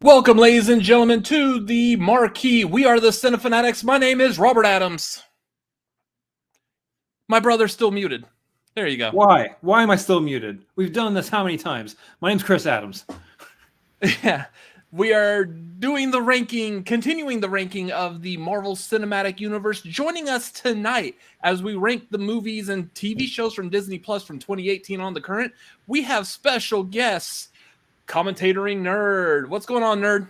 Welcome, ladies and gentlemen, to the Marquee. We are the Cinefanatics. My name is Robert Adams. My brother's still muted. There you go. Why? Why am I still muted? We've done this how many times? My name's Chris Adams. Yeah, we are doing the ranking, continuing the ranking of the Marvel Cinematic Universe. Joining us tonight as we rank the movies and TV shows from Disney Plus from 2018 on the current, we have special guests. Commentating Nerd. What's going on, Nerd?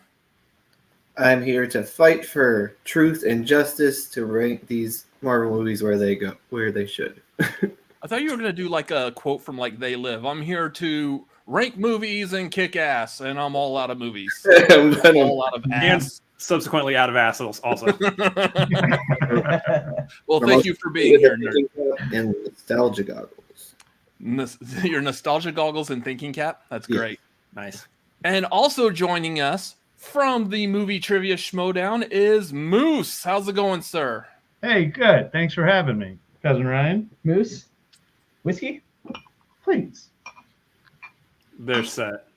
I'm here to fight for truth and justice to rank these Marvel movies where they should. I thought you were going to do like a quote from like They Live. I'm here to rank movies and kick ass, and I'm all out of movies. I'm all out of ass. And subsequently out of ass also. Well, thank you for being here, Nerd. And nostalgia goggles. Your nostalgia goggles and thinking cap? That's great. Nice. And also joining us from the movie trivia schmodown is Moose. How's it going, sir? Hey, good. Thanks for having me, Cousin Ryan. Moose? Whiskey? Please. They're set.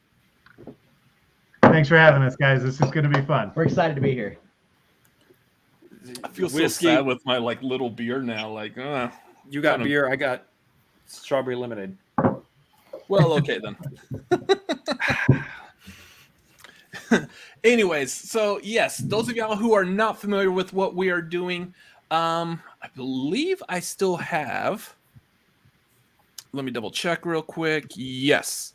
Thanks for having us, guys. This is going to be fun. We're excited to be here. I feel so sad with my like little beer now. Like, you got beer, I got strawberry lemonade. Well, okay then. Anyways, so yes, those of y'all who are not familiar with what we are doing, I believe I still have. Let me double check real quick. Yes.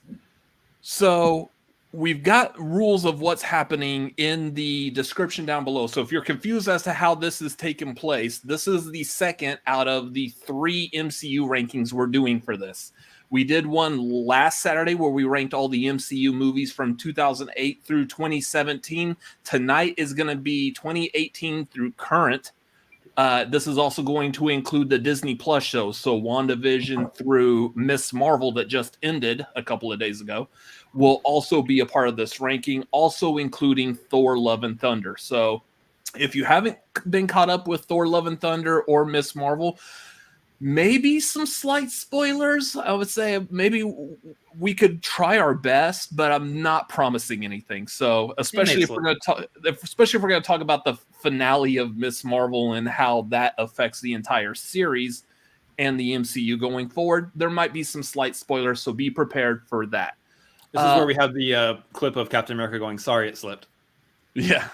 So we've got rules of what's happening in the description down below. So if you're confused as to how this is taking place, this is the second out of the 3 MCU rankings we're doing for this. We did one last Saturday where we ranked all the MCU movies from 2008 through 2017. Tonight is going to be 2018 through current. This is also going to include the Disney Plus shows. So WandaVision through Miss Marvel that just ended a couple of days ago will also be a part of this ranking, also including Thor Love and Thunder. So if you haven't been caught up with Thor Love and Thunder or Miss Marvel, maybe some slight spoilers. I would say maybe we could try our best, but I'm not promising anything. So especially if we're going to talk about the finale of Miss Marvel and how that affects the entire series and the MCU going forward, there might be some slight spoilers. So be prepared for that. This is where we have the clip of Captain America going, "Sorry, it slipped." Yeah.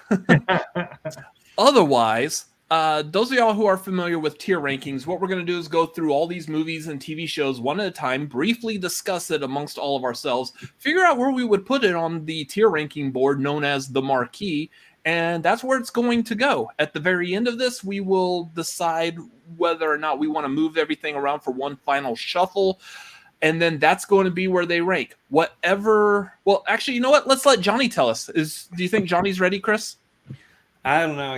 Otherwise, those of y'all who are familiar with tier rankings, what we're going to do is go through all these movies and TV shows one at a time, briefly discuss it amongst all of ourselves, figure out where we would put it on the tier ranking board known as the Marquee, and that's where it's going to go. At the very end of this, we will decide whether or not we want to move everything around for one final shuffle, and then that's going to be where they rank. Whatever. Well, actually, you know what? Let's let Johnny tell us. Do you think Johnny's ready, Chris? I don't know.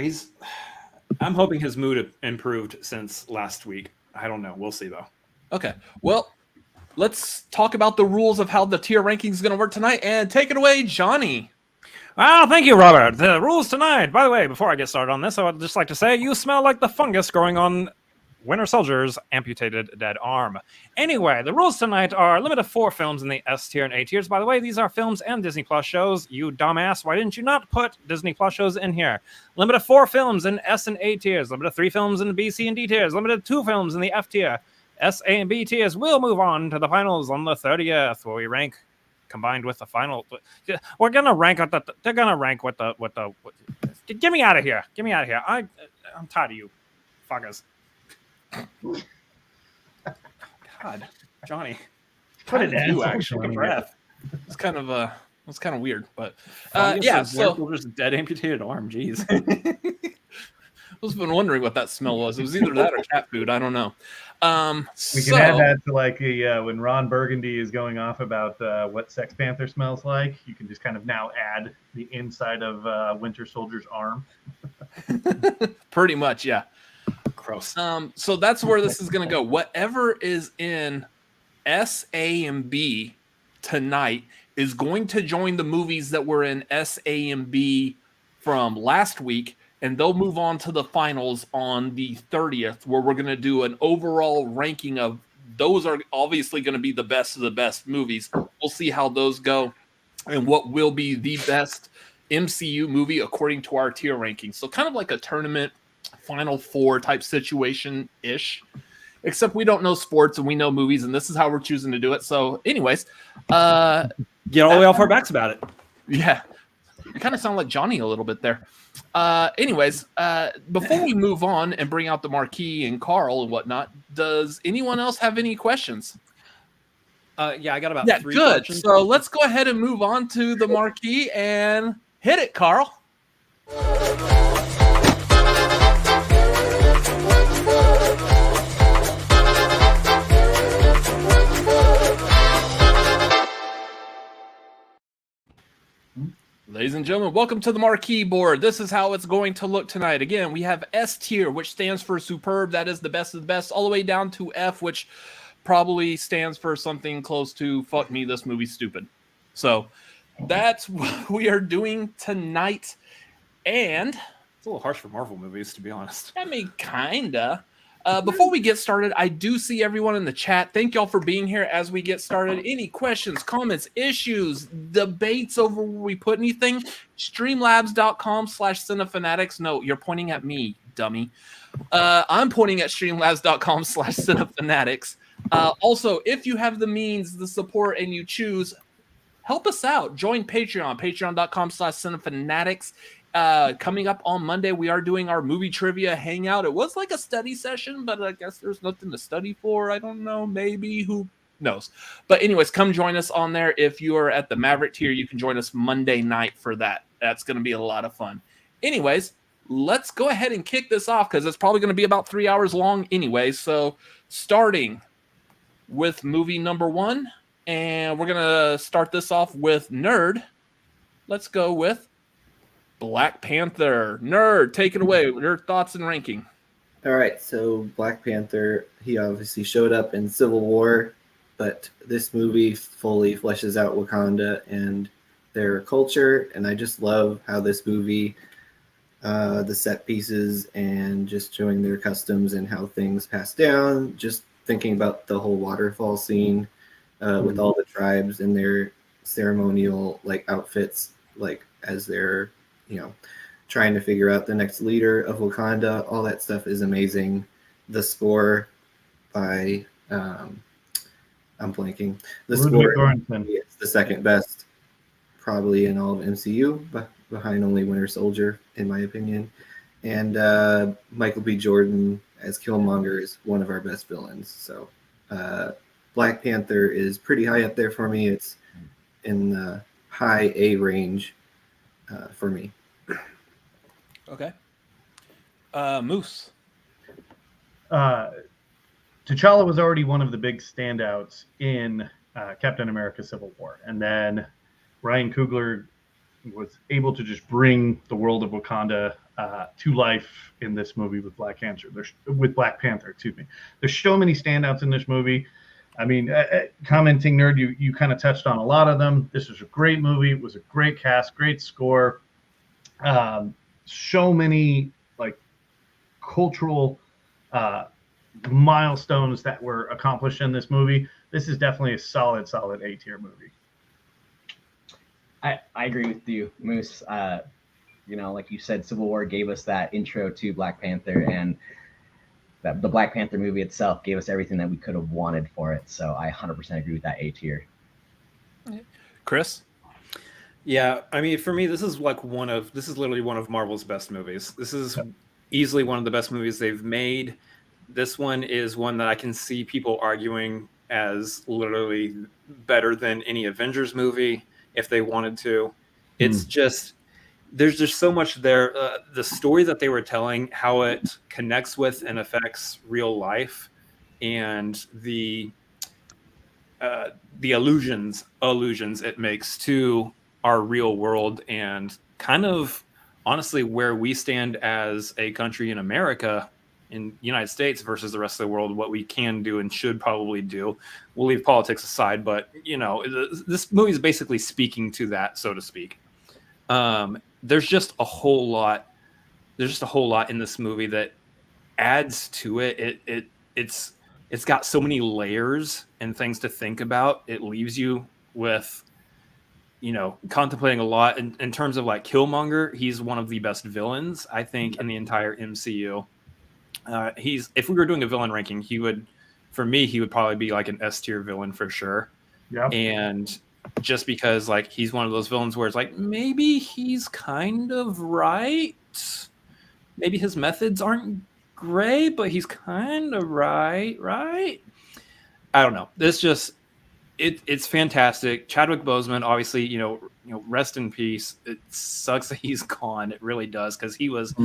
I'm hoping his mood improved since last week. I don't know. We'll see, though. Okay. Well, let's talk about the rules of how the tier ranking is going to work tonight. And take it away, Johnny. Well, thank you, Robert. The rules tonight. By the way, before I get started on this, I would just like to say you smell like the fungus growing on Winter Soldier's amputated dead arm. Anyway, the rules tonight are limited to 4 films in the S tier and A tiers. By the way, these are films and Disney Plus shows. You dumbass, why didn't you not put Disney Plus shows in here? Limited 4 films in S and A tiers. Limited 3 films in the B, C, and D tiers. Limited 2 films in the F tier. S, A, and B tiers. We'll move on to the finals on the 30th, where we rank combined with the final. We're gonna rank at they're gonna rank with the. Get me out of here. Get me out of here. I'm tired of you, fuckers. God, Johnny, Put it down. You actually take a breath. It's kind of weird, but Yeah, so just dead amputated arm. Jeez. I've been wondering what that smell was. It was either that or cat food. I don't know. We can add that to like when Ron Burgundy is going off about what Sex Panther smells like. You can just kind of now add the inside of Winter Soldier's arm. Pretty much, yeah. Gross. So that's where this is going to go. Whatever is in S, A, and B tonight is going to join the movies that were in S, A, and B from last week, and they'll move on to the finals on the 30th, where we're going to do an overall ranking of those are obviously going to be the best of the best movies. We'll see how those go and what will be the best MCU movie according to our tier rankings. So kind of like a tournament Final Four type situation ish, except we don't know sports and we know movies, and this is how we're choosing to do it. So, anyways, Get all the way off our backs about it. yeah, you kind of sound like Johnny a little bit there. Before we move on and bring out the Marquee and Carl and whatnot, does anyone else have any questions? Yeah, I got about 3 good. questions. So let's go ahead and move on to the Marquee and hit it, Carl. Ladies and gentlemen, welcome to the Marquee board. This is how it's going to look tonight. Again, we have S tier, which stands for superb. That is the best of the best, all the way down to F, which probably stands for something close to fuck me, this movie's stupid. So that's what we are doing tonight. And It's a little harsh for Marvel movies, to be honest. I mean, kinda. Before we get started, I do see everyone in the chat. Thank y'all for being here as we get started. Any questions, comments, issues, debates over where we put anything? Streamlabs.com/cinefanatics. No, you're pointing at me, dummy. I'm pointing at streamlabs.com/cinefanatics. Also, if you have the means, the support, and you choose, help us out. Join Patreon, patreon.com/cinefanatics. Coming up on Monday, we are doing our movie trivia hangout. It was like a study session, but I guess there's nothing to study for. I don't know. Maybe. Who knows? But anyways, come join us on there. If you are at the Maverick tier, you can join us Monday night for that. That's going to be a lot of fun. Anyways, let's go ahead and kick this off because it's probably going to be about 3 hours long anyway. So starting with movie number 1, and we're going to start this off with Nerd. Let's go with Black Panther. Nerd, take it away. Your thoughts and ranking. All right, so Black Panther, he obviously showed up in Civil War, but this movie fully fleshes out Wakanda and their culture, and I just love how this movie, the set pieces and just showing their customs and how things pass down, just thinking about the whole waterfall scene with all the tribes and their ceremonial outfits, as they're trying to figure out the next leader of Wakanda. All that stuff is amazing. The score by I'm blanking. The score is the second best probably in all of MCU, behind only Winter Soldier in my opinion. And Michael B. Jordan as Killmonger is one of our best villains. So Black Panther is pretty high up there for me. It's in the high A range for me. Okay. Moose. T'Challa was already one of the big standouts in Captain America Civil War. And then Ryan Coogler was able to just bring the world of Wakanda to life in this movie with Black Panther. Excuse me. There's so many standouts in this movie. I mean, commenting nerd, you kind of touched on a lot of them. This was a great movie. It was a great cast, great score. So many cultural milestones that were accomplished in this movie. This is definitely a solid A tier movie. I agree with you, Moose. Like you said, Civil War gave us that intro to Black Panther, and the Black Panther movie itself gave us everything that we could have wanted for it. So I 100% agree with that A tier. Chris? Yeah, I mean, for me, this is literally one of Marvel's best movies. This is easily one of the best movies they've made. This one is one that I can see people arguing as literally better than any Avengers movie if they wanted to. It's just, there's just so much there. The story that they were telling, how it connects with and affects real life, and the illusions it makes to our real world, and kind of honestly where we stand as a country in America, in the United States versus the rest of the world, what we can do and should probably do. We'll leave politics aside, but this movie is basically speaking to that, so to speak. There's just a whole lot in this movie that adds to it. It's got so many layers and things to think about. It leaves you with contemplating a lot in terms of like Killmonger. He's one of the best villains, I think, in the entire MCU. If we were doing a villain ranking, he would probably be like an S tier villain for sure. Yeah. And just because like he's one of those villains where it's like maybe he's kind of right. Maybe his methods aren't great, but he's kind of right? I don't know. It's fantastic. Chadwick Boseman, obviously, rest in peace. It sucks that he's gone. It really does, because he was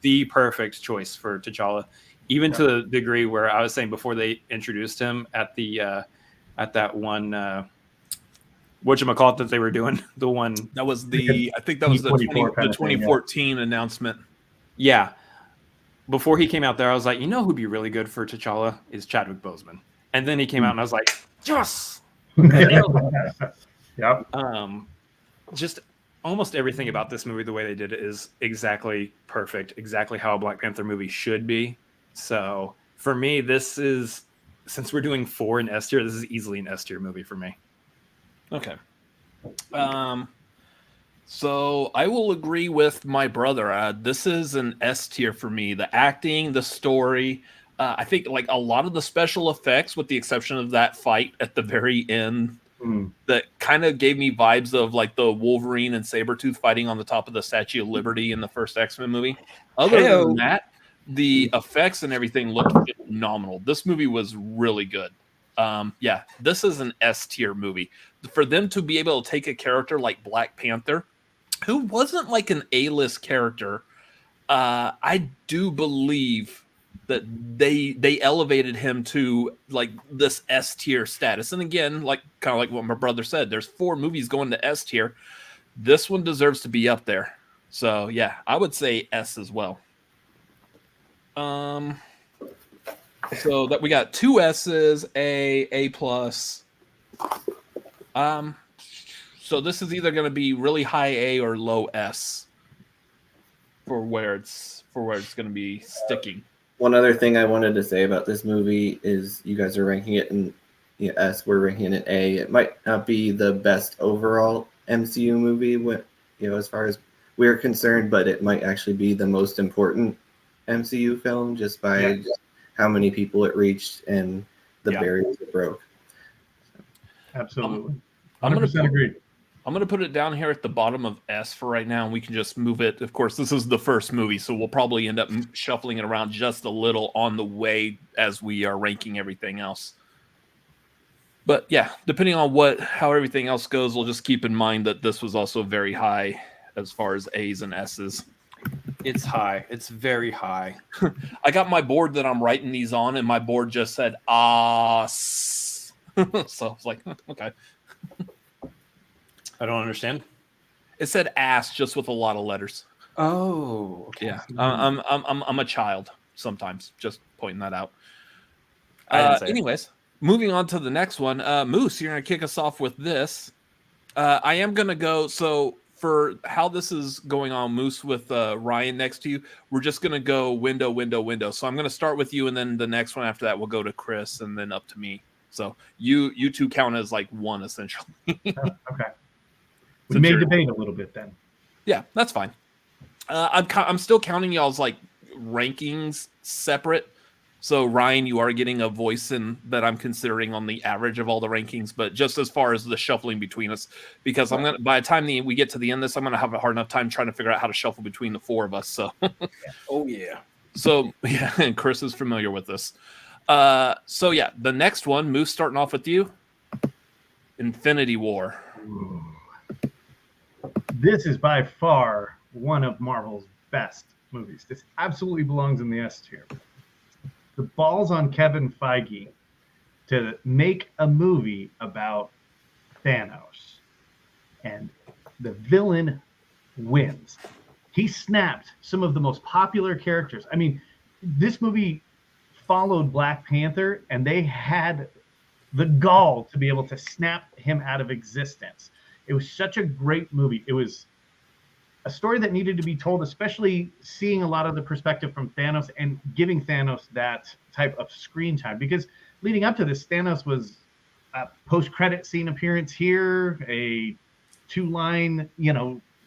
the perfect choice for T'Challa, even to the degree where I was saying before they introduced him at that one whatchamacallit that they were doing, the one that was the 2014 announcement. Yeah. Before he came out there, I was like, who'd be really good for T'Challa is Chadwick Boseman. And then he came out and I was like, yes. Yep. Just almost everything about this movie, the way they did it, is exactly perfect, exactly how a Black Panther movie should be. So for me, this is, since we're doing 4 in S tier, this is easily an S tier movie for me. Okay. So I will agree with my brother. This is an S tier for me. The acting, the story, I think like a lot of the special effects, with the exception of that fight at the very end, that kind of gave me vibes of like the Wolverine and Sabretooth fighting on the top of the Statue of Liberty in the first X-Men movie. Other than that, the effects and everything looked phenomenal. This movie was really good. This is an S tier movie. For them to be able to take a character like Black Panther, who wasn't like an A-list character, I do believe that they elevated him to like this S tier status. And again, like kind of like what my brother said, there's 4 movies going to S tier. This one deserves to be up there. So yeah, I would say S as well. So that we got 2 S's, A plus. So this is either going to be really high A or low S for where it's going to be sticking. One other thing I wanted to say about this movie is you guys are ranking it in S, we're ranking it A. It might not be the best overall MCU movie, as far as we're concerned, but it might actually be the most important MCU film just by how many people it reached and the barriers it broke. Absolutely. 100% agreed. I'm going to put it down here at the bottom of S for right now, and we can just move it. Of course, this is the first movie, so we'll probably end up shuffling it around just a little on the way as we are ranking everything else. But yeah, depending on how everything else goes, we'll just keep in mind that this was also very high as far as A's and S's. It's high. It's very high. I got my board that I'm writing these on, and my board just said S. So I was like, okay. I don't understand. It said ass just with a lot of letters. Oh, okay. Yeah. I'm a child sometimes. Just pointing that out. Anyways, moving on to the next one. Moose, you're gonna kick us off with this. I am gonna go. So for how this is going on, Moose, with Ryan next to you, we're just gonna go window. So I'm gonna start with you, and then the next one after that will go to Chris, and then up to me. So you two count as like one essentially. Okay. We may debate a little bit then. Yeah, that's fine. I'm still counting y'all's like rankings separate. So Ryan, you are getting a voice in that I'm considering on the average of all the rankings, but just as far as the shuffling between us, because by the time we get to the end of this, I'm gonna have a hard enough time trying to figure out how to shuffle between the 4 of us. So oh yeah. So yeah, and Chris is familiar with this. So yeah, the next one, Moose, starting off with you. Infinity War. Ooh. This is by far one of Marvel's best movies. This absolutely belongs in the S tier. The balls on Kevin Feige to make a movie about Thanos, and the villain wins. He snapped some of the most popular characters. I mean, this movie followed Black Panther, and they had the gall to be able to snap him out of existence. It was such a great movie. It was a story that needed to be told, especially seeing a lot of the perspective from Thanos and giving Thanos that type of screen time. Because leading up to this, Thanos was a post-credit scene appearance here, a 2-line,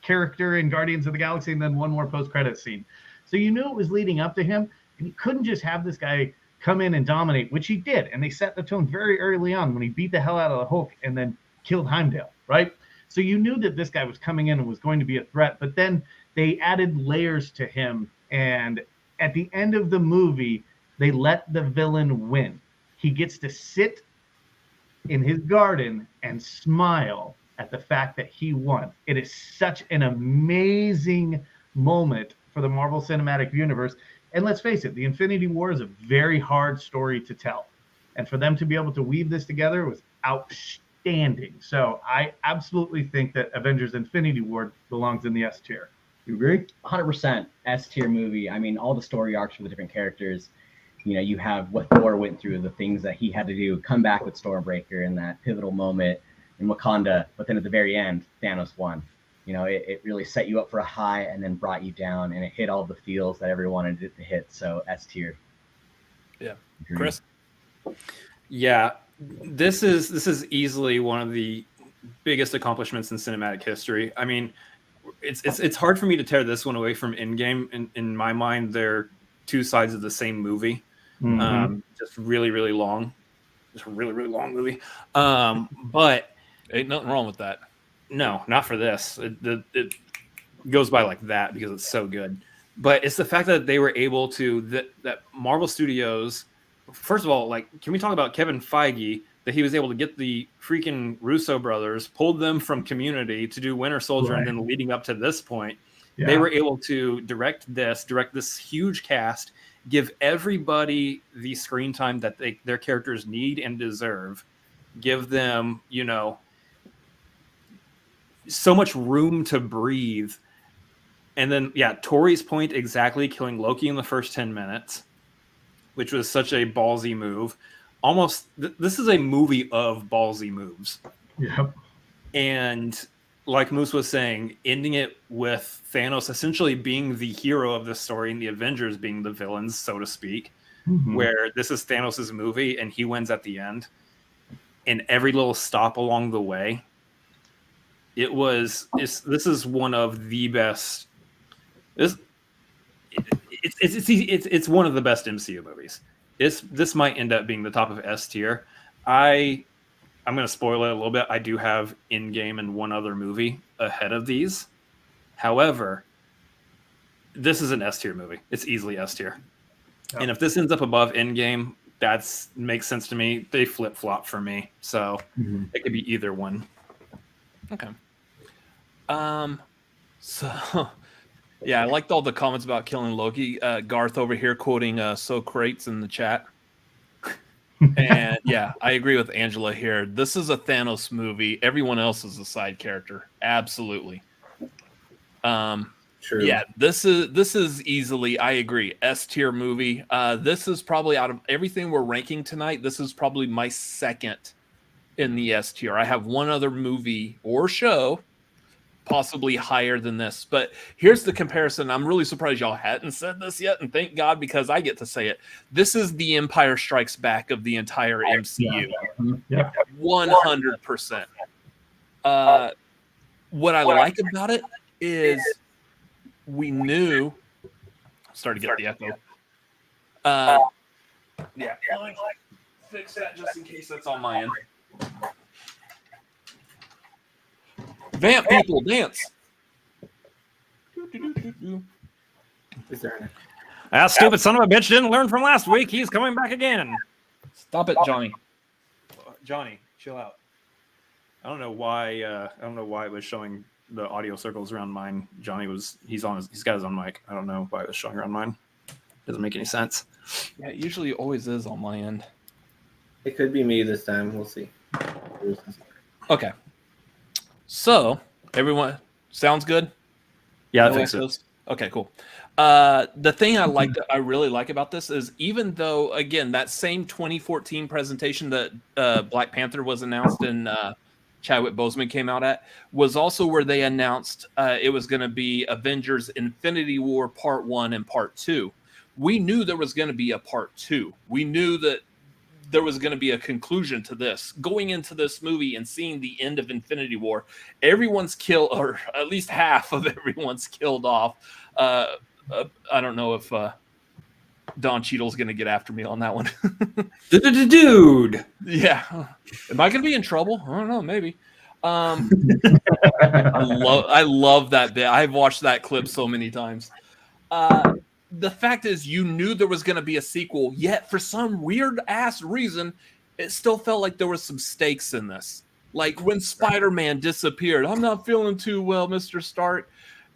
character in Guardians of the Galaxy, and then one more post-credit scene. So you knew it was leading up to him, and you couldn't just have this guy come in and dominate, which he did. And they set the tone very early on when he beat the hell out of the Hulk and then killed Heimdall, right? So you knew that this guy was coming in and was going to be a threat, but then they added layers to him. And at the end of the movie, they let the villain win. He gets to sit in his garden and smile at the fact that he won. It is such an amazing moment for the Marvel Cinematic Universe. And let's face it, the Infinity War is a very hard story to tell. And for them to be able to weave this together was outstanding. So I absolutely think that Avengers Infinity War belongs in the S tier. You agree? 100% S tier movie. I mean, all the story arcs for the different characters. You have what Thor went through, the things that he had to do, come back with Stormbreaker in that pivotal moment in Wakanda, but then at the very end, Thanos won. It really set you up for a high and then brought you down, and it hit all the feels that everyone wanted it to hit. So S tier. Yeah, Chris. Yeah, this is easily one of the biggest accomplishments in cinematic history. I mean, it's hard for me to tear this one away from Endgame. In my mind, they're two sides of the same movie. Just really, really long. Just a really, really long movie. But ain't nothing wrong with that. No, not for this. It goes by like that because it's so good. But it's the fact that they were able to, that Marvel Studios, first of all, can we talk about Kevin Feige, that he was able to get the freaking Russo brothers, pulled them from Community to do Winter Soldier, right. And then leading up to this point, they were able to direct this huge cast, give everybody the screen time that their characters need and deserve, give them, so much room to breathe. And then, Tori's point exactly, killing Loki in the first 10 minutes, which was such a ballsy move. Almost, this is a movie of ballsy moves. Yep. And like Moose was saying, ending it with Thanos essentially being the hero of the story and the Avengers being the villains, so to speak, where this is Thanos' movie and he wins at the end. And every little stop along the way, this is one of the best. It's one of the best MCU movies. This might end up being the top of S tier. I'm going to spoil it a little bit. I do have Endgame and one other movie ahead of these. However, this is an S tier movie. It's easily S tier. Oh. And if this ends up above Endgame, that makes sense to me. They flip flop for me, so it could be either one. Okay. So yeah, I liked all the comments about killing Loki. Garth over here quoting Socrates in the chat. And yeah, I agree with Angela here. This is a Thanos movie. Everyone else is a side character. Absolutely. True. Yeah, this is easily, I agree, S tier movie. This is probably, out of everything we're ranking tonight, this is probably my second in the S tier. I have one other movie or show possibly higher than this. But here's the comparison. I'm really surprised y'all hadn't said this yet, and thank God, because I get to say it. This is the Empire Strikes Back of the entire MCU. Yeah. 100%. What I like about it is we knew. Started to get the echo. Yeah. Let me fix that just in case that's on my end. Vamp people, dance. That stupid son of a bitch didn't learn from last week. He's coming back again. Stop it, Johnny. Johnny, chill out. I don't know why it was showing the audio circles around mine. He's got his own mic. I don't know why it was showing around mine. Doesn't make any sense. Yeah, it usually always is on my end. It could be me this time. We'll see. Okay. So, everyone, sounds good? Yeah, I think so. Okay, cool. The thing I really like about this is, even though, again, that same 2014 presentation that Black Panther was announced and Chadwick Boseman came out at, was also where they announced it was going to be Avengers Infinity War Part 1 and Part 2. We knew there was going to be a Part 2. We knew that there was going to be a conclusion to this. Going into this movie and seeing the end of Infinity War, everyone's killed, or at least half of everyone's killed off. I don't know if Don Cheadle's going to get after me on that one. Dude. Yeah. Am I going to be in trouble? I don't know. Maybe. I love that bit. I've watched that clip so many times. The fact is, you knew there was going to be a sequel, yet for some weird ass reason, it still felt like there was some stakes in this. Like when Spider-Man disappeared, I'm not feeling too well, Mr. Stark.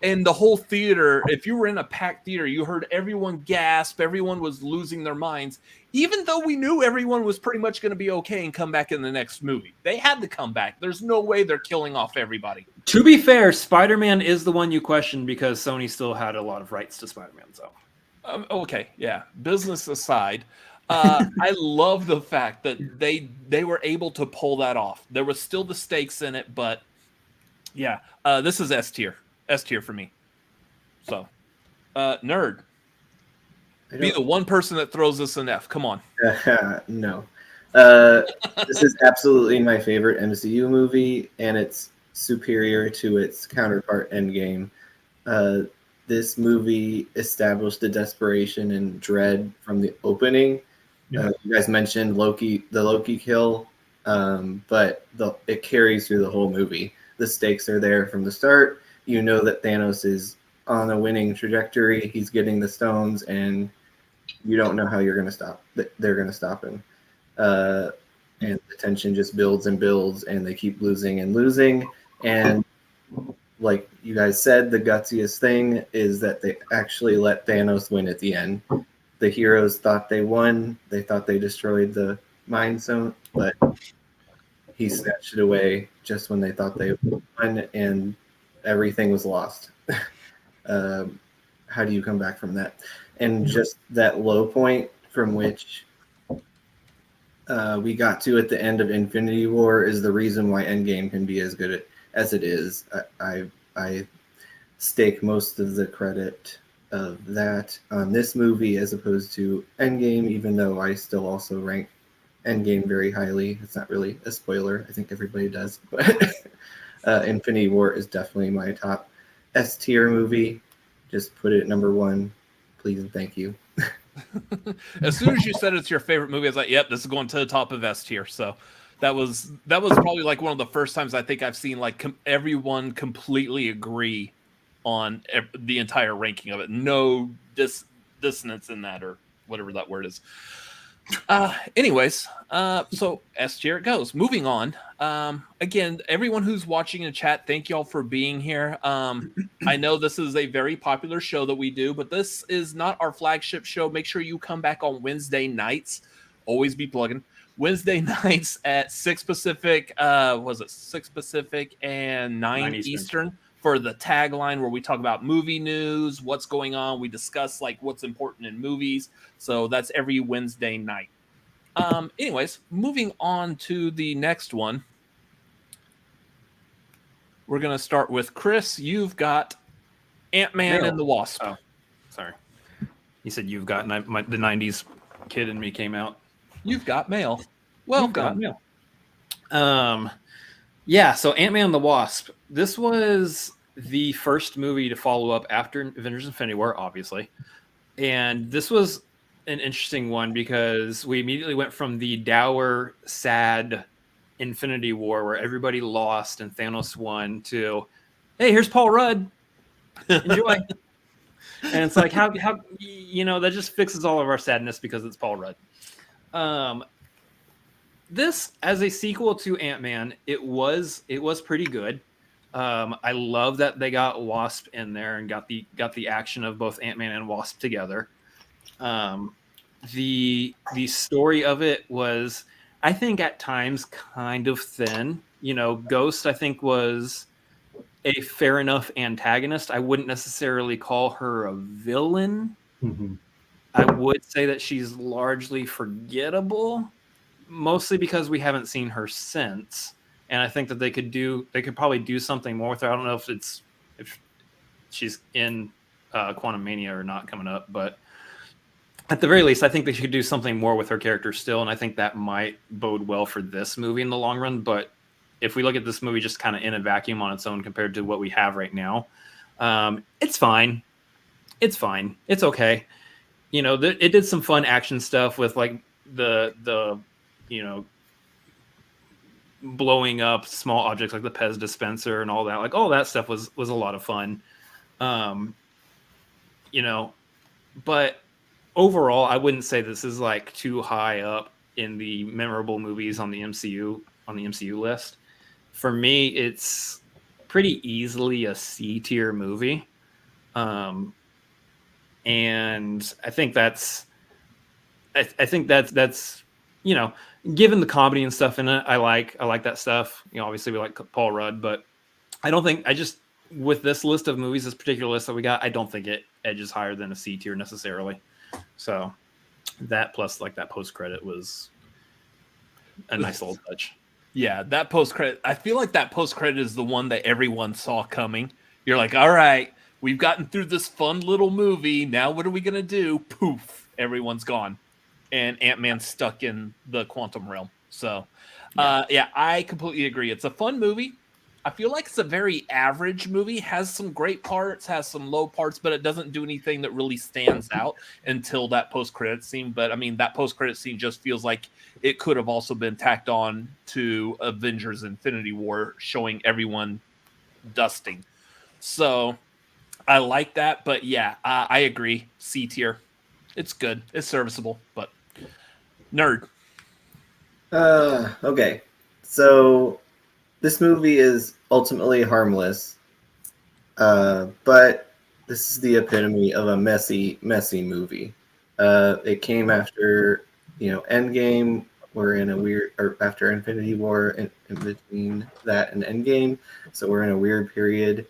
And the whole theater, if you were in a packed theater, you heard everyone gasp. Everyone was losing their minds, even though we knew everyone was pretty much going to be okay and come back in the next movie. They had to come back. There's no way they're killing off everybody. To be fair, Spider-Man is the one you questioned because Sony still had a lot of rights to Spider-Man. So, okay, yeah. Business aside, I love the fact that they were able to pull that off. There was still the stakes in it, but yeah, this is S tier. S tier for me. So, Nerd, be the one person that throws this an F. Come on. No. This is absolutely my favorite MCU movie, and it's superior to its counterpart Endgame. This movie established the desperation and dread from the opening. Yeah. You guys mentioned the Loki kill, but it carries through the whole movie. The stakes are there from the start. You know that Thanos is on a winning trajectory. He's getting the stones, and you don't know how you're going to stop. They're going to stop him. And the tension just builds and builds, and they keep losing and losing. And like you guys said, the gutsiest thing is that they actually let Thanos win at the end. The heroes thought they won. They thought they destroyed the Mind Stone, but he snatched it away just when they thought they won, and everything was lost. How do you come back from that? And just that low point from which we got to at the end of Infinity War is the reason why Endgame can be as good as it is. I stake most of the credit of that on this movie as opposed to Endgame, even though I still also rank Endgame very highly. It's not really a spoiler. I think everybody does. But Infinity War is definitely my top S tier movie. Just put it at number one, please and thank you. As soon as you said it's your favorite movie, I was like, "Yep, this is going to the top of S tier." So that was probably like one of the first times I think I've seen like everyone completely agree on the entire ranking of it. No dissonance in that, or whatever that word is. Anyways, so S tier it goes. Moving on. Again, everyone who's watching in the chat, thank y'all for being here. I know this is a very popular show that we do, but this is not our flagship show. Make sure you come back on Wednesday nights. Always be plugging. Wednesday nights at 6 Pacific, 6 Pacific and 9 Eastern for the tagline where we talk about movie news, what's going on. We discuss like what's important in movies. So that's every Wednesday night. Anyways, moving on to the next one. We're going to start with Chris. You've got Ant-Man and the Wasp. Oh, sorry. You said you've got the 90s kid in me came out. You've got mail. Welcome. You've got mail. Yeah, so Ant-Man and the Wasp. This was the first movie to follow up after Avengers Infinity War, obviously. And this was an interesting one because we immediately went from the dour, sad Infinity War where everybody lost and Thanos won to, hey, here's Paul Rudd. Enjoy. And it's like, how that just fixes all of our sadness because it's Paul Rudd. This, as a sequel to Ant-Man, it was pretty good. I love that they got Wasp in there and got the action of both Ant-Man and Wasp together. The story of it was, I think, at times kind of thin. Ghost, I think, was a fair enough antagonist. I wouldn't necessarily call her a villain. Mm-hmm. I would say that she's largely forgettable, mostly because we haven't seen her since. And I think that they could probably do something more with her. I don't know if she's in Quantum Mania or not coming up, but at the very least, I think they should do something more with her character still, and I think that might bode well for this movie in the long run. But if we look at this movie just kind of in a vacuum on its own compared to what we have right now, it's fine. It's fine. It's okay. You know, it did some fun action stuff with like the you know, blowing up small objects like the Pez dispenser and all that. Like all that stuff was a lot of fun. You know, but overall, I wouldn't say this is like too high up in the memorable movies on the MCU list. For me, it's pretty easily a C tier movie. And I think that's you know, given the comedy and stuff in it, I like that stuff. You know, obviously we like Paul Rudd, but with this list of movies, this particular list that we got, I don't think it edges higher than a C tier necessarily. So that plus like that post credit was a nice little touch. Yeah, that post credit. I feel like that post credit is the one that everyone saw coming. You're like, all right, we've gotten through this fun little movie. Now what are we gonna do? Poof, everyone's gone, and Ant-Man's stuck in the quantum realm. So, yeah, I completely agree. It's a fun movie. I feel like it's a very average movie. Has some great parts, has some low parts, but it doesn't do anything that really stands out until that post-credit scene. But I mean, that post-credit scene just feels like it could have also been tacked on to Avengers Infinity War, showing everyone dusting. So I like that, but yeah, I agree. C tier. It's good. It's serviceable, but nerd. Okay. So this movie is ultimately harmless, but this is the epitome of a messy movie. It came after, Endgame. We're in a weird, or after Infinity War, in between that and Endgame. So we're in a weird period.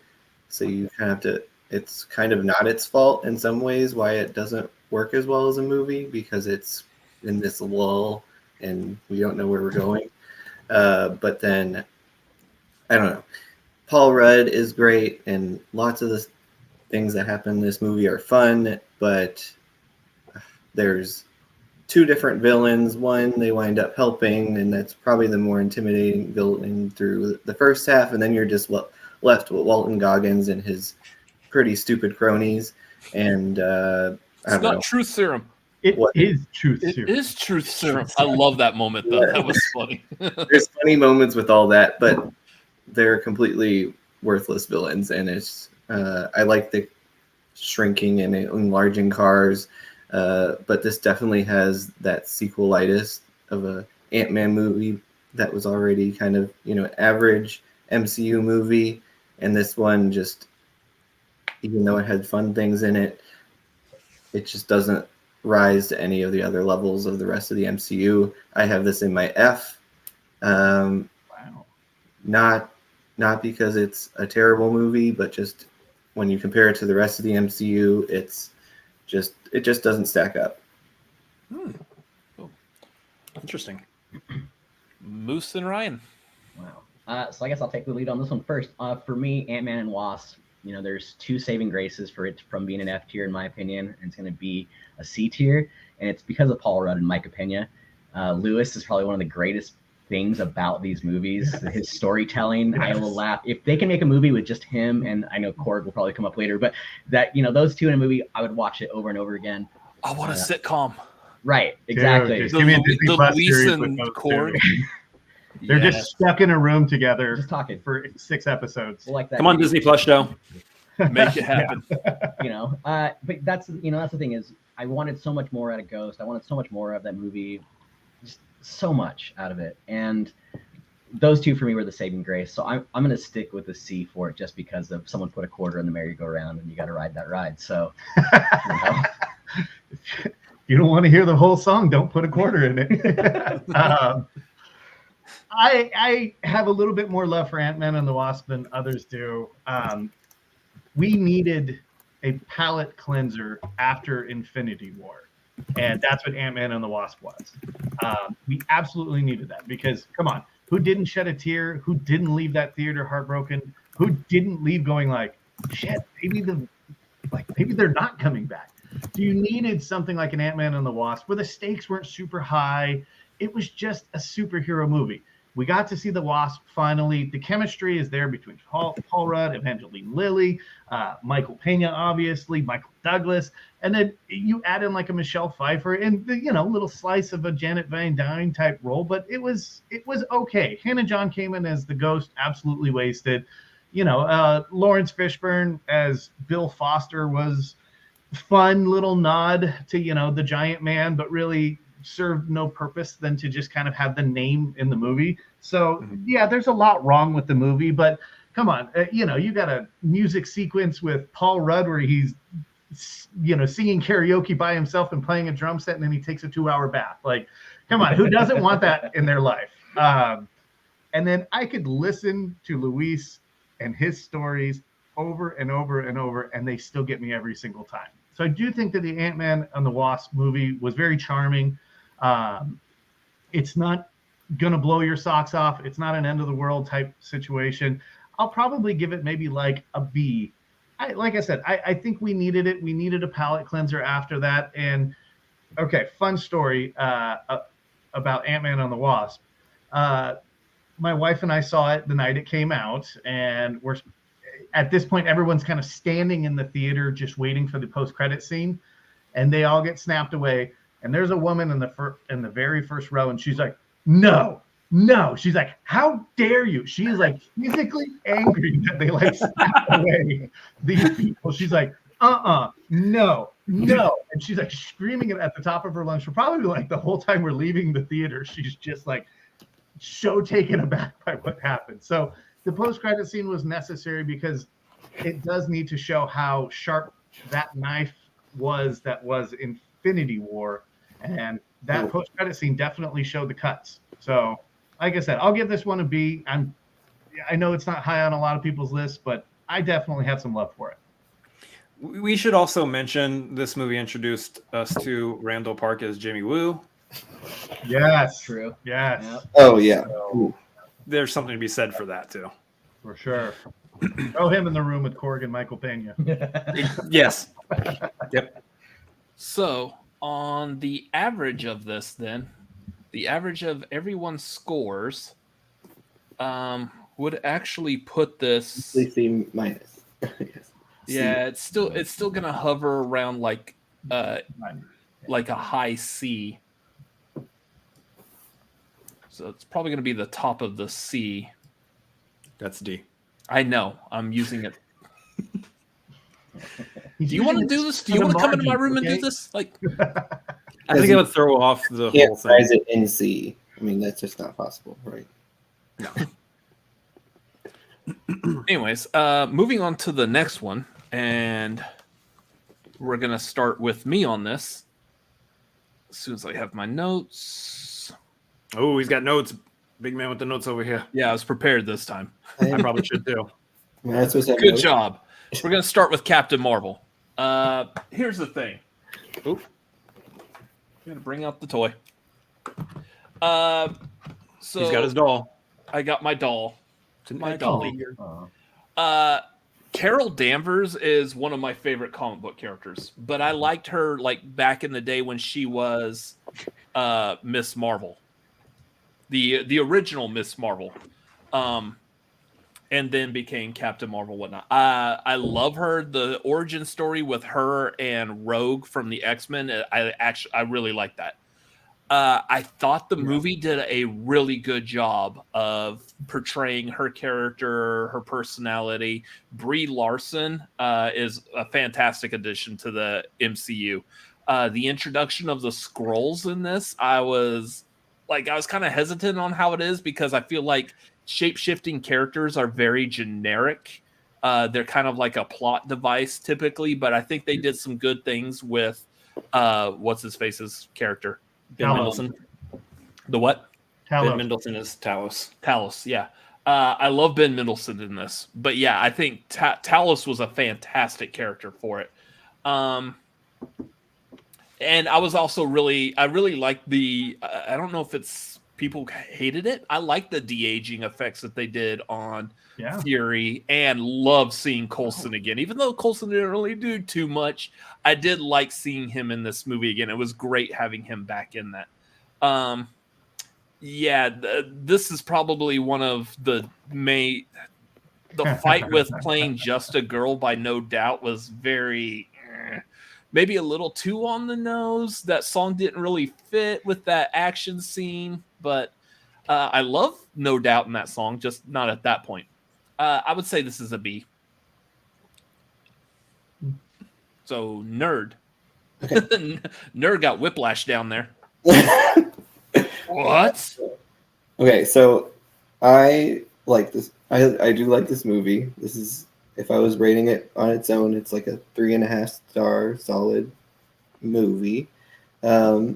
So you kind of have to, it's kind of not its fault in some ways why it doesn't work as well as a movie, because it's in this lull and we don't know where we're going. But then, I don't know. Paul Rudd is great, and lots of the things that happen in this movie are fun, but there's two different villains. One they wind up helping, and that's probably the more intimidating villain through the first half, and then you're just left with Walton Goggins and his pretty stupid cronies. And I don't know. Truth Serum. It is Truth It Serum. is Truth Serum. I love that moment, though. That was funny. There's funny moments with all that, but they're completely worthless villains. And it's I like the shrinking and enlarging cars, but this definitely has that sequelitis of a Ant-Man movie that was already kind of average MCU movie, and this one just, even though it had fun things in it, it just doesn't rise to any of the other levels of the rest of the MCU. I have this in my F. Wow. Not because it's a terrible movie, but just when you compare it to the rest of the MCU, it just doesn't stack up. Oh, Interesting. Moose and Ryan. Wow. So I guess I'll take the lead on this one first. For me, Ant-Man and Wasp, there's two saving graces for it from being an F tier, in my opinion, and it's going to be a C tier, and it's because of Paul Rudd and Mike Pena. Lewis is probably one of the greatest things about these movies. His storytelling, I will laugh. If they can make a movie with just him, and I know Korg will probably come up later, but that, those two in a movie, I would watch it over and over again. I want a sitcom. Right, exactly. Dude, give me a Disney Plus series Leeson with those Korg. two. They're just stuck in a room together, Just talking for 6 episodes. We'll like that. Come on, Disney Plus show. Make it happen. But that's the thing is, I wanted so much more out of Ghost. I wanted so much more of that movie, just so much out of it. And those two for me were the saving grace. So I'm going to stick with the C for it, just because of someone put a quarter in the merry-go-round and you got to ride that ride. So, You don't want to hear the whole song, don't put a quarter in it. I have a little bit more love for Ant-Man and the Wasp than others do. We needed a palate cleanser after Infinity War, and that's what Ant-Man and the Wasp was. We absolutely needed that, because, come on, who didn't shed a tear? Who didn't leave that theater heartbroken? Who didn't leave going like, shit, maybe they're not coming back? You needed something like an Ant-Man and the Wasp where the stakes weren't super high. It was just a superhero movie. We got to see the Wasp finally. The chemistry is there between Paul Rudd, Evangeline Lilly, Michael Pena, obviously, Michael Douglas, and then you add in like a Michelle Pfeiffer and little slice of a Janet Van Dyne type role, but it was okay. Hannah John came in as the Ghost, absolutely wasted. Lawrence Fishburne as Bill Foster was fun little nod to the Giant Man, but really served no purpose than to just kind of have the name in the movie. So yeah, there's a lot wrong with the movie, but come on, you got a music sequence with Paul Rudd where he's singing karaoke by himself and playing a drum set, and then he takes a 2-hour bath. Like, come on, who doesn't want that in their life? And then I could listen to Luis and his stories over and over and over, and they still get me every single time. So I do think that the Ant-Man and the Wasp movie was very charming. It's not going to blow your socks off. It's not an end of the world type situation. I'll probably give it maybe like a B. Like I said, I think we needed it. We needed a palate cleanser after that. And okay, fun story about Ant-Man and the Wasp. My wife and I saw it the night it came out, and we're at this point, everyone's kind of standing in the theater just waiting for the post-credit scene, and they all get snapped away. And there's a woman in the very first row, and she's like, no. She's like, how dare you? She's like physically angry that they like snapped away these people. She's like, no. And she's like screaming it at the top of her lungs for probably like the whole time we're leaving the theater. She's just like so taken aback by what happened. So the post-credit scene was necessary because it does need to show how sharp that knife was that was Infinity War. And that post-credit scene definitely showed the cuts. So, like I said, I'll give this one a B. I know it's not high on a lot of people's lists, but I definitely have some love for it. We should also mention this movie introduced us to Randall Park as Jimmy Woo. Yes. True. Yes. Yep. Oh, yeah. So, there's something to be said for that, too. For sure. Throw him in the room with Korg and Michael Pena. Yes. Yep. So on the average of this, then, the average of everyone's scores would actually put this C minus. Yeah, it's still gonna hover around like a high C. So it's probably gonna be the top of the C. That's D. I know. I'm using it. He's Do you want to using do this? Do you want to come into my room and do this? Like, I think it would throw off the Can't whole thing. size it in C. I mean, that's just not possible, right? No. anyways, moving on to the next one, and we're gonna start with me on this. As soon as I have my notes. Oh, he's got notes. Big man with the notes over here. Yeah, I was prepared this time. I probably should too. Good job. We're gonna start with Captain Marvel. Here's the thing. Oop. I'm gonna bring out the toy. So He's got his doll. I got my doll. My dolly. Carol Danvers is one of my favorite comic book characters, but I liked her like back in the day when she was Miss Marvel, the original Miss Marvel, and then became Captain Marvel. Whatnot. I love her. The origin story with her and Rogue from the X-Men. I really like that. I thought the movie did a really good job of portraying her character, her personality. Brie Larson is a fantastic addition to the MCU. The introduction of the Skrulls in this, I was kind of hesitant on how it is because I feel like shape-shifting characters are very generic. They're kind of like a plot device typically, but I think they did some good things with what's his face's character. Ben Mendelsohn. The what? Talos. Ben Mendelsohn is Talos. Talos, yeah. I love Ben Mendelsohn in this. But yeah, I think Talos was a fantastic character for it. And I was also really liked the, I don't know if people hated it. I like the de-aging effects that they did on Yeah. Fury, and love seeing Coulson again. Even though Coulson didn't really do too much, I did like seeing him in this movie again. It was great having him back in that. This is probably one of the main. The fight with playing just a girl by No Doubt was very, maybe a little too on the nose. That song didn't really fit with that action scene, but I love No Doubt in that song, just not at that point. I would say this is a B. So Nerd. Okay. Nerd got whiplash down there. What? Okay, so I like this. I do like this movie. This is, if I was rating it on its own, it's like a 3.5 star solid movie. I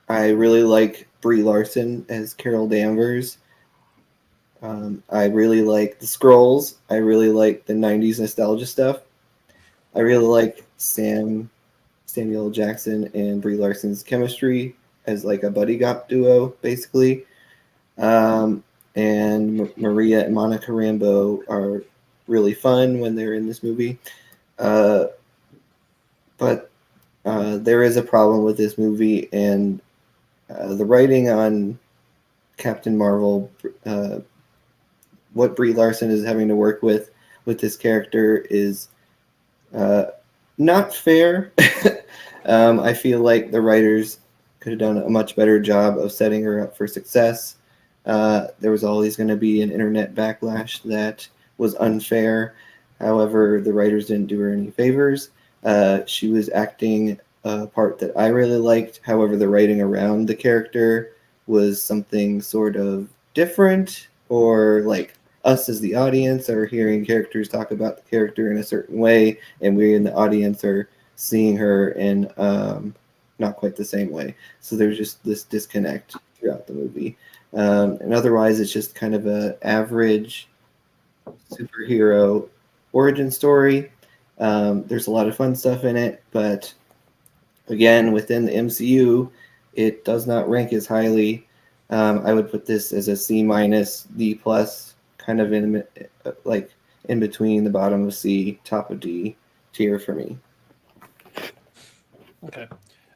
really like Brie Larson as Carol Danvers. I really like the Skrulls. I really like the 90s nostalgia stuff. I really like Samuel Jackson and Brie Larson's chemistry as like a buddy cop duo, basically. And Maria and Monica Rambeau are really fun when they're in this movie. But there is a problem with this movie, and the writing on Captain Marvel, what Brie Larson is having to work with this character is not fair. I feel like the writers could have done a much better job of setting her up for success. There was always going to be an internet backlash that was unfair. However, the writers didn't do her any favors. She was acting a part that I really liked. However, the writing around the character was something sort of different, or like us as the audience are hearing characters talk about the character in a certain way, and we in the audience are seeing her in not quite the same way. So there's just this disconnect throughout the movie. And otherwise, it's just kind of an average superhero origin story. There's a lot of fun stuff in it, but again, within the MCU, it does not rank as highly. I would put this as a C-, D+, kind of in between the bottom of C, top of D tier for me. Okay.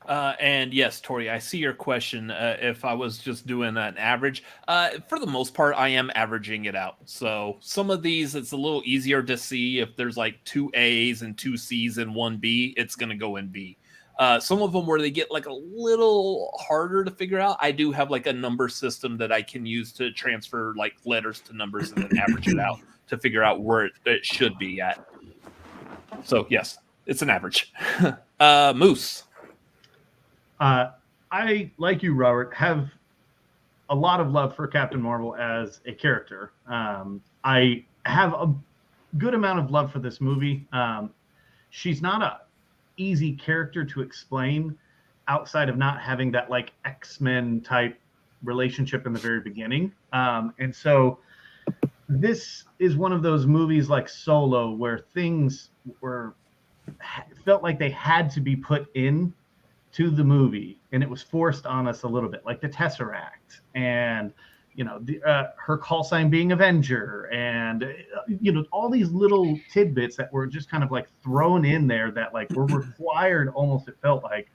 And yes, Tori, I see your question. If I was just doing an average, for the most part, I am averaging it out. So some of these, it's a little easier to see. If there's like 2 A's and 2 C's and 1 B, it's going to go in B. Some of them where they get like a little harder to figure out, I do have like a number system that I can use to transfer like letters to numbers and then average it out to figure out where it should be at. So yes, it's an average. Moose. I, like you, Robert, have a lot of love for Captain Marvel as a character. I have a good amount of love for this movie. She's not a easy character to explain outside of not having that like X-Men type relationship in the very beginning. And so this is one of those movies like Solo where things felt like they had to be put in to the movie, and it was forced on us a little bit, like the Tesseract, and her call sign being Avenger, and all these little tidbits that were just kind of like thrown in there that like were required, almost it felt like,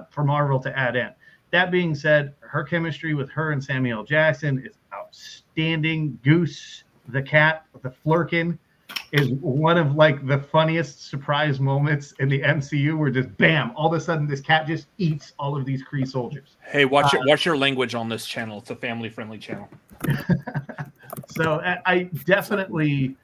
for Marvel to add in. That being said, her chemistry with her and Samuel Jackson is outstanding. Goose, the cat, the Flurkin, is one of like the funniest surprise moments in the MCU, where just bam, all of a sudden this cat just eats all of these Kree soldiers. Hey, watch your language on this channel. It's a family-friendly channel. So I definitely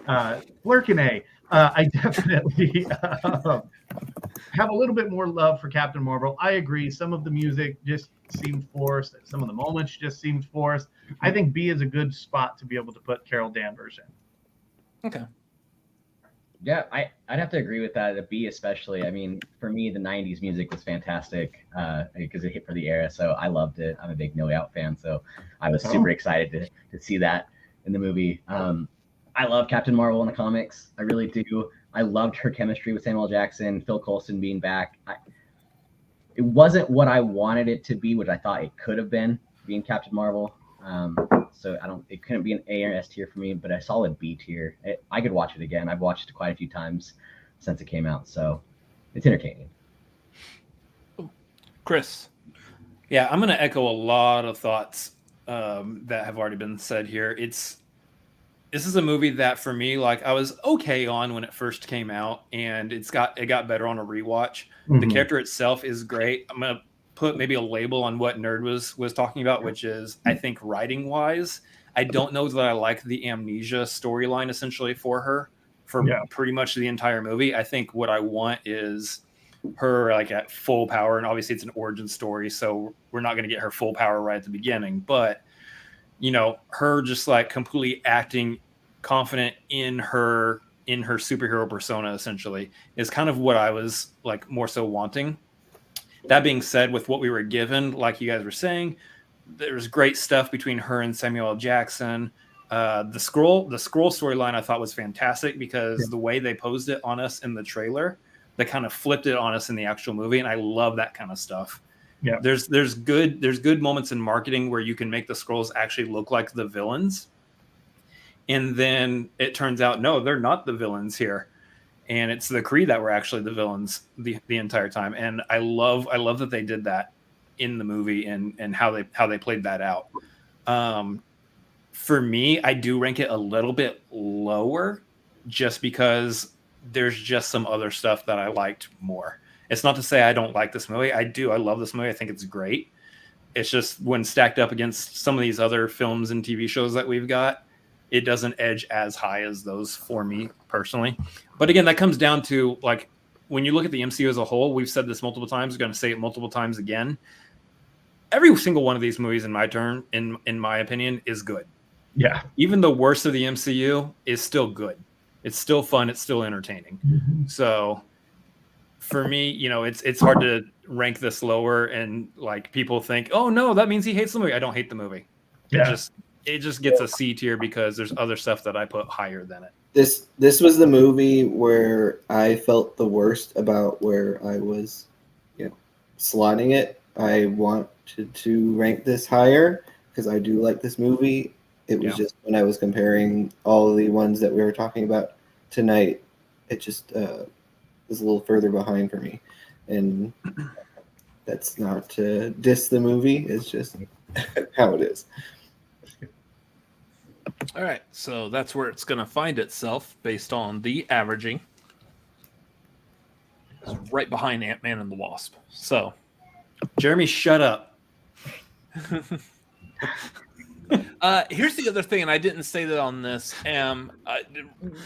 Flurkin I definitely have a little bit more love for Captain Marvel. I agree. Some of the music just seemed forced. Some of the moments just seemed forced. I think B is a good spot to be able to put Carol Danvers in. Okay. Yeah, I'd have to agree with that. A B especially. I mean, for me, the 90s music was fantastic because it hit for the era. So I loved it. I'm a big No Doubt fan. So I was super excited to see that in the movie. I love Captain Marvel in the comics. I really do. I loved her chemistry with Samuel Jackson, Phil Coulson being back. It wasn't what I wanted it to be, which I thought it could have been. being Captain Marvel. So it couldn't be an A or S tier for me, but a solid B tier. I could watch it again. I've watched it quite a few times since it came out, so it's entertaining. Chris. Yeah, I'm going to echo a lot of thoughts that have already been said here. This is a movie that for me, like, I was okay on when it first came out, and it got better on a rewatch. The character itself is great. I'm going to put maybe a label on what Nerd was talking about, which is, I think, writing wise, I don't know that I like the amnesia storyline essentially for her for pretty much the entire movie. I think what I want is her like at full power, and obviously it's an origin story, so we're not going to get her full power right at the beginning, but you know, her just like completely acting confident in her superhero persona essentially is kind of what I was like more so wanting. That being said, with what we were given, like you guys were saying, there's great stuff between her and Samuel L. Jackson. The scroll storyline I thought was fantastic because the way they posed it on us in the trailer, they kind of flipped it on us in the actual movie, and I love that kind of stuff. Yeah, there's good moments in marketing where you can make the Skrulls actually look like the villains, and then it turns out no, they're not the villains here, and it's the Kree that were actually the villains the entire time. And I love that they did that in the movie and how they played that out. For me, I do rank it a little bit lower just because there's just some other stuff that I liked more. It's not to say I don't like this movie. I do. I love this movie. I think it's great. It's just when stacked up against some of these other films and TV shows that we've got, it doesn't edge as high as those for me personally. But again, that comes down to like when you look at the MCU as a whole, we've said this multiple times, we're going to say it multiple times again. Every single one of these movies, in my opinion, is good. Yeah. Even the worst of the MCU is still good. It's still fun. It's still entertaining. Mm-hmm. So for me, you know, it's hard to rank this lower, and like people think, oh no, that means he hates the movie. I don't hate the movie. Yeah. It just gets a C tier because there's other stuff that I put higher than it. This was the movie where I felt the worst about where I was, slotting it. I wanted to rank this higher because I do like this movie. It was just when I was comparing all the ones that we were talking about tonight, it just was a little further behind for me. And that's not to diss the movie. It's just how it is. All right. So that's where it's going to find itself based on the averaging. It's right behind Ant-Man and the Wasp. So, Jeremy, shut up. Here's the other thing, and I didn't say that on this.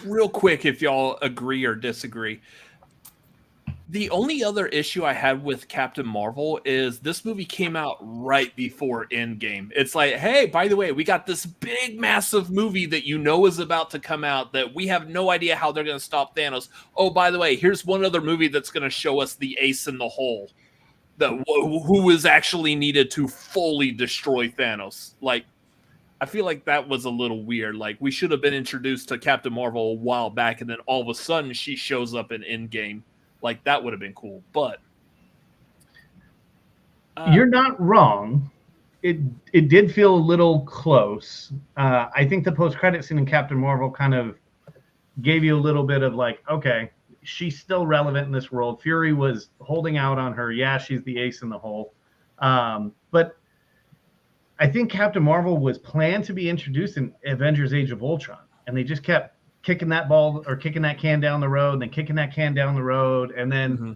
Real quick, if y'all agree or disagree. The only other issue I had with Captain Marvel is this movie came out right before Endgame. It's like, hey, by the way, we got this big, massive movie that is about to come out that we have no idea how they're going to stop Thanos. Oh, by the way, here's one other movie that's going to show us the ace in the hole, who is actually needed to fully destroy Thanos. Like, I feel like that was a little weird. Like, we should have been introduced to Captain Marvel a while back, and then all of a sudden she shows up in Endgame. Like, that would have been cool, but you're not wrong. It did feel a little close. I think the post-credit scene in Captain Marvel kind of gave you a little bit of like, okay, she's still relevant in this world. Fury was holding out on her. Yeah, she's the ace in the hole. But I think Captain Marvel was planned to be introduced in Avengers Age of Ultron, and they just kept kicking that ball or kicking that can down the road, and then kicking that can down the road. And then,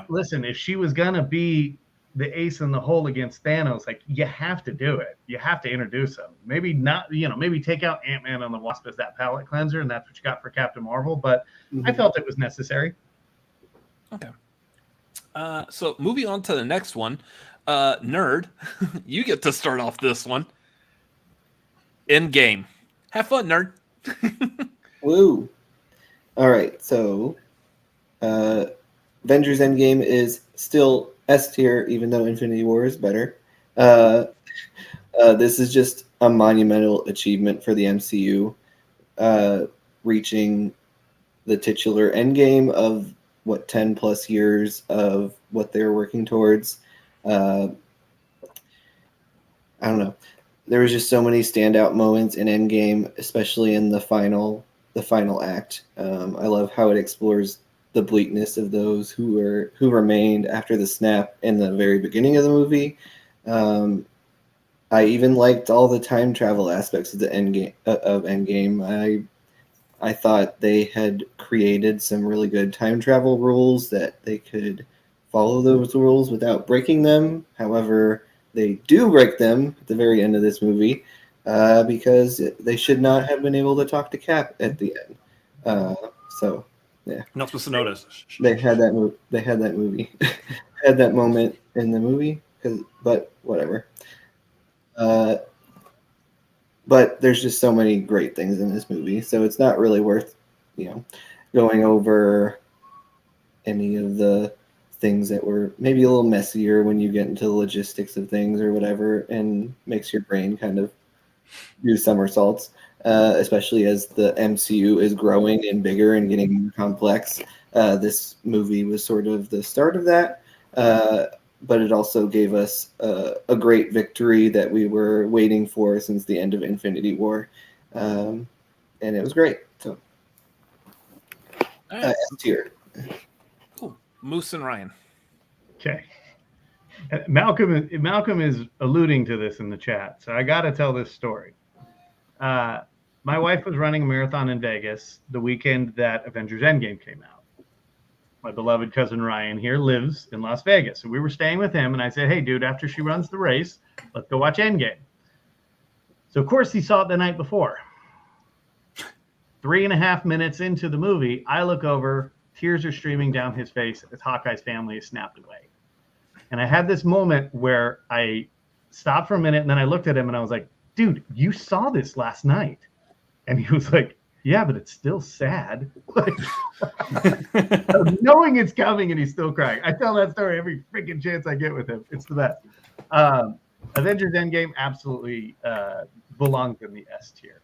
listen, if she was going to be the ace in the hole against Thanos, like, you have to do it. You have to introduce him. Maybe not, maybe take out Ant-Man and the Wasp as that palate cleanser, and that's what you got for Captain Marvel. But I felt it was necessary. Okay. So moving on to the next one, Nerd, you get to start off this one. Endgame. Have fun, Nerd. Woo. All right, so Avengers Endgame is still S tier, even though Infinity War is better. This is just a monumental achievement for the MCU, reaching the titular Endgame of, 10 plus years of what they're working towards. I don't know. There was just so many standout moments in Endgame, especially in the final act. I love how it explores the bleakness of those who remained after the snap in the very beginning of the movie. I even liked all the time travel aspects of the Endgame. I thought they had created some really good time travel rules that they could follow those rules without breaking them. However, they do break them at the very end of this movie because they should not have been able to talk to Cap at the end. So, yeah, Not supposed to notice. they had that movie. They had that movie. Had that moment in the movie. But whatever. But there's just so many great things in this movie, so it's not really worth, going over any of the things that were maybe a little messier when you get into the logistics of things or whatever, and makes your brain kind of do somersaults, especially as the MCU is growing and bigger and getting more complex. This movie was sort of the start of that, but it also gave us a great victory that we were waiting for since the end of Infinity War, and it was great. So, All right. S tier. Cool. Moose and Ryan. Okay. Malcolm is alluding to this in the chat, so I got to tell this story. My wife was running a marathon in Vegas the weekend that Avengers Endgame came out. My beloved cousin Ryan here lives in Las Vegas, so we were staying with him, and I said, "Hey, dude, after she runs the race, let's go watch Endgame." So, of course, he saw it the night before. 3.5 minutes into the movie, I look over, tears are streaming down his face as Hawkeye's family is snapped away. And I had this moment where I stopped for a minute, and then I looked at him, and I was like, "Dude, you saw this last night." And he was like, "Yeah, but it's still sad." Like, knowing it's coming, and he's still crying. I tell that story every freaking chance I get with him. It's the best. Avengers Endgame absolutely belongs in the S tier.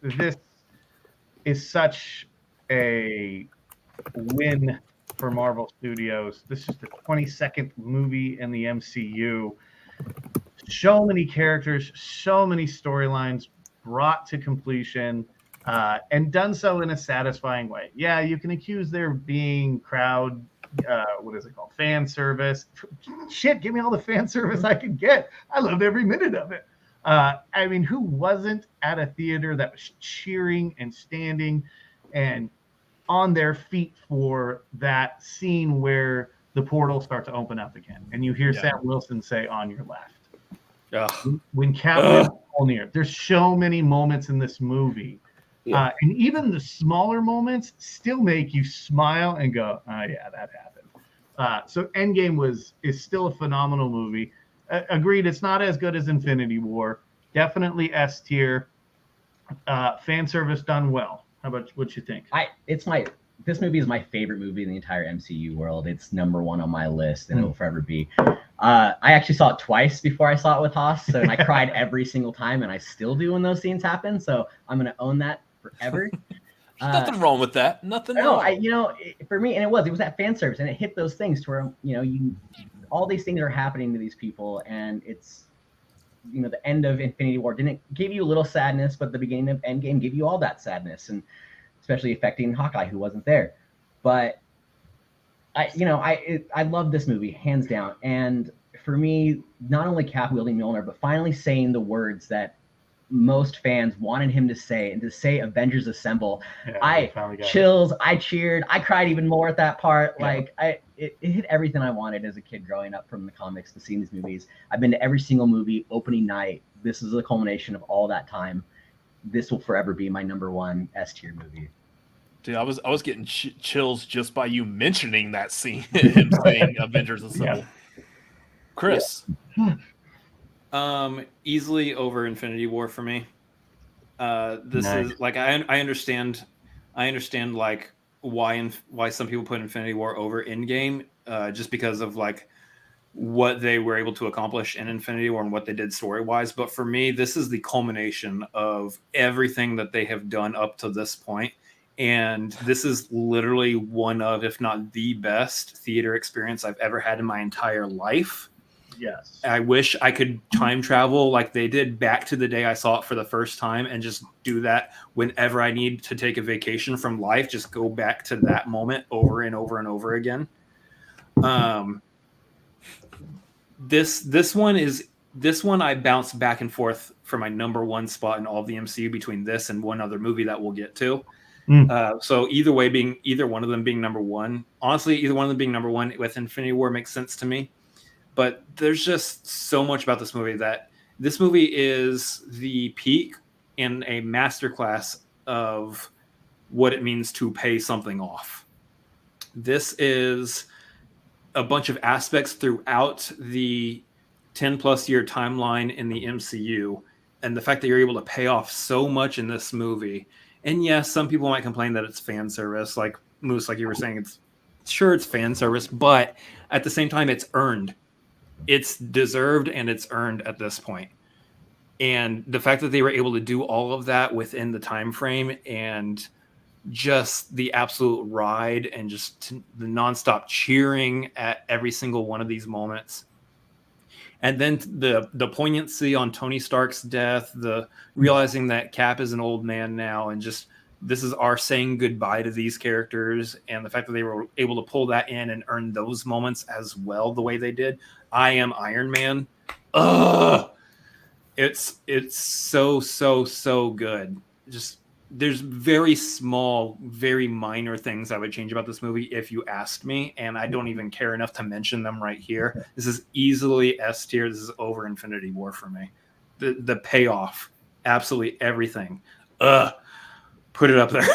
This is such a win for Marvel Studios. This is the 22nd movie in the MCU. So many characters, so many storylines brought to completion, and done so in a satisfying way. Yeah, you can accuse there being crowd, fan service. Shit, give me all the fan service I can get. I loved every minute of it. I mean, who wasn't at a theater that was cheering and standing and on their feet for that scene where the portals start to open up again and you hear Sam Wilson say, "On your left." When Cap went near. There's so many moments in this movie. And even the smaller moments still make you smile and go, "Oh yeah, that happened." So Endgame is still a phenomenal movie. Agreed, it's not as good as Infinity War. Definitely S tier. Fan service done well. How about what you think? This movie is my favorite movie in the entire MCU world. It's number one on my list, and it will forever be. I actually saw it twice before I saw it with Haas, and I cried every single time, and I still do when those scenes happen. So I'm gonna own that forever. Nothing wrong with that. Nothing. No, for me, and it was that fan service, and it hit those things to where all these things are happening to these people, and it's the end of Infinity War didn't give you a little sadness, but the beginning of Endgame gave you all that sadness, and especially affecting Hawkeye, who wasn't there. But I love this movie hands down, and for me, not only Cap wielding Mjolnir, but finally saying the words that most fans wanted him to say, and to say "Avengers Assemble." Chills. I cheered. I cried even more at that part. Yeah. It hit everything I wanted as a kid growing up from the comics to seeing these movies. I've been to every single movie opening night. This is the culmination of all that time. This will forever be my number one S tier movie. Dude, I was getting chills just by you mentioning that scene. Him saying "Avengers Assemble." Yeah. Chris. Yeah. Easily over Infinity War for me. This is like I understand like why some people put Infinity War over Endgame, just because of like what they were able to accomplish in Infinity War and what they did story wise. But for me, this is the culmination of everything that they have done up to this point. And this is literally one of, if not the best theater experience I've ever had in my entire life. Yes. I wish I could time travel like they did back to the day I saw it for the first time and just do that whenever I need to take a vacation from life. Just go back to that moment over and over and over again. This one I bounced back and forth for my number one spot in all of the MCU between this and one other movie that we'll get to. So either one of them being number one. Honestly, either one of them being number one with Infinity War makes sense to me. But there's just so much about this movie that this movie is the peak in a masterclass of what it means to pay something off. This is a bunch of aspects throughout the 10 plus year timeline in the MCU, and the fact that you're able to pay off so much in this movie. And yes, some people might complain that it's fan service, like Moose, like you were saying, it's fan service, but at the same time, it's earned. It's deserved and it's earned at this point. And the fact that they were able to do all of that within the time frame and just the absolute ride and just the nonstop cheering at every single one of these moments. And then the poignancy on Tony Stark's death, the realizing that Cap is an old man now, and just this is our saying goodbye to these characters, and the fact that they were able to pull that in and earn those moments as well the way they did. I am Iron Man. It's so good. Just there's very small, very minor things I would change about this movie if you asked me, and I don't even care enough to mention them right here. This is easily S tier. This is over Infinity War for me. The payoff, absolutely everything. Put it up there.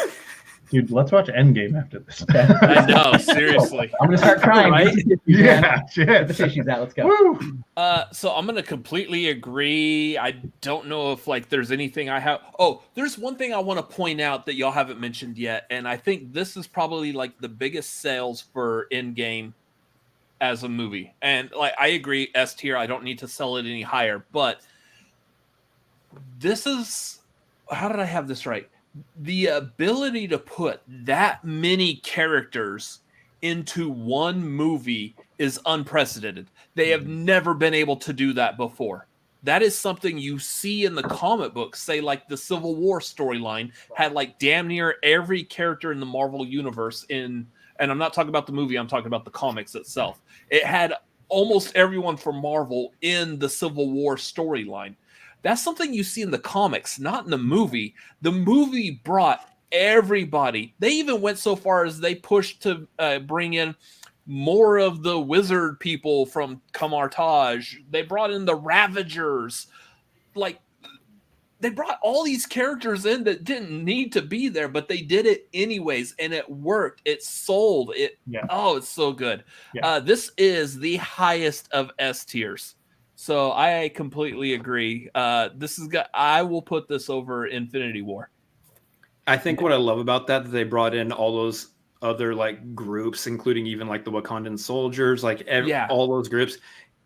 Dude, let's watch Endgame after this. I know, seriously. I'm gonna start crying. Right? Yeah, Get shit. the tissues out. Let's go. Woo! So I'm gonna completely agree. I don't know if there's anything I have. Oh, there's one thing I want to point out that y'all haven't mentioned yet, and I think this is probably the biggest sales for Endgame as a movie. And I agree, S tier. I don't need to sell it any higher, but this is, how did I have this right? The ability to put that many characters into one movie is unprecedented. They have never been able to do that before. That is something you see in the comic books. Say the Civil War storyline had damn near every character in the Marvel universe in, and I'm not talking about the movie, I'm talking about the comics itself. It had almost everyone from Marvel in the Civil War storyline. That's something you see in the comics, not in the movie. The movie brought everybody. They even went so far as they pushed to bring in more of the wizard people from Catotot. They brought in the Ravagers. They brought all these characters in that didn't need to be there, but they did it anyways, and it worked. It sold. Oh, it's so good. Yeah. This is the highest of S tiers. So I completely agree. I will put this over Infinity War. I think what I love about that they brought in all those other groups, including even the Wakandan soldiers, all those groups,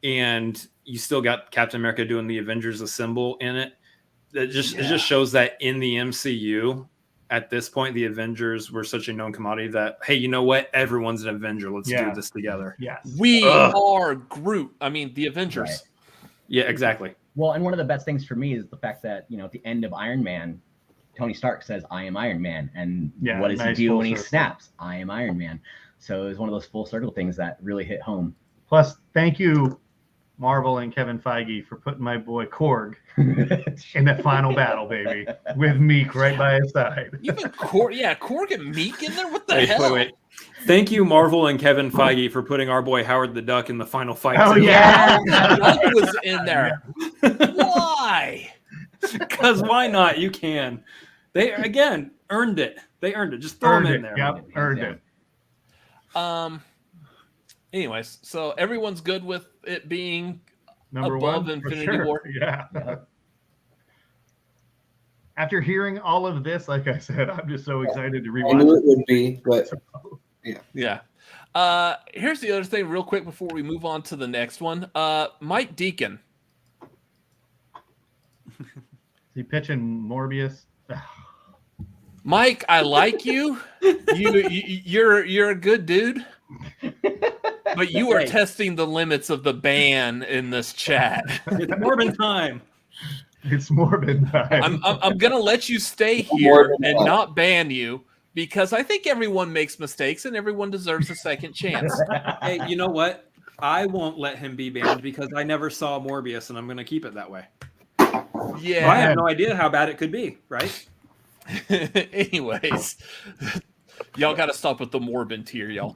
and you still got Captain America doing the Avengers Assemble in it. It just shows that in the MCU at this point, the Avengers were such a known commodity that, hey, you know what? Everyone's an Avenger. Let's do this together. Yes. We are Groot. I mean, the Avengers. Right. Yeah, exactly. Well, and one of the best things for me is the fact that, at the end of Iron Man, Tony Stark says, I am Iron Man. And what does he do when he snaps? I am Iron Man. So it was one of those full circle things that really hit home. Plus, thank you, Marvel and Kevin Feige, for putting my boy Korg in that final battle, baby, with Meek right by his side. Even Korg and Meek in there? What the hell? Wait. Thank you, Marvel and Kevin Feige, for putting our boy Howard the Duck in the final fight. Oh, yeah. Doug was in there. Why? Because why not? You can. They, again, earned it. They earned it. Just throw them in there. Yep, earned it. Anyways, so everyone's good with it being Number above one, Infinity War? Yeah. After hearing all of this, like I said, I'm just so excited to rewatch. I knew it would be, but yeah. Here's the other thing, real quick, before we move on to the next one. Mike Deacon. Is he pitching Morbius? Mike, I like you. You're a good dude. But you are testing the limits of the ban in this chat. It's Morbin time. It's morbid time. I'm gonna let you stay here and not ban you because I think everyone makes mistakes and everyone deserves a second chance. Hey, you know what? I won't let him be banned because I never saw Morbius, and I'm going to keep it that way. Yeah. Well, I have no idea how bad it could be, right? Anyways, y'all got to stop with the Morbin tier, y'all.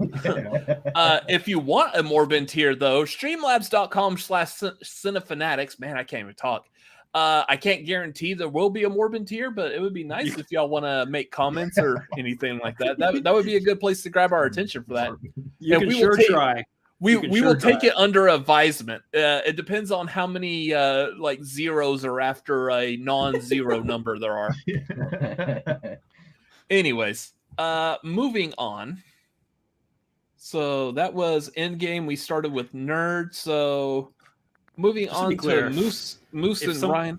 If you want a Morbin tier, though, streamlabs.com/cinefanatics. Man, I can't even talk. I can't guarantee there will be a Morbin tier, but it would be nice if y'all want to make comments or anything like that. That would be a good place to grab our attention for that. You can sure try. We will take it under advisement. It depends on how many like zeros are after a non-zero number there are. Anyways, moving on. So that was Endgame. We started with Nerd. So moving on to Moose and Ryan.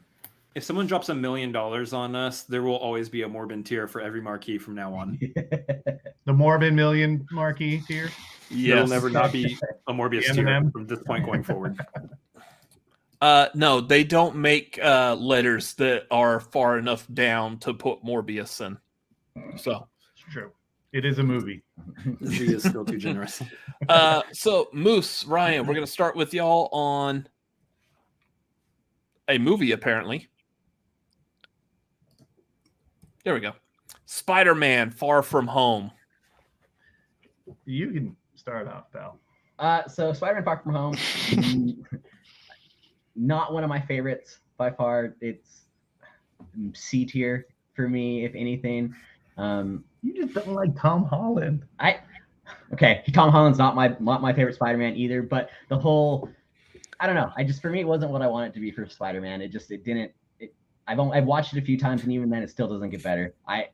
If someone drops $1 million on us, there will always be a Morbin tier for every marquee from now on. The Morbin million marquee tier. Yes. There'll never not be a Morbius tier from this point going forward. No, they don't make letters that are far enough down to put Morbius in. So It's true. It is a movie. She is still too generous. So Moose, Ryan, we're gonna start with y'all on a movie, apparently. There we go. Spider-Man: Far From Home. You can start off, pal. So Spider-Man: Far From Home, not one of my favorites by far. It's C tier for me, if anything. You just don't like Tom Holland. Okay, Tom Holland's not my favorite Spider-Man either, but the whole, I don't know. For me, it wasn't what I wanted it to be for Spider-Man. I've watched it a few times, and even then, it still doesn't get better. I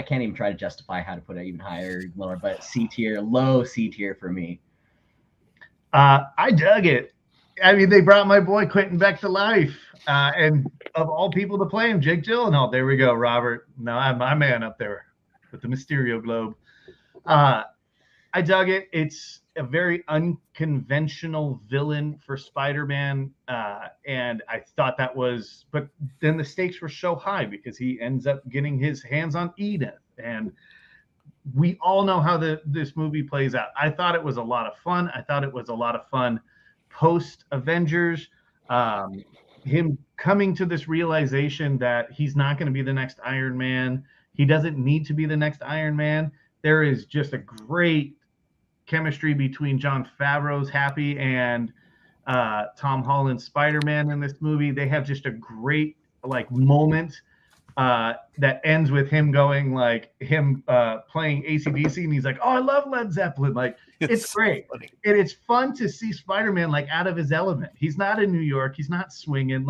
can't even try to justify how to put it even higher or lower, but C tier, low C tier for me. I dug it. I mean, they brought my boy Quentin Beck to life, and of all people to play him, Jake Gyllenhaal. There we go, Robert. No, I'm my man up there with the Mysterio globe. I dug it. It's a very unconventional villain for Spider-Man, and I thought that was. But then the stakes were so high because he ends up getting his hands on Edith, and we all know how this movie plays out. I thought it was a lot of fun. I thought it was a lot of fun post Avengers. Him coming to this realization that he's not going to be the next Iron Man. He doesn't need to be the next Iron Man. There is just a great chemistry between Jon Favreau's Happy and Tom Holland's Spider-Man in this movie. They have just a great moment that ends with him going playing AC/DC, and he's like, "Oh, I love Led Zeppelin." It's great. Funny. And it's fun to see Spider-Man out of his element. He's not in New York. He's not swinging.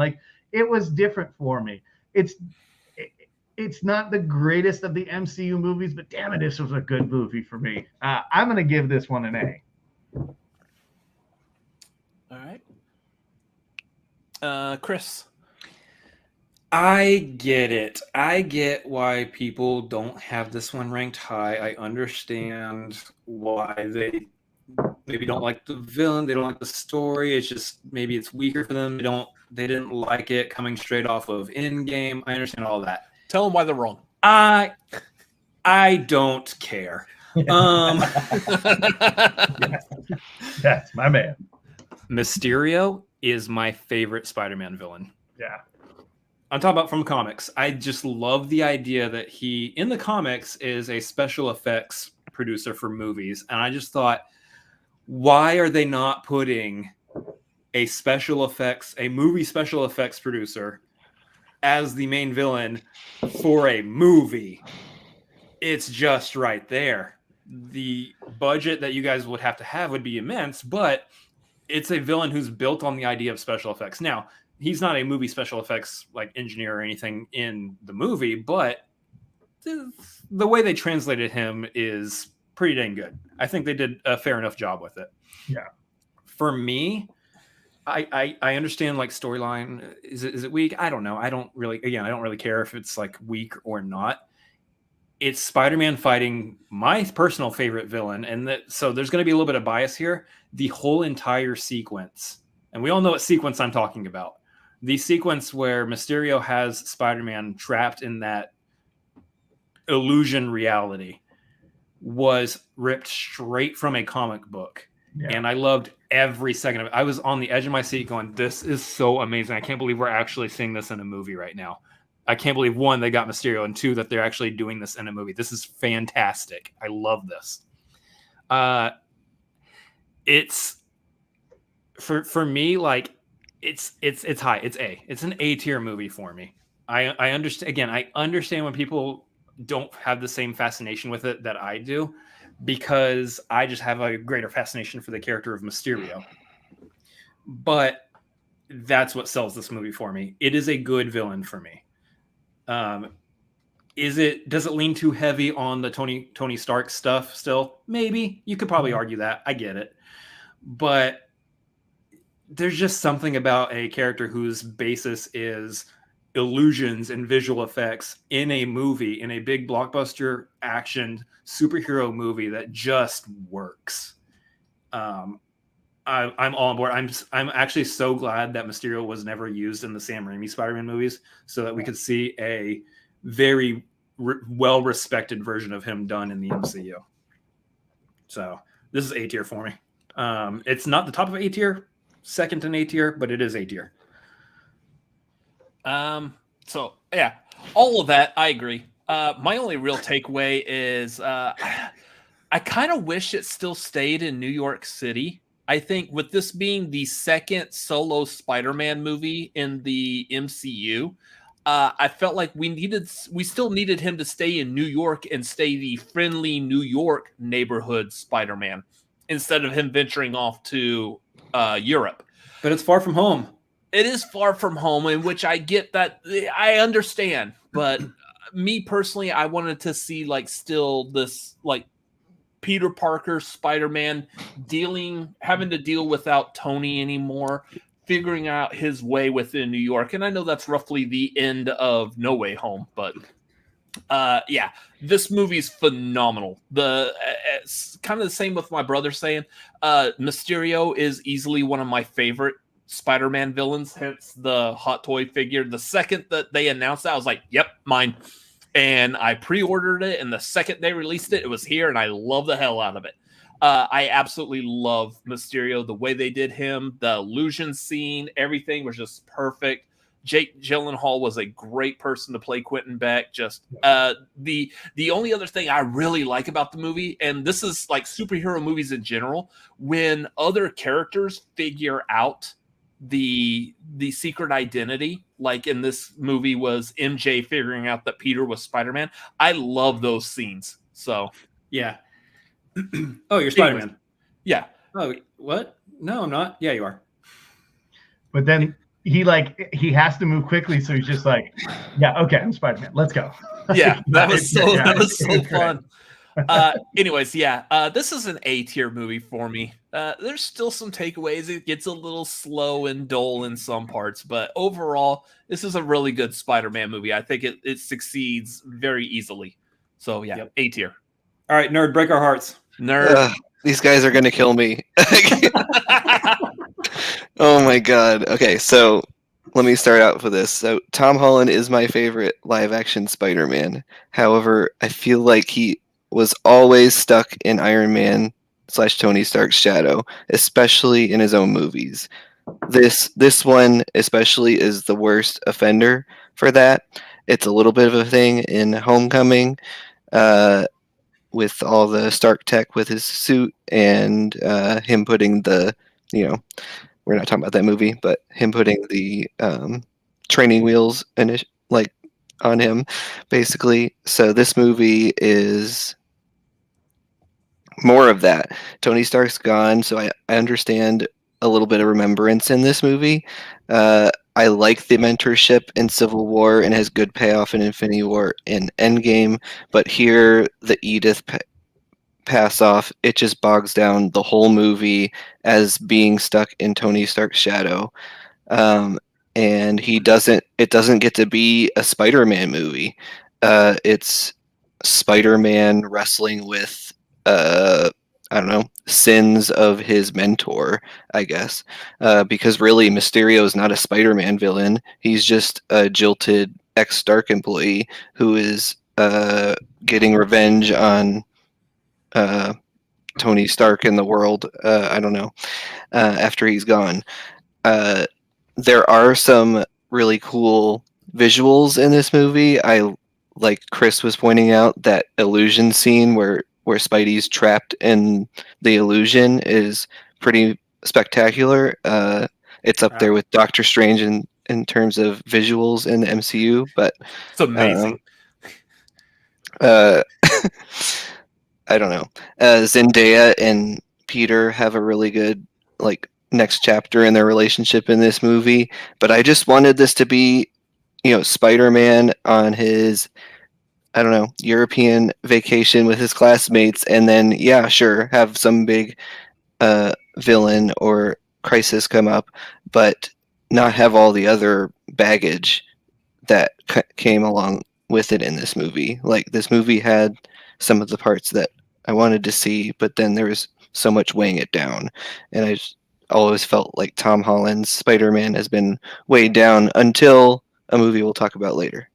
It was different for me. It's not the greatest of the MCU movies, but damn it, this was a good movie for me. I'm going to give this one an A. All right. Chris. I get it. I get why people don't have this one ranked high. I understand why they maybe don't like the villain. They don't like the story. It's just maybe it's weaker for them. They didn't like it coming straight off of Endgame. I understand all that. Tell them why they're wrong. I don't care. That's my man. Mysterio is my favorite Spider-Man villain. Yeah. I'm talking about from comics. I just love the idea that he, in the comics, is a special effects producer for movies. And I just thought, why are they not putting a movie special effects producer as the main villain for a movie? It's just right there. The budget that you guys would have to have would be immense, but it's a villain who's built on the idea of special effects. Now, he's not a movie special effects engineer or anything in the movie, but the way they translated him is pretty dang good. I think they did a fair enough job with it. Yeah. For me, I understand storyline. Is it weak? I don't know. I don't really care if it's weak or not. it's Spider-Man fighting my personal favorite villain, and so there's going to be a little bit of bias here. The whole entire sequence, and we all know what sequence I'm talking about. The sequence where Mysterio has Spider-Man trapped in that illusion reality was ripped straight from a comic book. Yeah. And I loved every second of it. I was on the edge of my seat going, this is so amazing. I can't believe we're actually seeing this in a movie right now. I can't believe, one, they got Mysterio, and two, that they're actually doing this in a movie. This is fantastic. I love this. It's for me, like it's high. It's A. It's an A tier movie for me. I understand. Again, I understand when people don't have the same fascination with it that I do, because I just have a greater fascination for the character of Mysterio. But that's what sells this movie for me. It is a good villain for me. Does it lean too heavy on the Tony Stark stuff still? Maybe. You could probably argue that. I get it. But there's just something about a character whose basis is illusions and visual effects in a movie, in a big blockbuster action superhero movie, that just works. I'm all on board. I'm actually so glad that Mysterio was never used in the Sam Raimi Spider-Man movies, so that we could see a very well-respected version of him done in the MCU. So this is A tier for me. It's not the top of A tier, second in A tier, but it is A tier. So yeah, all of that I agree. My only real takeaway is I kind of wish it still stayed in New York City. I think with this being the second solo Spider-Man movie in the MCU, I felt like we still needed him to stay in New York and stay the friendly New York neighborhood Spider-Man, instead of him venturing off to Europe. But it's far from home. It is far from home, in which I get that. I understand, but me personally, I wanted to see like still this like Peter Parker Spider-Man having to deal without Tony anymore, figuring out his way within New York. And I know that's roughly the end of No Way Home, but yeah, this movie's phenomenal. It's kind of the same with my brother saying Mysterio is easily one of my favorite Spider-Man villains, hence the hot toy figure. The second that they announced that, I was like, yep, mine. And I pre-ordered it, and the second they released it, it was here, and I love the hell out of it. I absolutely love Mysterio. The way they did him, the illusion scene, everything was just perfect. Jake Gyllenhaal was a great person to play Quentin Beck. Just the only other thing I really like about the movie, and this is like superhero movies in general, when other characters figure out the secret identity, like in this movie was MJ figuring out that Peter was Spider-Man. I love those scenes. So yeah. Oh, you're Spider-Man. Anyways, yeah. Oh, what? No, I'm not. Yeah, you are. But then he has to move quickly, so he's just like, yeah, okay, I'm Spider-Man. Let's go. Yeah, that was so great. fun. Anyways, yeah, this is an A tier movie for me. There's still some takeaways. It gets a little slow and dull in some parts, but overall, this is a really good Spider-Man movie. I think it succeeds very easily. So yeah, yep. A tier. All right, Nerd, break our hearts. Nerd. These guys are gonna kill me. Oh my god. Okay, so let me start out with this. So Tom Holland is my favorite live-action Spider-Man. However, I feel like he was always stuck in Iron Man / Tony Stark's shadow, especially in his own movies. This one especially is the worst offender for that. It's a little bit of a thing in Homecoming, with all the Stark tech with his suit and him putting the, we're not talking about that movie, but him putting the training wheels on him, basically. So this movie is more of that. Tony Stark's gone, so I understand a little bit of remembrance in this movie. I like the mentorship in Civil War and has good payoff in Infinity War and Endgame, but here the Edith pass off, it just bogs down the whole movie as being stuck in Tony Stark's shadow. And it doesn't get to be a Spider-Man movie. It's Spider-Man wrestling with I don't know, sins of his mentor, I guess, because really Mysterio is not a Spider-Man villain. He's just a jilted ex-Stark employee who is getting revenge on Tony Stark in the world. I don't know, after he's gone. There are some really cool visuals in this movie. Like Chris was pointing out, that illusion scene where Spidey's trapped in the illusion is pretty spectacular. It's up there with Doctor Strange in terms of visuals in the MCU, but It's amazing. I don't know. Zendaya and Peter have a really good like next chapter in their relationship in this movie, but I just wanted this to be, Spider-Man on his, I don't know, European vacation with his classmates, and then yeah, sure, have some big villain or crisis come up, but not have all the other baggage that came along with it in this movie. Like, this movie had some of the parts that I wanted to see, but then there was so much weighing it down, and I just always felt like Tom Holland's Spider-Man has been weighed down until a movie we'll talk about later.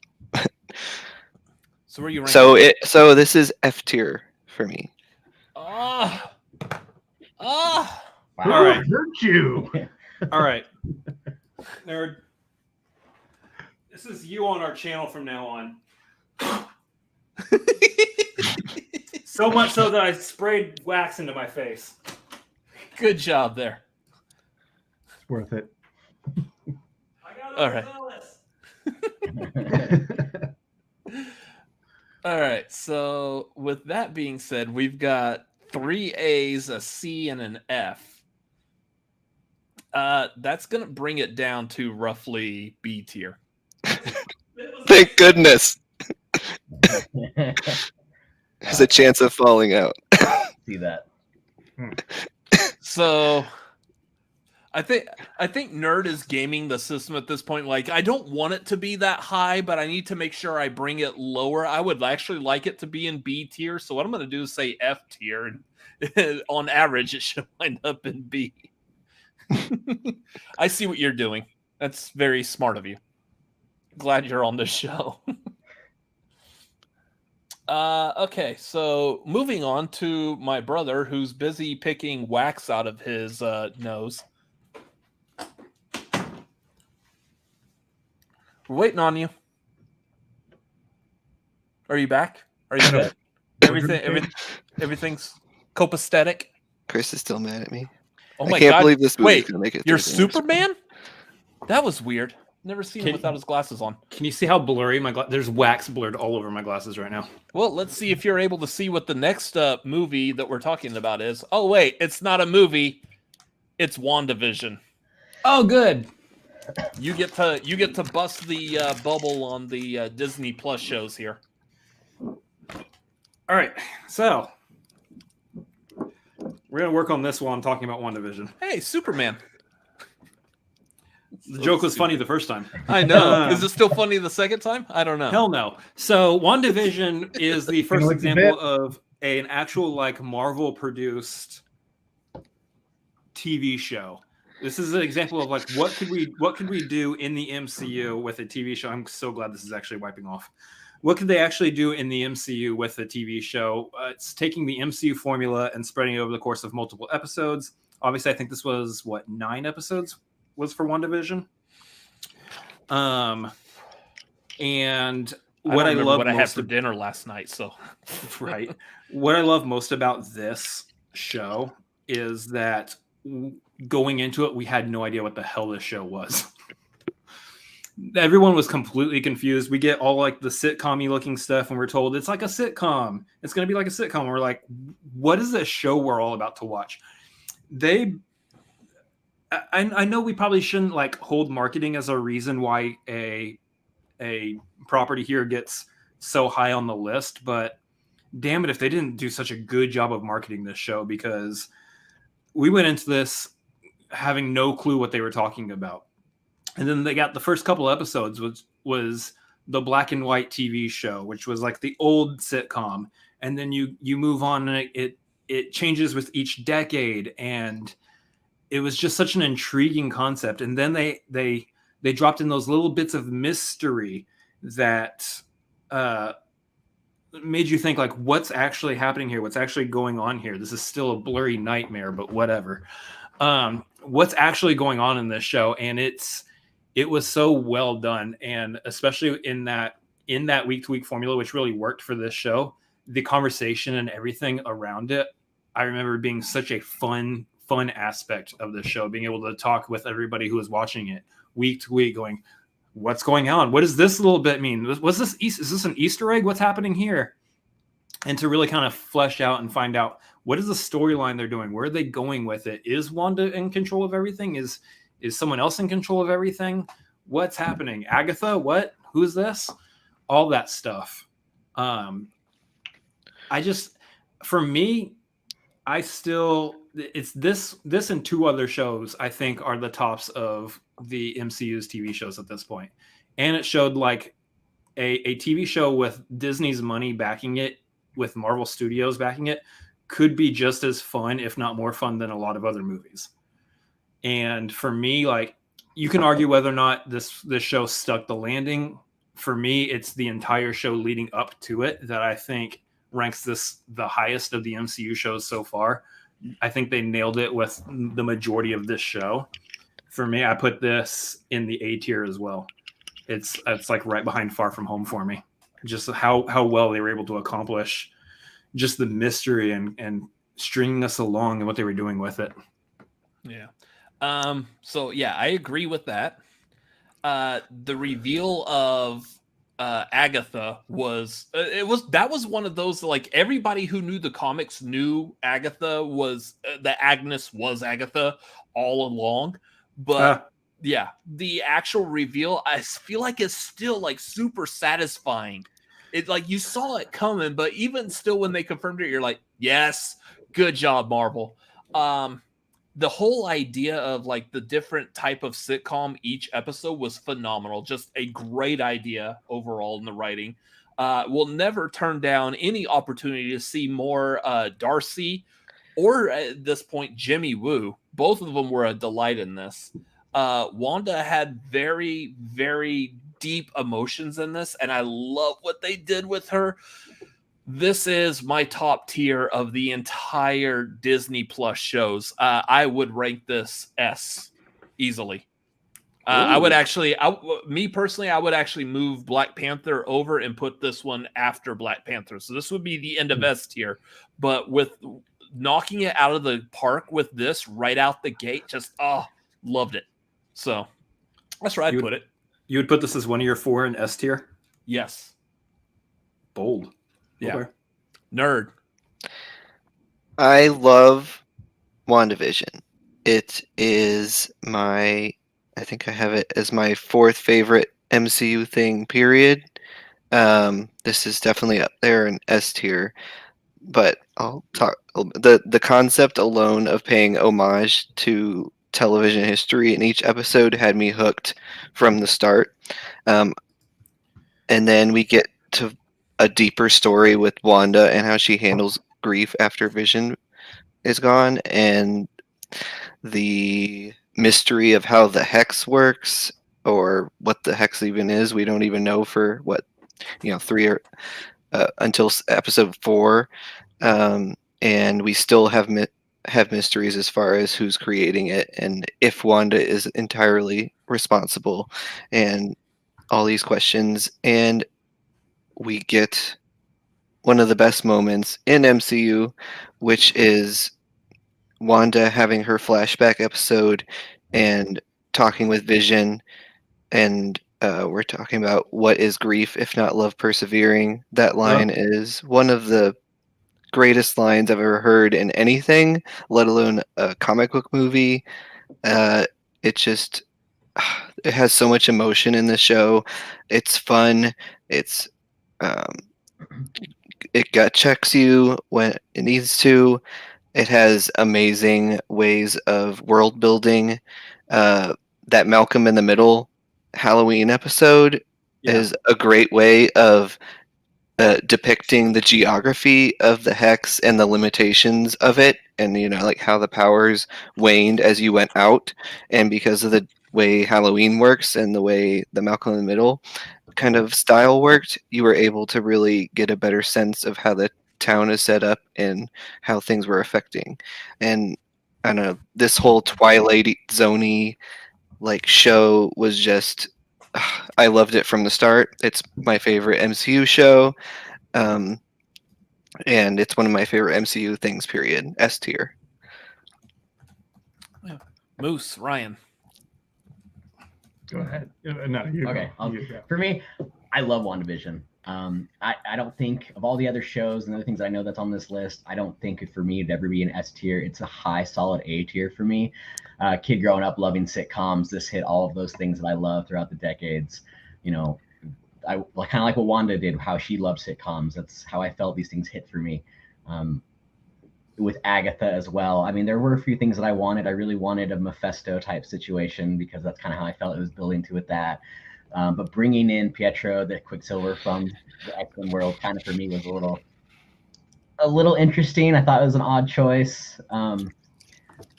So where are you ranking? So this is F tier for me. Oh. Wow. All right. Hurt you. All right. Nerd. This is you on our channel from now on. So much so that I sprayed wax into my face. Good job there. It's worth it. I got All right. All right. So with that being said, we've got 3 A's, a C, and an F. That's gonna bring it down to roughly B tier. Thank goodness. There's a chance of falling out. See that. So I think Nerd is gaming the system at this point. Like, I don't want it to be that high, but I need to make sure I bring it lower. I would actually like it to be in B tier. So what I'm going to do is say F tier, and on average, it should wind up in B. I see what you're doing. That's very smart of you. Glad you're on this show. Okay, so moving on to my brother, who's busy picking wax out of his nose. We're waiting on you. Are you back? Are you good? Everything's copacetic? Chris is still mad at me. Oh my I can't God. believe this movie's Wait, gonna make it. you're 13 years. Superman? That was weird. Never seen him Can- without his glasses on. Can you see how blurry my there's wax blurred all over my glasses right now. Well, let's see if you're able to see what the next movie that we're talking about is. Oh, wait, it's not a movie. It's WandaVision. Oh, good. You get to bust the bubble on the Disney Plus shows here. All right, so we're gonna work on this while I'm talking about WandaVision. Hey, Superman. The joke was funny the first time. I know. Is it still funny the second time? I don't know. Hell no. So WandaVision is the first like the example bit? of an actual like Marvel produced TV show. This is an example of like what could we do in the MCU with a TV show. I'm so glad this is actually wiping off. What could they actually do in the MCU with a TV show? It's taking the MCU formula and spreading it over the course of multiple episodes. Obviously, I think this was 9 episodes was for WandaVision. And what I love what I had most for dinner last night. So, right. What I love most about this show is that going into it, we had no idea what the hell this show was. Everyone was completely confused. We get all like the sitcom-y looking stuff, and we're told it's like a sitcom. It's going to be like a sitcom. We're like, what is this show we're all about to watch? I know we probably shouldn't like hold marketing as a reason why a property here gets so high on the list, but damn it if they didn't do such a good job of marketing this show, because we went into this having no clue what they were talking about. And then they got the first couple episodes was the black and white TV show, which was like the old sitcom, and then you move on, and it changes with each decade, and it was just such an intriguing concept. And then they dropped in those little bits of mystery that made you think, like, what's actually happening here? What's actually going on here? This is still a blurry nightmare, but whatever. What's actually going on in this show? And it was so well done, and especially in that week-to-week formula, which really worked for this show. The conversation and everything around it, I remember being such a fun aspect of the show, being able to talk with everybody who was watching it week to week, going, what's going on? What does this little bit mean? Is this an Easter egg? What's happening here? And to really kind of flesh out and find out, what is the storyline they're doing? Where are they going with it? Is Wanda in control of everything? Is someone else in control of everything? What's happening? Agatha? What? Who's this? All that stuff. It's this and two other shows I think are the tops of the MCU's TV shows at this point. And it showed like a TV show with Disney's money backing it, with Marvel Studios backing it, could be just as fun, if not more fun, than a lot of other movies. And for me, like, you can argue whether or not this show stuck the landing. For me, it's the entire show leading up to it that I think ranks this the highest of the MCU shows so far. I think they nailed it with the majority of this show. For me, I put this in the A tier as well. It's like right behind Far From Home for me. Just how well they were able to accomplish just the mystery and stringing us along and what they were doing with it. Yeah. So yeah, I agree with that. The reveal of Agatha was one of those, like, everybody who knew the comics knew Agatha was that Agnes was Agatha all along, but yeah, the actual reveal, I feel like, is still like super satisfying. It's like you saw it coming, but even still, when they confirmed it, you're like, yes, good job, Marvel. The whole idea of like the different type of sitcom each episode was phenomenal. Just a great idea overall in the writing. We'll never turn down any opportunity to see more Darcy, or at this point, Jimmy Woo. Both of them were a delight in this. Wanda had very, very deep emotions in this, and I love what they did with her. This is my top tier of the entire Disney Plus shows. I would rank this S easily. I would actually, me personally, I would actually move Black Panther over and put this one after Black Panther. So this would be the end of S tier. But with knocking it out of the park with this right out the gate, just loved it. So that's where I'd put it. You would put this as one of your 4 in S tier? Yes. Bold. Yeah. Okay. Nerd. I love WandaVision. It is I think I have it as my 4th favorite MCU thing, period. This is definitely up there in S tier, but I'll talk. The concept alone of paying homage to television history in each episode had me hooked from the start. And then we get to a deeper story with Wanda and how she handles grief after Vision is gone, and the mystery of how the hex works, or what the hex even is. We don't even know for 3 or until episode 4, and we still have mysteries as far as who's creating it and if Wanda is entirely responsible, and all these questions. And we get one of the best moments in MCU, which is Wanda having her flashback episode and talking with Vision, and we're talking about what is grief if not love persevering. That line is one of the greatest lines I've ever heard in anything, let alone a comic book movie. It has so much emotion in the show. It's fun. It's it gut checks you when it needs to. It has amazing ways of world building. That Malcolm in the Middle Halloween episode is a great way of depicting the geography of the hex and the limitations of it, and like how the powers waned as you went out, and because of the way Halloween works and the way the Malcolm in the Middle kind of style worked, you were able to really get a better sense of how the town is set up and how things were affecting. And I don't know, this whole Twilight Zone-y like show was just I loved it from the start. It's my favorite MCU show, and it's one of my favorite MCU things. Period. S tier. Moose, Ryan. Go ahead. No, you Okay, go. You go. For me, I love WandaVision. I don't think of all the other shows and other things I know that's on this list. I don't think for me it'd ever be an S tier. It's a high, solid A tier for me. Kid growing up loving sitcoms, this hit all of those things that I love throughout the decades. I kind of like what Wanda did, how she loved sitcoms. That's how I felt these things hit for me. With Agatha as well. I mean, there were a few things that I wanted. I really wanted a Mephisto type situation because that's kind of how I felt it was building to with that. But bringing in Pietro, the Quicksilver from the X-Men world, kind of for me was a little interesting. I thought it was an odd choice.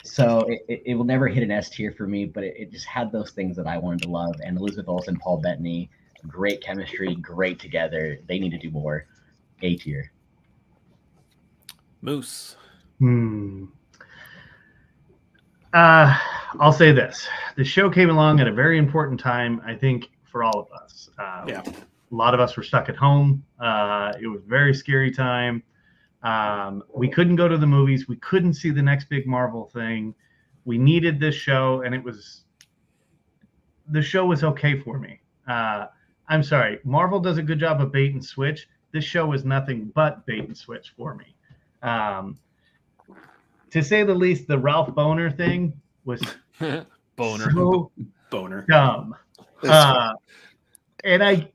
So it will never hit an S tier for me, but it just had those things that I wanted to love. And Elizabeth Olsen, Paul Bettany, great chemistry, great together. They need to do more. A tier. Moose. I'll say this. The show came along at a very important time, I think, for all of us. Yeah. A lot of us were stuck at home. It was a very scary time. We couldn't go to the movies. We couldn't see the next big Marvel thing. We needed this show, and the show was okay for me. I'm sorry. Marvel does a good job of bait and switch. This show was nothing but bait and switch for me. To say the least, the Ralph Boner thing was Boner. so Boner. dumb. And I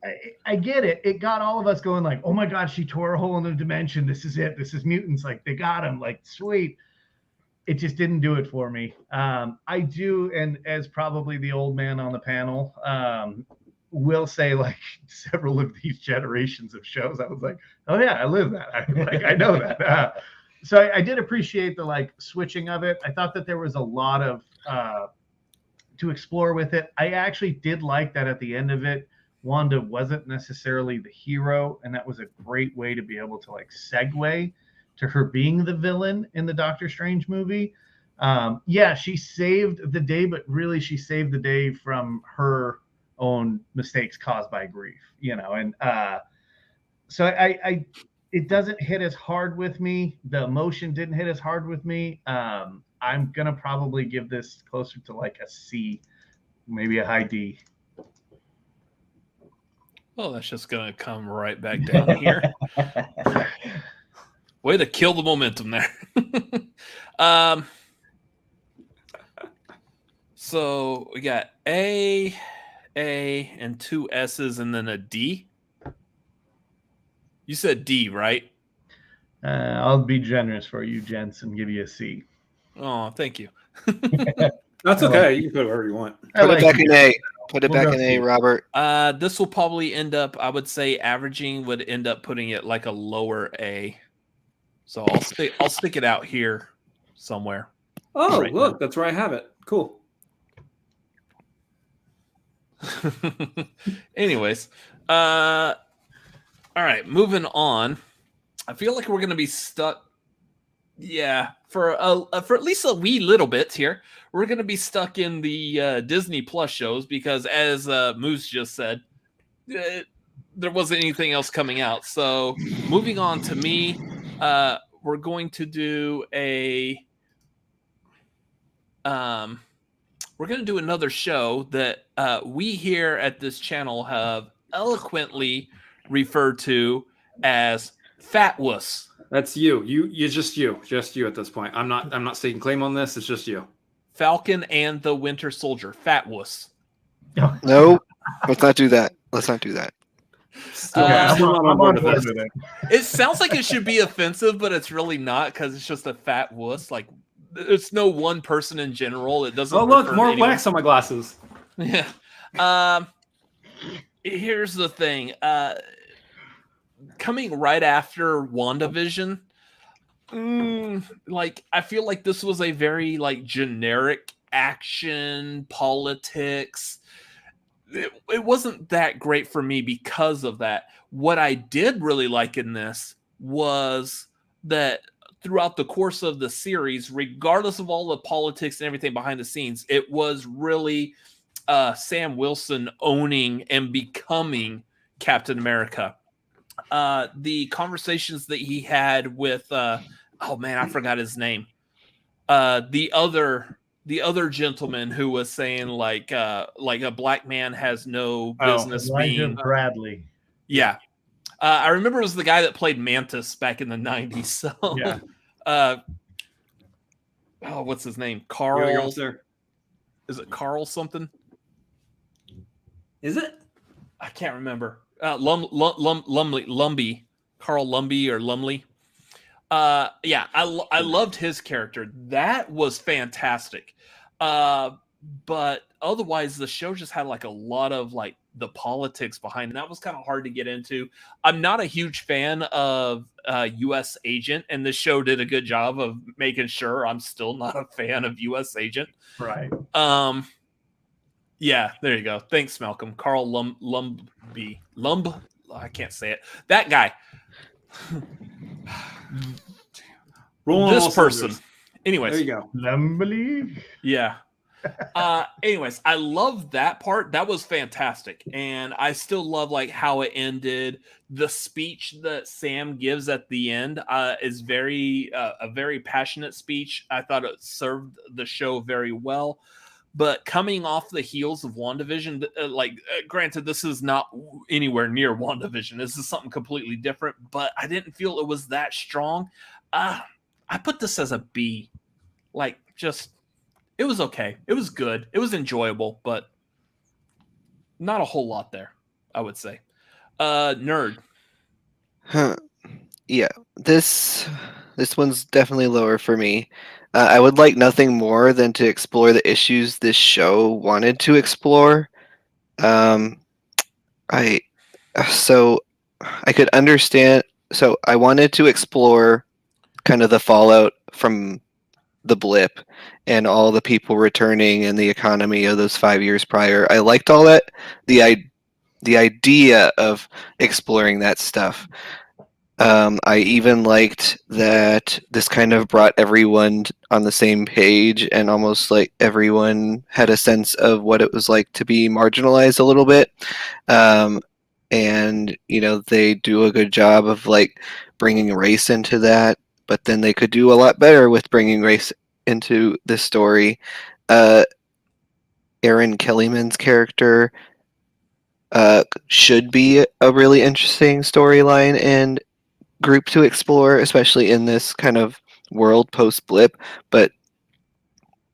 get it. It got all of us going like, oh my God, she tore a hole in the dimension. This is it. This is mutants. Like they got him. Like sweet. It just didn't do it for me. I do, and as probably the old man on the panel will say, like several of these generations of shows, I was like, oh yeah, I live that. I know that. So I did appreciate the like switching of it. I thought that there was a lot of to explore with it. I actually did like that at the end of it, Wanda wasn't necessarily the hero, and that was a great way to be able to like segue to her being the villain in the Doctor Strange movie. Yeah, she saved the day, but really she saved the day from her own mistakes caused by grief, and so I it doesn't hit as hard with me. The emotion didn't hit as hard with me. I'm gonna probably give this closer to like a C, maybe a high D. Well, that's just gonna come right back down here. Way to kill the momentum there. So we got A, and 2 S's, and then a D. You said D, right? I'll be generous for you, gents, and give you a C. Oh, thank you. That's okay. You can put it wherever you want. Put it back in A. Put it back in A, Robert. This will probably end up, I would say, averaging would end up putting it like a lower A. So I'll stick it out here somewhere. Oh, Right look, that's where I have it. Cool. Anyways, all right, moving on. I feel like we're gonna be stuck. Yeah, for at least a wee little bit here, we're gonna be stuck in the Disney Plus shows because, as Moose just said, there wasn't anything else coming out. So, moving on to me, we're going to do we're going to do another show that we here at this channel have eloquently referred to as Fat Wuss. That's you. You just you at this point. I'm not staking claim on this. It's just you. Falcon and the Winter Soldier. Fat Wuss. No, let's not do that. Let's not do that. I'm on board with it. It sounds like it should be offensive, but it's really not because it's just a fat wuss. Like, it's no one person in general. It doesn't. Oh, look, more wax on my glasses. Yeah. here's the thing. Coming right after WandaVision, like I feel like this was a very like generic action politics. It wasn't that great for me because of that. What I did really like in this was that throughout the course of the series, regardless of all the politics and everything behind the scenes, it was really Sam Wilson owning and becoming Captain America. The conversations that he had with oh man, I forgot his name. The other gentleman who was saying like a black man has no business Elijah being Bradley. Yeah. I remember it was the guy that played Mantis back in the 90s. So Yeah. What's his name? You're Carl. almost there. Is it Carl something? Is it? I can't remember. Lumley. Carl Lumbly or Lumley. Yeah, I loved his character. That was fantastic. But otherwise, the show just had like a lot of like the politics behind it. That was kind of hard to get into. I'm not a huge fan of U.S. Agent, and the show did a good job of making sure I'm still not a fan of U.S. Agent. Right. Yeah, there you go. Thanks, Malcolm. Carl I can't say it. That guy. This person. Anyways. There you go. Lumbly. Yeah. Anyways, I love that part. That was fantastic. And I still love like how it ended. The speech that Sam gives at the end is very a very passionate speech. I thought it served the show very well. But coming off the heels of WandaVision, granted, this is not anywhere near WandaVision. This is something completely different, but I didn't feel it was that strong. I put this as a B. Like, just, it was okay. It was good. It was enjoyable, but not a whole lot there, I would say. Nerd. Huh. Yeah, this one's definitely lower for me. I would like nothing more than to explore the issues this show wanted to explore. I could understand. So I wanted to explore kind of the fallout from the blip and all the people returning and the economy of those 5 years prior. I liked all that. The idea of exploring that stuff. I even liked that this kind of brought everyone on the same page, and almost like everyone had a sense of what it was like to be marginalized a little bit. And they do a good job of like bringing race into that, but then they could do a lot better with bringing race into this story. Aaron Kellyman's character should be a really interesting storyline and group to explore, especially in this kind of world post-blip. But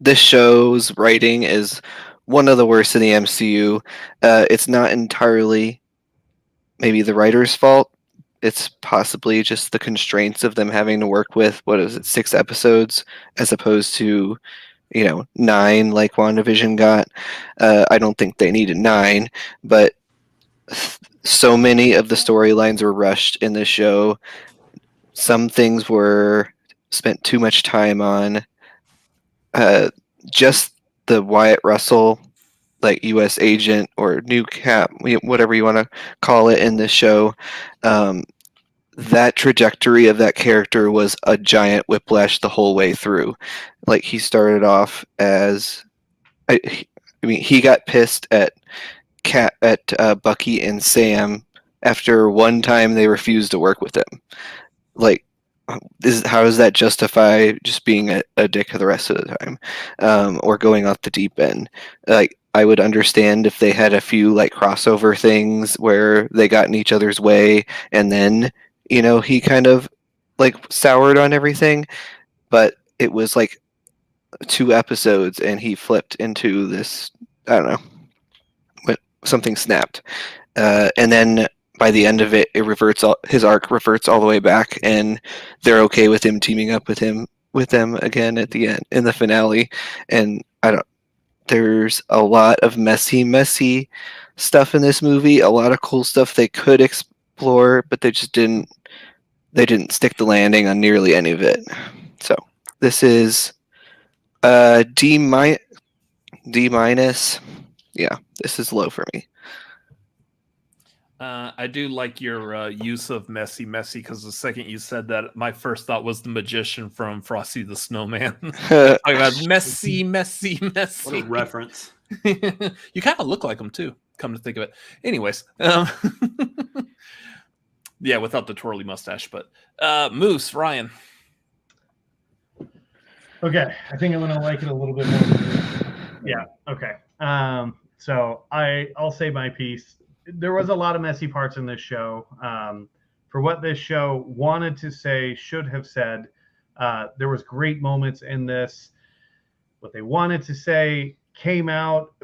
this show's writing is one of the worst in the MCU. It's not entirely maybe the writer's fault. It's possibly just the constraints of them having to work with, 6 episodes as opposed to 9 like WandaVision got. I don't think they needed 9, but so many of the storylines were rushed in this show. Some things were spent too much time on. Just the Wyatt Russell, like U.S. agent or new Cap, whatever you want to call it in this show, that trajectory of that character was a giant whiplash the whole way through. Like, he started off as, he got pissed at Bucky and Sam after one time they refused to work with him. Like, how does that justify just being a dick for the rest of the time, or going off the deep end? Like, I would understand if they had a few like crossover things where they got in each other's way, and then he kind of like soured on everything. But it was like 2 episodes, and he flipped into this. I don't know. Something snapped, and then by the end of it, his arc reverts all the way back, and they're okay with him teaming up with them again at the end in the finale. And there's a lot of messy stuff in this movie, a lot of cool stuff they could explore, but they just didn't. They didn't stick the landing on nearly any of it. So this is D minus. Yeah, this is low for me. I do like your use of messy, because the second you said that, my first thought was the magician from Frosty the Snowman. Talking about messy. What a reference. You kind of look like him too, come to think of it. Anyways, yeah, without the twirly mustache, but Moose, Ryan. Okay, I think I'm gonna like it a little bit more. Yeah. Okay. So I'll say my piece. There was a lot of messy parts in this show. For what this show wanted to say, should have said, there was great moments in this. What they wanted to say came out,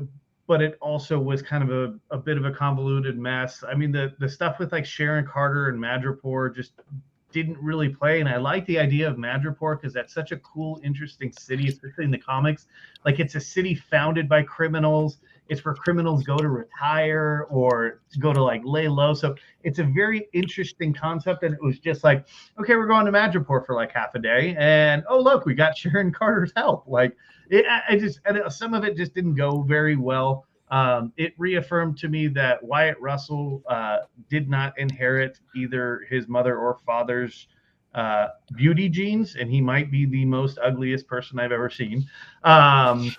but it also was kind of a bit of a convoluted mess. I mean, the stuff with like Sharon Carter and Madripoor just didn't really play. And I like the idea of Madripoor because that's such a cool, interesting city, especially in the comics. Like, it's a city founded by criminals. It's where criminals go to retire or go to like lay low. So it's a very interesting concept. And it was just like, okay, we're going to Madripoor for like half a day. And oh, look, we got Sharon Carter's help. Like, some of it just didn't go very well. It reaffirmed to me that Wyatt Russell did not inherit either his mother or father's beauty genes, and he might be the most ugliest person I've ever seen. Damn.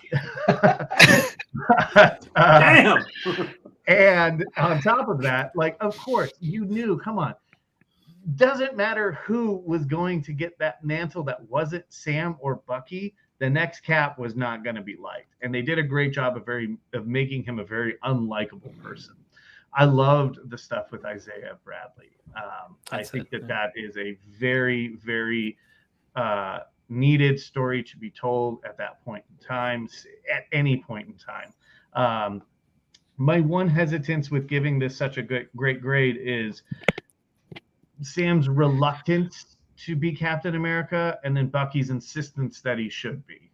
And on top of that, like, of course, you knew, come on. Doesn't matter who was going to get that mantle that wasn't Sam or Bucky. The next Cap was not going to be liked. And they did a great job of making him a very unlikable person. I loved the stuff with Isaiah Bradley. I think that is a very, very needed story to be told at that point in time, at any point in time. My one hesitance with giving this such a great grade is Sam's reluctance to be Captain America, and then Bucky's insistence that he should be.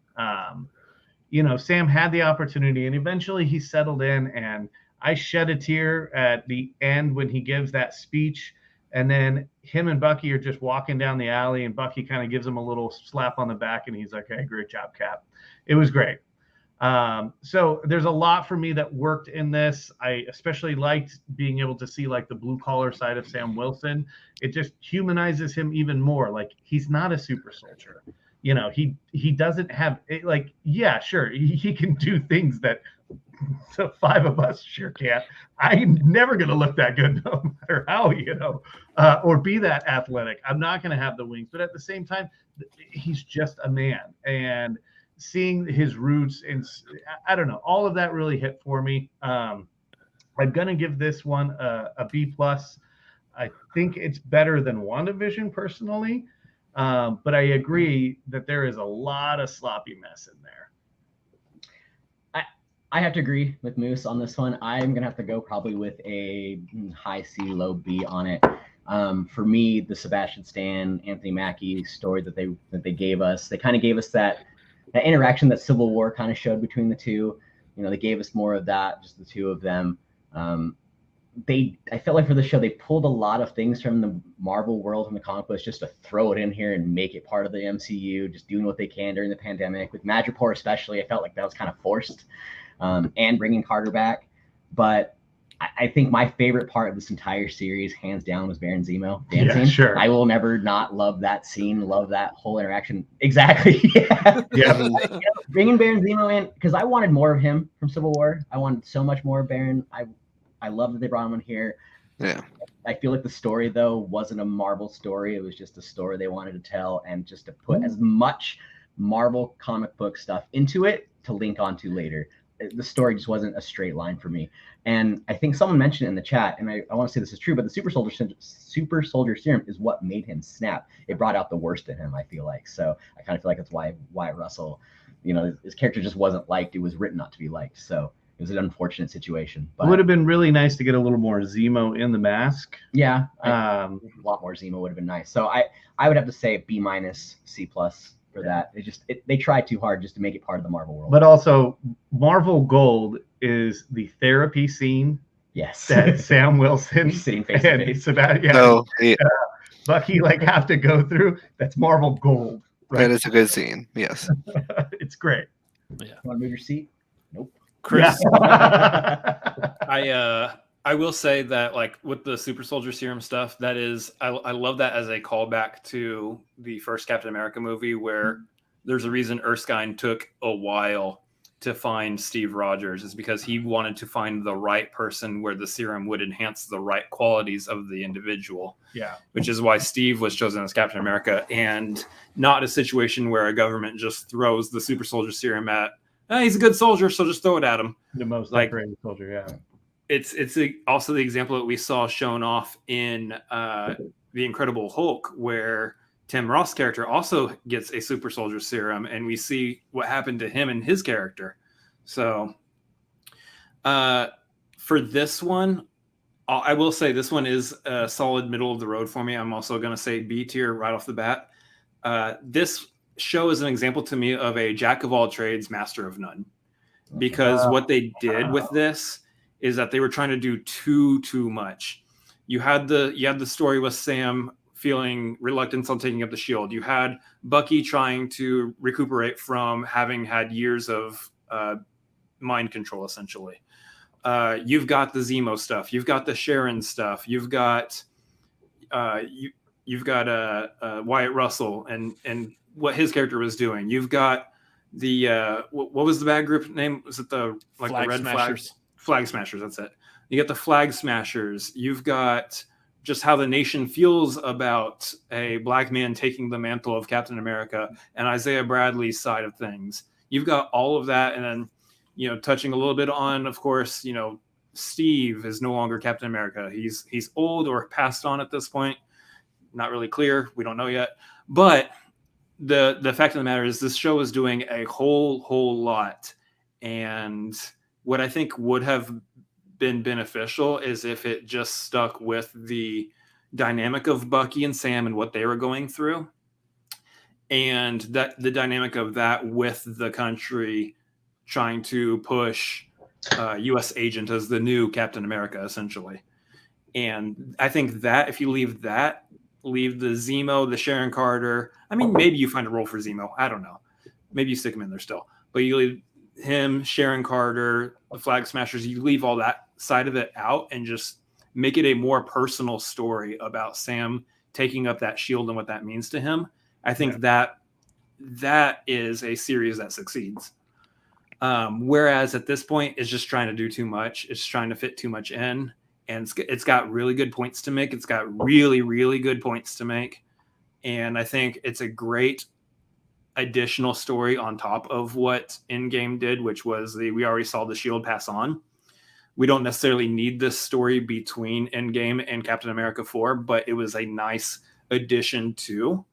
Sam had the opportunity, and eventually he settled in, and I shed a tear at the end when he gives that speech, and then him and Bucky are just walking down the alley, and Bucky kind of gives him a little slap on the back, and he's like, hey, great job, Cap. It was great. So there's a lot for me that worked in this. I especially liked being able to see like the blue collar side of Sam Wilson. It just humanizes him even more. Like, he's not a super soldier. He doesn't have like, yeah, sure. He can do things that the five of us sure can't. I'm never going to look that good no matter how, or be that athletic. I'm not going to have the wings, but at the same time, he's just a man. And seeing his roots, and I don't know, all of that really hit for me. I'm gonna give this one a B+. I think it's better than WandaVision personally, but I agree that there is a lot of sloppy mess in there. I have to agree with Moose on this one. I'm gonna have to go probably with a high C, low B on it. For me, the Sebastian Stan, Anthony Mackie story that they gave us, they kind of gave us that interaction that Civil War kind of showed between the two. They gave us more of that, just the two of them. I felt like for the show, they pulled a lot of things from the Marvel world, from the comic books, just to throw it in here and make it part of the MCU, just doing what they can during the pandemic. With Madripoor especially, I felt like that was kind of forced, and bringing Carter back. But I think my favorite part of this entire series, hands down, was Baron Zemo dancing. Yeah, sure. I will never not love that scene, love that whole interaction. Exactly. Yeah. Bringing Baron Zemo in, because I wanted more of him from Civil War. I wanted so much more of Baron. I love that they brought him in here. Yeah. I feel like the story, though, wasn't a Marvel story. It was just a story they wanted to tell, and just to put as much Marvel comic book stuff into it to link onto later. The story just wasn't a straight line for me. And I think someone mentioned it in the chat, and I want to say this is true, but the super soldier serum is what made him snap. It brought out the worst in him, I feel like. So I kind of feel like that's why Wyatt Russell, his character just wasn't liked. It was written not to be liked. So it was an unfortunate situation. But it would have been really nice to get a little more Zemo in the mask. Yeah. A lot more Zemo would have been nice. So I would have to say B-, C+ for that. They tried too hard just to make it part of the Marvel world. But also, Marvel Gold is the therapy scene Yes. that Sam Wilson Sitting face to and face. Sebastian, Oh, yeah, Bucky like have to go through. That's Marvel gold. that Right? is a good scene. Yes. It's great. Want to move your seat? Nope. Chris, Yeah. I will say that, like, with the super soldier serum stuff, that is, I love that as a callback to the first Captain America movie, where there's a reason Erskine took a while to find Steve Rogers, is because he wanted to find the right person where the serum would enhance the right qualities of the individual. Yeah. Which is why Steve was chosen as Captain America, and not a situation where a government just throws the super soldier serum at, he's a good soldier, so just throw it at him. The most Like- decorated soldier. Yeah. It's also the example that we saw shown off in The Incredible Hulk, where Tim Roth's character also gets a super soldier serum, and we see what happened to him and his character. So for this one, I will say this one is a solid middle of the road for me. I'm also going to say B tier right off the bat. This show is an example to me of a jack of all trades, master of none, because what they did with this is that they were trying to do too much. You had the story with Sam feeling reluctance on taking up the shield. You had Bucky trying to recuperate from having had years of mind control, essentially. You've got the Zemo stuff. You've got the Sharon stuff. You've got Wyatt Russell and what his character was doing. You've got the what was the bad group name? Was it the Flag red Smashers? Flag Smashers, that's it. You got the Flag Smashers. You've got just how the nation feels about a black man taking the mantle of Captain America and Isaiah Bradley's side of things. You've got all of that, and then, touching a little bit on, of course, Steve is no longer Captain America. He's old or passed on at this point. Not really clear. We don't know yet. But the fact of the matter is this show is doing a whole lot. And what I think would have been beneficial is if it just stuck with the dynamic of Bucky and Sam and what they were going through, and that the dynamic of that with the country trying to push U.S. agent as the new Captain America, essentially. And I think that if you leave the Zemo, the Sharon Carter, I mean, maybe you find a role for Zemo. I don't know. Maybe you stick him in there still. But you leave him, Sharon Carter, the Flag Smashers, you leave all that side of it out and just make it a more personal story about Sam taking up that shield and what that means to him. I think that is a series that succeeds. Whereas at this point, it's just trying to do too much. It's trying to fit too much in. And it's got really good points to make. It's got really, really good points to make. And I think it's a great additional story on top of what Endgame did, which was we already saw the shield pass on. We don't necessarily need this story between Endgame and Captain America 4, but it was a nice addition to.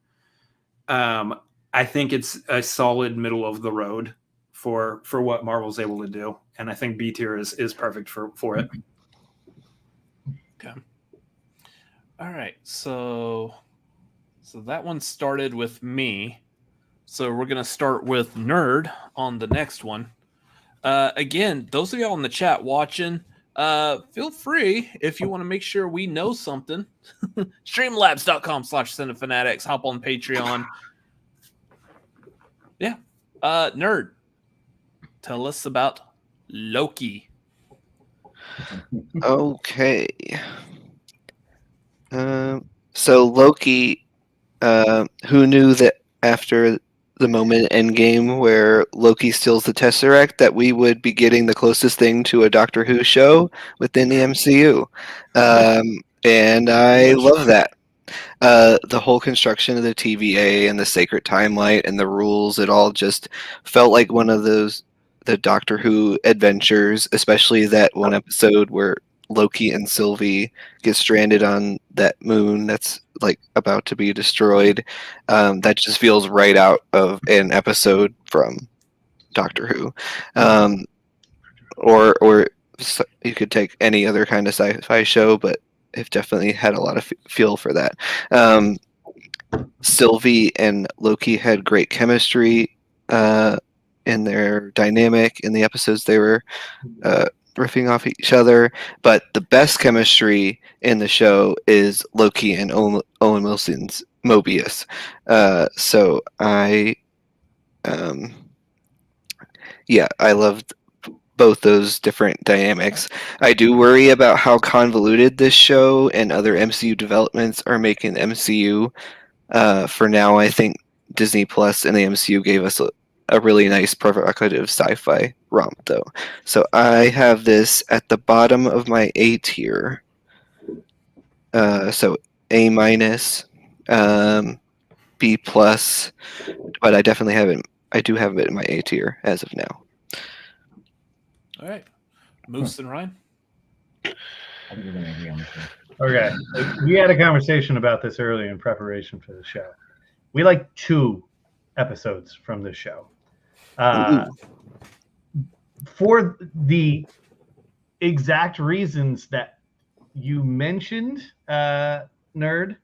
I think it's a solid middle of the road for what Marvel's able to do. And I think B tier is perfect for it. Okay. All right. So that one started with me. So we're going to start with Nerd on the next one. Again, those of y'all in the chat watching, feel free if you want to make sure we know something. Streamlabs.com/CineFanatics. Hop on Patreon. Yeah. Nerd, tell us about Loki. Okay. So Loki, who knew that after the moment in Endgame where Loki steals the Tesseract that we would be getting the closest thing to a Doctor Who show within the MCU. And I love that. The whole construction of the TVA and the sacred timeline and the rules, it all just felt like one of the Doctor Who adventures, especially that one episode where Loki and Sylvie get stranded on that moon that's like about to be destroyed. That just feels right out of an episode from Doctor Who. Or you could take any other kind of sci-fi show, but it definitely had a lot of feel for that. Sylvie and Loki had great chemistry in their dynamic in the episodes they were riffing off each other. But the best chemistry in the show is Loki and Owen Wilson's Mobius. So I loved both those different dynamics. I do worry about how convoluted this show and other MCU developments are making the MCU. For now, I think Disney Plus and the MCU gave us a really nice provocative sci-fi romp, though. So I have this at the bottom of my A tier. So A minus, B plus, but I definitely have it. I do have it in my A tier as of now. All right. Moose and Ryan? I think we're going to agree on this one. Okay. We had a conversation about this earlier in preparation for the show. We like 2 episodes from this show. For the exact reasons that you mentioned, Nerd,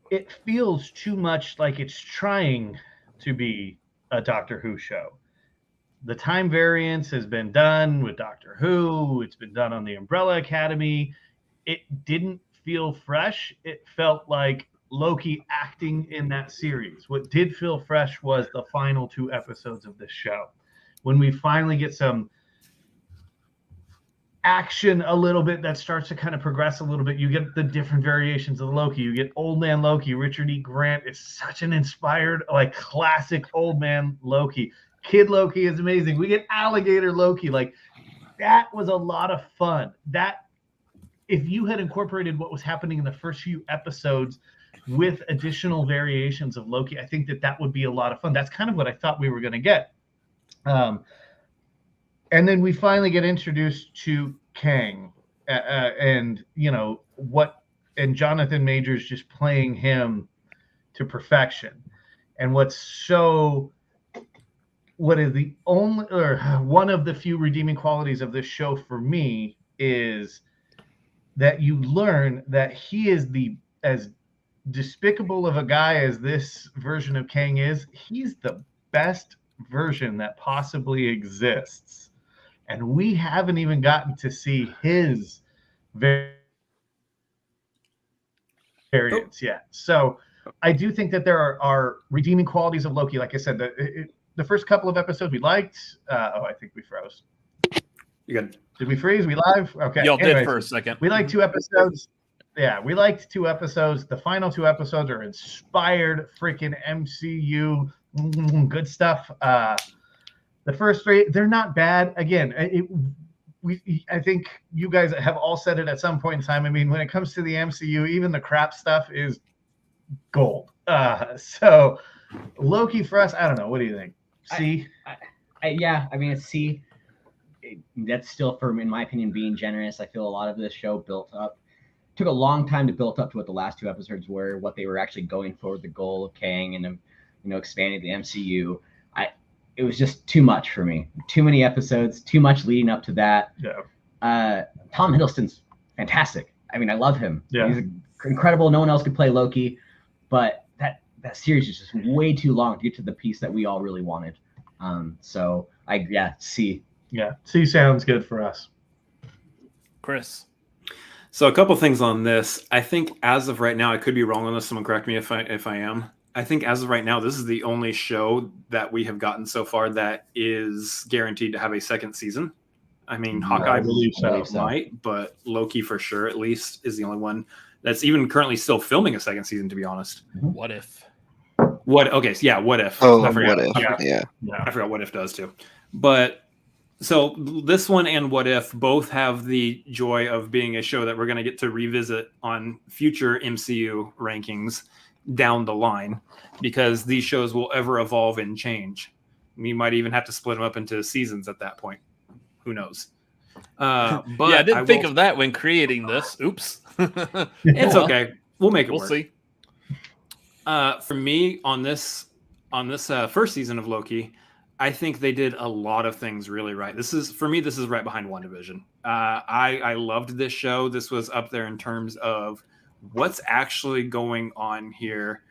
it feels too much like it's trying to be a Doctor Who show. The time variance has been done with Doctor Who. It's been done on the Umbrella Academy. It didn't feel fresh. It felt like Loki acting in that series. What did feel fresh was the final 2 episodes of this show. When we finally get some action a little bit that starts to kind of progress a little bit, you get the different variations of Loki. You get Old Man Loki, Richard E. Grant. It's such an inspired, like, classic Old Man Loki. Kid Loki is amazing. We get Alligator Loki. Like, that was a lot of fun. That, if you had incorporated what was happening in the first few episodes with additional variations of Loki, I think that would be a lot of fun. That's kind of what I thought we were going to get. And then we finally get introduced to Kang, and and Jonathan Majors just playing him to perfection. And what is the only, or one of the few redeeming qualities of this show for me is that you learn that he is as despicable of a guy as this version of Kang is, he's the best version that possibly exists. And we haven't even gotten to see his variants yet. So I do think that there are redeeming qualities of Loki. Like I said, the first couple of episodes we liked. I think we froze. You good? Did we freeze? We live? Okay. Y'all did for a second. We liked 2 episodes. Yeah, we liked 2 episodes. The final 2 episodes are inspired freaking MCU. Good stuff. The first 3, they're not bad. Again, I think you guys have all said it at some point in time. I mean, when it comes to the MCU, even the crap stuff is gold. So Loki for us, I don't know. What do you think? C? Yeah, I mean, it's C. That's still, in my opinion, being generous. I feel a lot of this show took a long time to build up to what the last 2 episodes were, what they were actually going for, the goal of Kang and expanding the MCU. It was just too much for me. Too many episodes, too much leading up to that. Yeah. Tom Hiddleston's fantastic. I mean, I love him. Yeah. He's incredible. No one else could play Loki, but that series is just way too long to get to the piece that we all really wanted. So C. Yeah, C sounds good for us. Chris? So a couple things on this. I think as of right now, I could be wrong on this. Someone correct me if I am. I think as of right now, this is the only show that we have gotten so far that is guaranteed to have a second season. I mean, Hawkeye believe so. might, but Loki for sure, at least, is the only one that's even currently still filming a second season, to be honest. What if? What if? Oh, I forgot. What If? Yeah. I forgot What If does too. But so this one and What If both have the joy of being a show that we're going to get to revisit on future MCU rankings down the line, because these shows will ever evolve and change. We might even have to split them up into seasons at that point. Who knows? But yeah, I didn't think of that when creating this. Oops. It's okay. We'll make it We'll work. see. For me, on this first season of Loki, I think they did a lot of things really right. This is right behind WandaVision. I loved this show. This was up there in terms of what's actually going on here.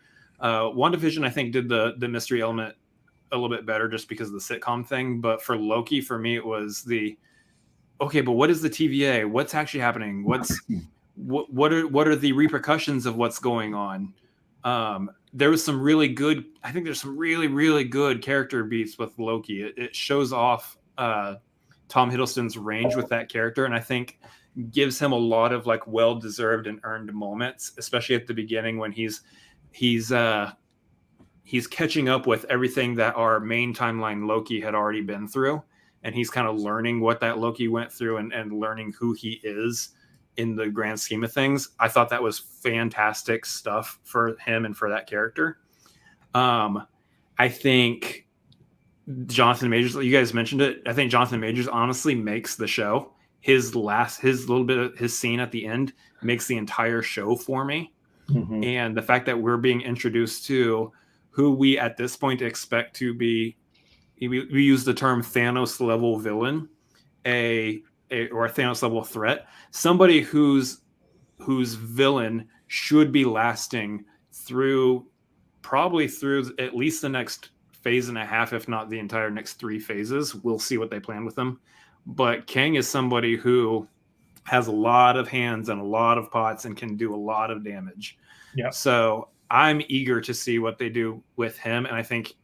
WandaVision, I think, did the mystery element a little bit better just because of the sitcom thing. But for Loki, for me, it was okay, but what is the TVA? What's actually happening? What are the repercussions of what's going on? There was some really good. I think there's some really, really good character beats with Loki. It shows off Tom Hiddleston's range with that character, and I think gives him a lot of like well-deserved and earned moments, especially at the beginning when he's catching up with everything that our main timeline Loki had already been through, and he's kind of learning what that Loki went through and learning who he is in the grand scheme of things. I thought that was fantastic stuff for him and for that character. I think Jonathan Majors, you guys mentioned it. I think Jonathan Majors honestly makes the show. His little bit of his scene at the end makes the entire show for me. Mhm. And the fact that we're being introduced to who we at this point expect to be, we use the term Thanos level villain, or a Thanos level threat, somebody whose villain should be lasting probably through at least the next phase and a half, if not the entire next 3 phases. We'll see what they plan with them. But Kang is somebody who has a lot of hands and a lot of pots and can do a lot of damage. Yeah. So I'm eager to see what they do with him. And I think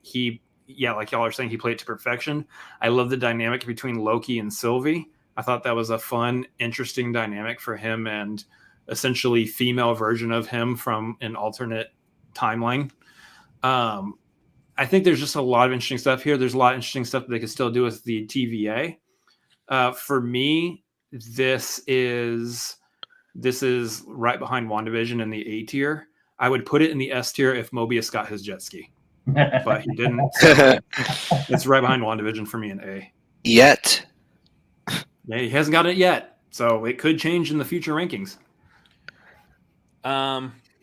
like y'all are saying, he played it to perfection. I love the dynamic between Loki and Sylvie. I thought that was a fun, interesting dynamic for him and essentially female version of him from an alternate timeline. I think there's just a lot of interesting stuff here. There's a lot of interesting stuff that they could still do with the TVA. For me, this is right behind WandaVision in the A tier. I would put it in the S tier if Mobius got his jet ski, but he didn't. So it's right behind WandaVision for me in A. Yet. Yeah, he hasn't got it yet, so it could change in the future rankings.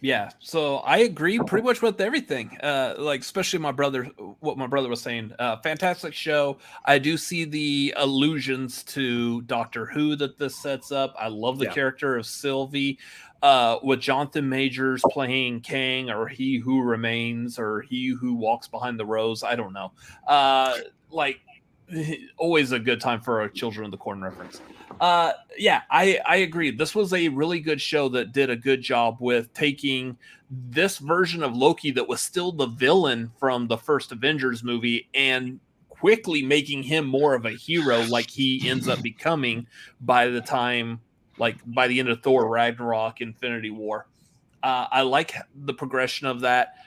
Yeah, so I agree pretty much with everything. Like especially what my brother was saying. Fantastic show. I do see the allusions to Doctor Who that this sets up. I love the character of Sylvie. With Jonathan Majors playing Kang, or He Who Remains, or He Who Walks Behind the Rose. I don't know. Always a good time for a Children of the Corn reference. I agree. This was a really good show that did a good job with taking this version of Loki that was still the villain from the first Avengers movie and quickly making him more of a hero, like he ends up becoming by the end of Thor Ragnarok, Infinity War. I like the progression of that.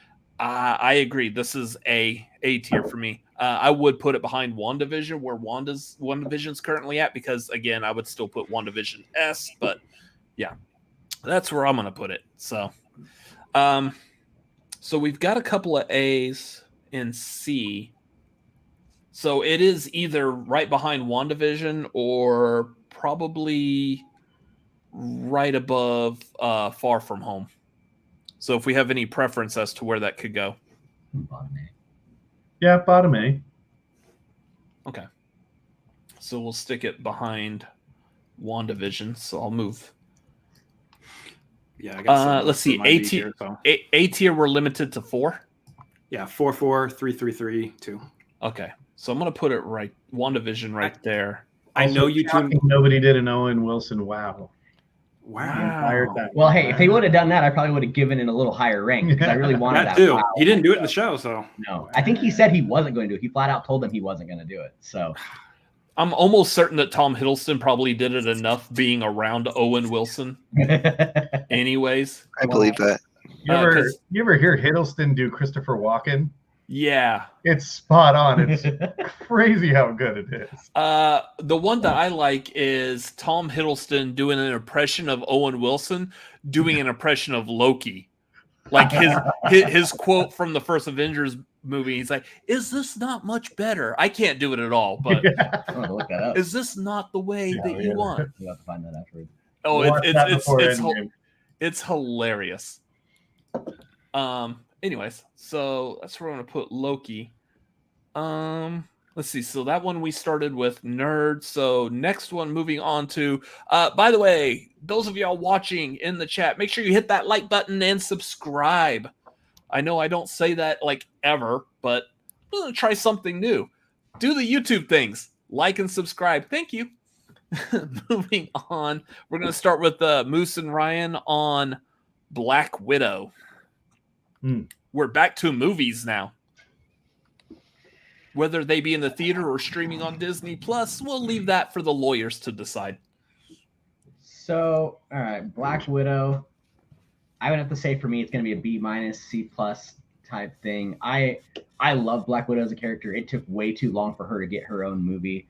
I agree. This is a tier for me. I would put it behind WandaVision, where WandaVision's currently at, because again, I would still put WandaVision S, but yeah, that's where I'm going to put it. So, so we've got a couple of A's in C. So it is either right behind WandaVision or probably right above Far From Home. So if we have any preference as to where that could go. Bottom A. Yeah, bottom A. Okay. So we'll stick it behind WandaVision. So I'll move. Yeah, I guess let's see. A tier. A tier, we're limited to 4. Yeah, 4, 4, 3, 3, 3, 2. Okay. So I'm going to put it right, WandaVision right there. I know you two. Nobody did an Owen Wilson. Wow. Wow. Well, hey, if they would have done that, I probably would have given it a little higher rank because I really wanted that. Too. Wow. He didn't do it in the show, so No, I think he said he wasn't going to do it. He flat out told them he wasn't going to do it. So I'm almost certain that Tom Hiddleston probably did it enough being around Owen Wilson. Anyways, I believe that. You ever hear Hiddleston do Christopher Walken? Yeah, it's spot on. It's crazy how good it is. The one that I like is Tom Hiddleston doing an impression of Owen Wilson, doing an impression of Loki. Like his quote from the first Avengers movie, he's like, "Is this not much better?" I can't do it at all, but I'm gonna look that up. is this not the way that you want? You'll have to find that afterwards. Oh, it's hilarious. Anyways, so that's where I'm gonna put Loki. Let's see. So that one we started with Nerd. So next one, moving on to. By the way, those of y'all watching in the chat, make sure you hit that like button and subscribe. I know I don't say that like ever, but I'm gonna try something new. Do the YouTube things. Like and subscribe. Thank you. moving on, we're going to start with Moose and Ryan on Black Widow. We're back to movies now. Whether they be in the theater or streaming on Disney Plus, we'll leave that for the lawyers to decide. So, all right, Black Widow. I would have to say for me, it's going to be a B-, C+ type thing. I love Black Widow as a character. It took way too long for her to get her own movie,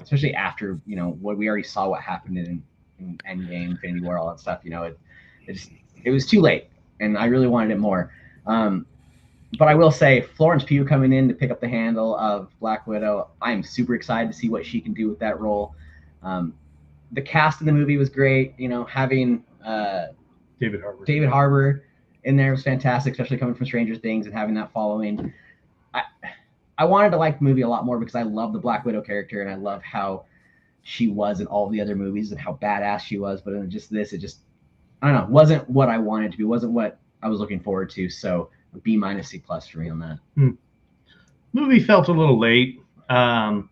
especially after what we already saw what happened in Endgame, Infinity War, all that stuff. It was too late, and I really wanted it more. But I will say, Florence Pugh coming in to pick up the handle of Black Widow, I'm super excited to see what she can do with that role. The cast in the movie was great. Having David Harbour in there was fantastic, especially coming from Stranger Things and having that following. I wanted to like the movie a lot more because I love the Black Widow character and I love how she was in all the other movies and how badass she was. But in just this, I don't know, wasn't what I wanted to be, wasn't what I was looking forward to. So B-, C+ for me on that. Movie felt a little late. I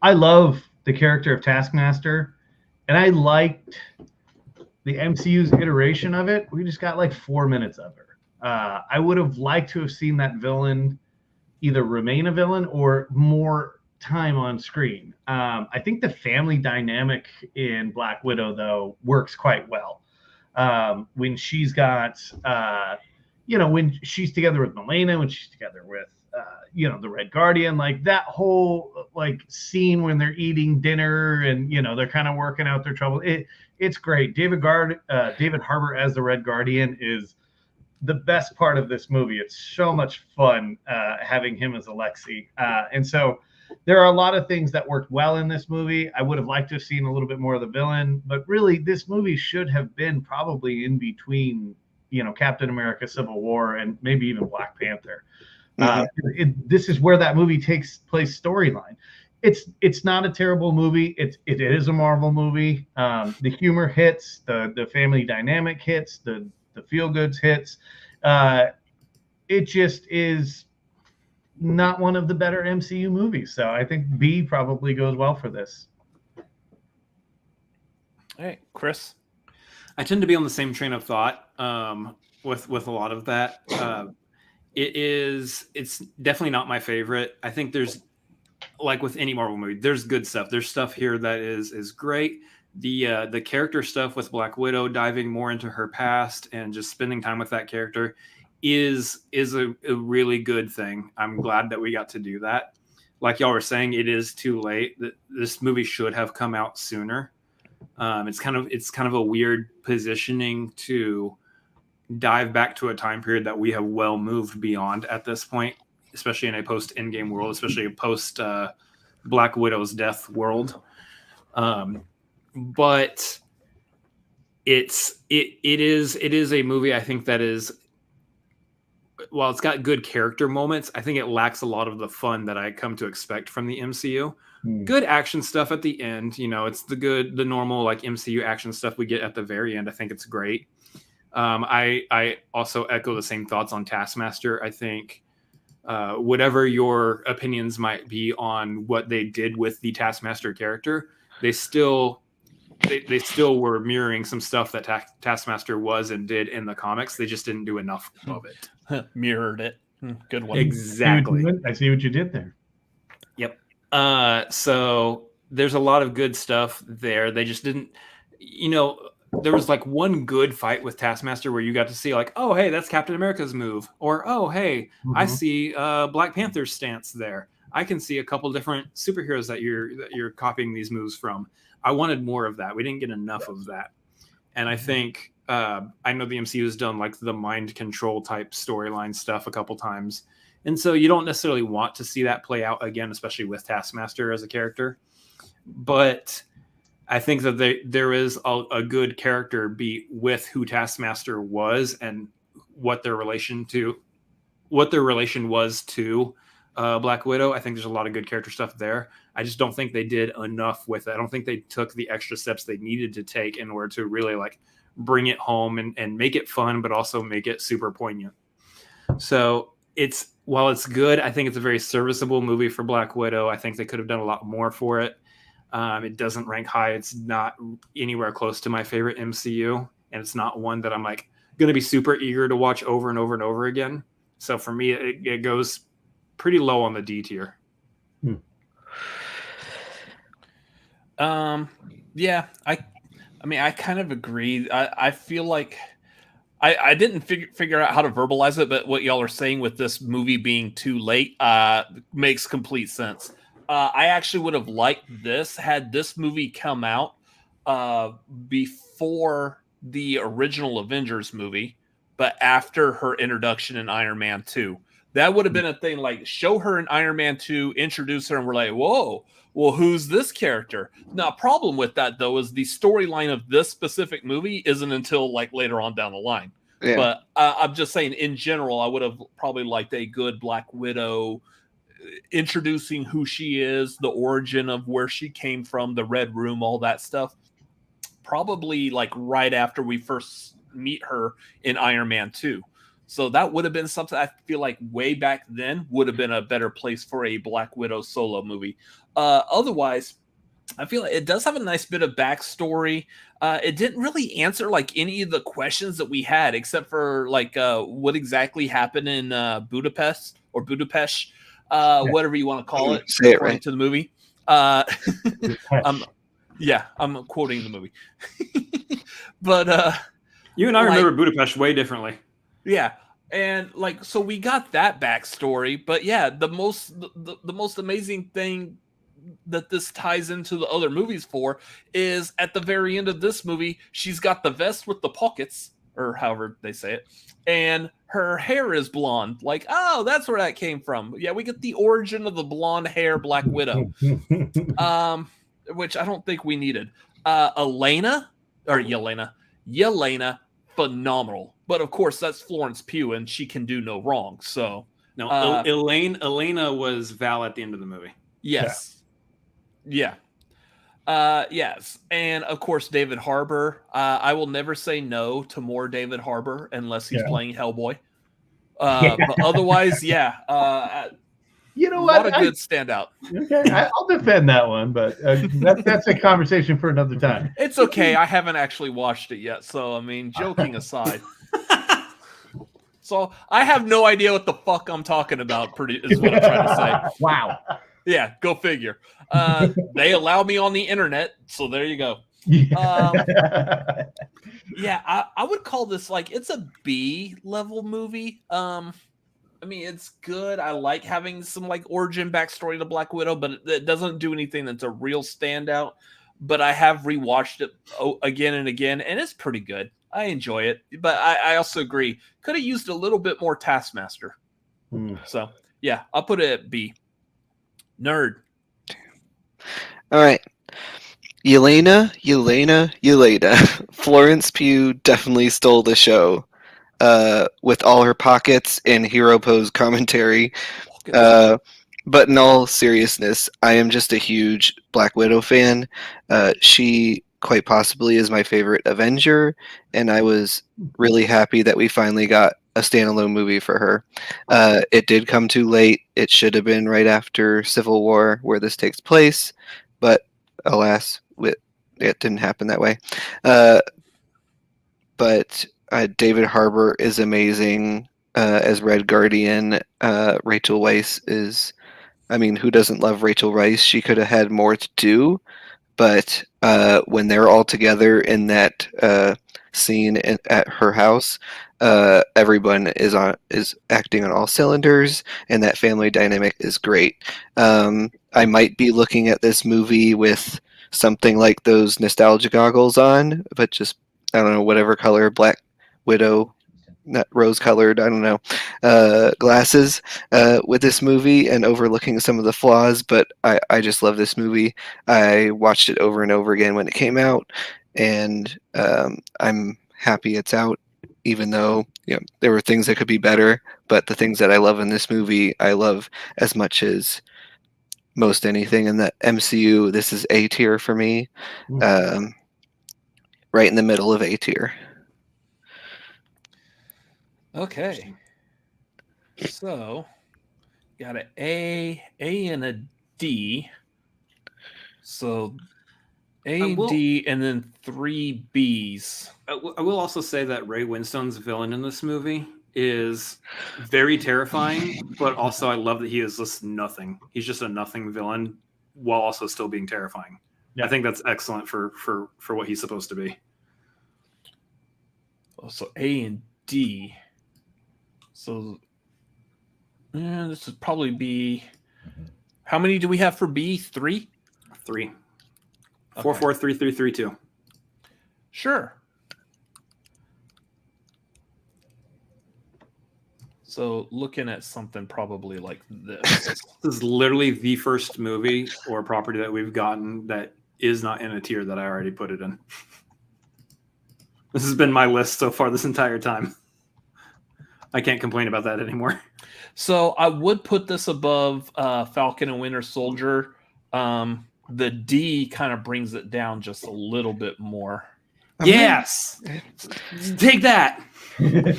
love the character of Taskmaster, and I liked the MCU's iteration of it. We just got like 4 minutes of her. I would have liked to have seen that villain either remain a villain or more time on screen. I think the family dynamic in Black Widow, though, works quite well. When she's got, when she's together with Milena, when she's together with, the Red Guardian, like that whole scene when they're eating dinner and, they're kind of working out their trouble. It's great. David Harbour as the Red Guardian is the best part of this movie. It's so much fun having him as Alexei. And so there are a lot of things that worked well in this movie. I would have liked to have seen a little bit more of the villain, but really this movie should have been probably in between, Captain America, Civil War, and maybe even Black Panther. This is where that movie takes place storyline. It's not a terrible movie. It is a Marvel movie. The humor hits, the family dynamic hits, the feel goods hits. It just is not one of the better MCU movies. So I think B probably goes well for this. Hey, Chris. I tend to be on the same train of thought with a lot of that. It's definitely not my favorite. I think there's, like with any Marvel movie, there's good stuff. There's stuff here that is great. The character stuff with Black Widow, diving more into her past and just spending time with that character is a really good thing. I'm glad that we got to do that. Like y'all were saying, it is too late. This movie should have come out sooner. It's kind of a weird positioning to dive back to a time period that we have well moved beyond at this point, especially in a post Endgame world, especially a post Black Widow's death world. But it is a movie I think that is, while it's got good character moments, I think it lacks a lot of the fun that I come to expect from the MCU. Good action stuff at the end, it's the normal like MCU action stuff we get at the very end. I think it's great. I also echo the same thoughts on Taskmaster. I think whatever your opinions might be on what they did with the Taskmaster character, they still were mirroring some stuff that Taskmaster was and did in the comics. They just didn't do enough of it. Mirrored it. Good one. Exactly. I see what you did there. Yep. So there's a lot of good stuff there. They just didn't, there was like one good fight with Taskmaster where you got to see like, oh, hey, that's Captain America's move. Or, oh, hey, I see Black Panther's stance there. I can see a couple different superheroes that you're copying these moves from. I wanted more of that. We didn't get enough of that. And I think, I know the MCU has done like the mind control type storyline stuff a couple times. And so you don't necessarily want to see that play out again, especially with Taskmaster as a character. But I think that there is a good character beat with who Taskmaster was and what their relation was to Black Widow. I think there's a lot of good character stuff there. I just don't think they did enough with it. I don't think they took the extra steps they needed to take in order to really like bring it home and make it fun, but also make it super poignant. So while it's good, I think it's a very serviceable movie for Black Widow. I think they could have done a lot more for it. It doesn't rank high. It's not anywhere close to my favorite MCU, and it's not one that I'm like going to be super eager to watch over and over and over again. So for me, it goes pretty low on the D tier. Yeah, I mean, I kind of agree. I feel like I didn't figure out how to verbalize it, but what y'all are saying with this movie being too late makes complete sense. I actually would have liked this had this movie come out before the original Avengers movie, but after her introduction in Iron Man 2. That would have been a thing, like show her in Iron Man 2, introduce her, and we're like, whoa, well, who's this character? Now, problem with that, though, is the storyline of this specific movie isn't until like later on down the line. Yeah. But I'm just saying, in general, I would have probably liked a good Black Widow introducing who she is, the origin of where she came from, the Red Room, all that stuff. Probably like right after we first meet her in Iron Man 2. So that would have been something I feel like way back then would have been a better place for a Black Widow solo movie. Otherwise, I feel like it does have a nice bit of backstory. It didn't really answer like any of the questions that we had, except for like what exactly happened in Budapest or Budapest, whatever you want to call it, Say it according right. to the movie. Yeah, I'm quoting the movie. But You and I like- remember Budapest way differently. yeah, and like so we got that backstory, but yeah, the most amazing thing that this ties into the other movies for is at the very end of this movie, she's got the vest with the pockets, or however they say it, and her hair is blonde. Like, oh, that's where that came from. Yeah, we get the origin of the blonde hair Black Widow, which I don't think we needed. Yelena, phenomenal. But of course, that's Florence Pugh, and she can do no wrong. So, No, Elena was Val at the end of the movie. yes. Yeah. Yes. And of course, David Harbour. I will never say no to more David Harbour unless he's playing Hellboy. But otherwise, yeah. You know A what? lot of good standout. Okay, I'll defend that one, but that's a conversation for another time. It's okay. I haven't actually watched it yet. So, I mean, joking aside. So, I have no idea what the fuck I'm talking about, is what I'm trying to say. Wow. Yeah, go figure. They allow me on the internet, so there you go. Yeah, I would call this like it's a B level movie. I mean, it's good. I like having some like origin backstory to Black Widow, but it doesn't do anything that's a real standout. But I have rewatched it again and again, and it's pretty good. I enjoy it, but I also agree could have used a little bit more Taskmaster. So yeah, I'll put it at B. Nerd. All right. Yelena. Florence Pugh definitely stole the show with all her pockets and hero pose commentary. But in all seriousness, I am just a huge Black Widow fan. She quite possibly is my favorite Avenger, and I was really happy that we finally got a standalone movie for her. It did come too late. It should have been right after Civil War, where this takes place, but alas, it didn't happen that way. But David Harbour is amazing as Red Guardian. Rachel Weisz is, I mean, who doesn't love Rachel Weisz? She could have had more to do, but when they're all together in that scene at her house, everyone is acting on all cylinders, and that family dynamic is great. I might be looking at this movie with something like those nostalgia goggles on, but just, I don't know, whatever color Black Widow, not rose colored, I don't know, glasses with this movie and overlooking some of the flaws. But I just love this movie. I watched it over and over again when it came out, and I'm happy it's out, even though there were things that could be better. But the things that I love in this movie, I love as much as most anything in the MCU. This is A tier for me, right in the middle of A tier. Okay. So, got an A and a D. So A, I will- D, and then 3 Bs. I will also say that Ray Winstone's villain in this movie is very terrifying, but also I love that he is just nothing. He's just a nothing villain while also still being terrifying. Yeah. I think that's excellent for what he's supposed to be. Oh, so A and D. So this would probably be. How many do we have for B? 3? 3. Okay. 4 4 3 3 3 2. Sure. So looking at something probably like this. This is literally the first movie or property that we've gotten that is not in a tier that I already put it in. This has been my list so far this entire time. I can't complain about that anymore. So I would put this above Falcon and Winter Soldier. The D kind of brings it down just a little bit more. Yes! Take that! Way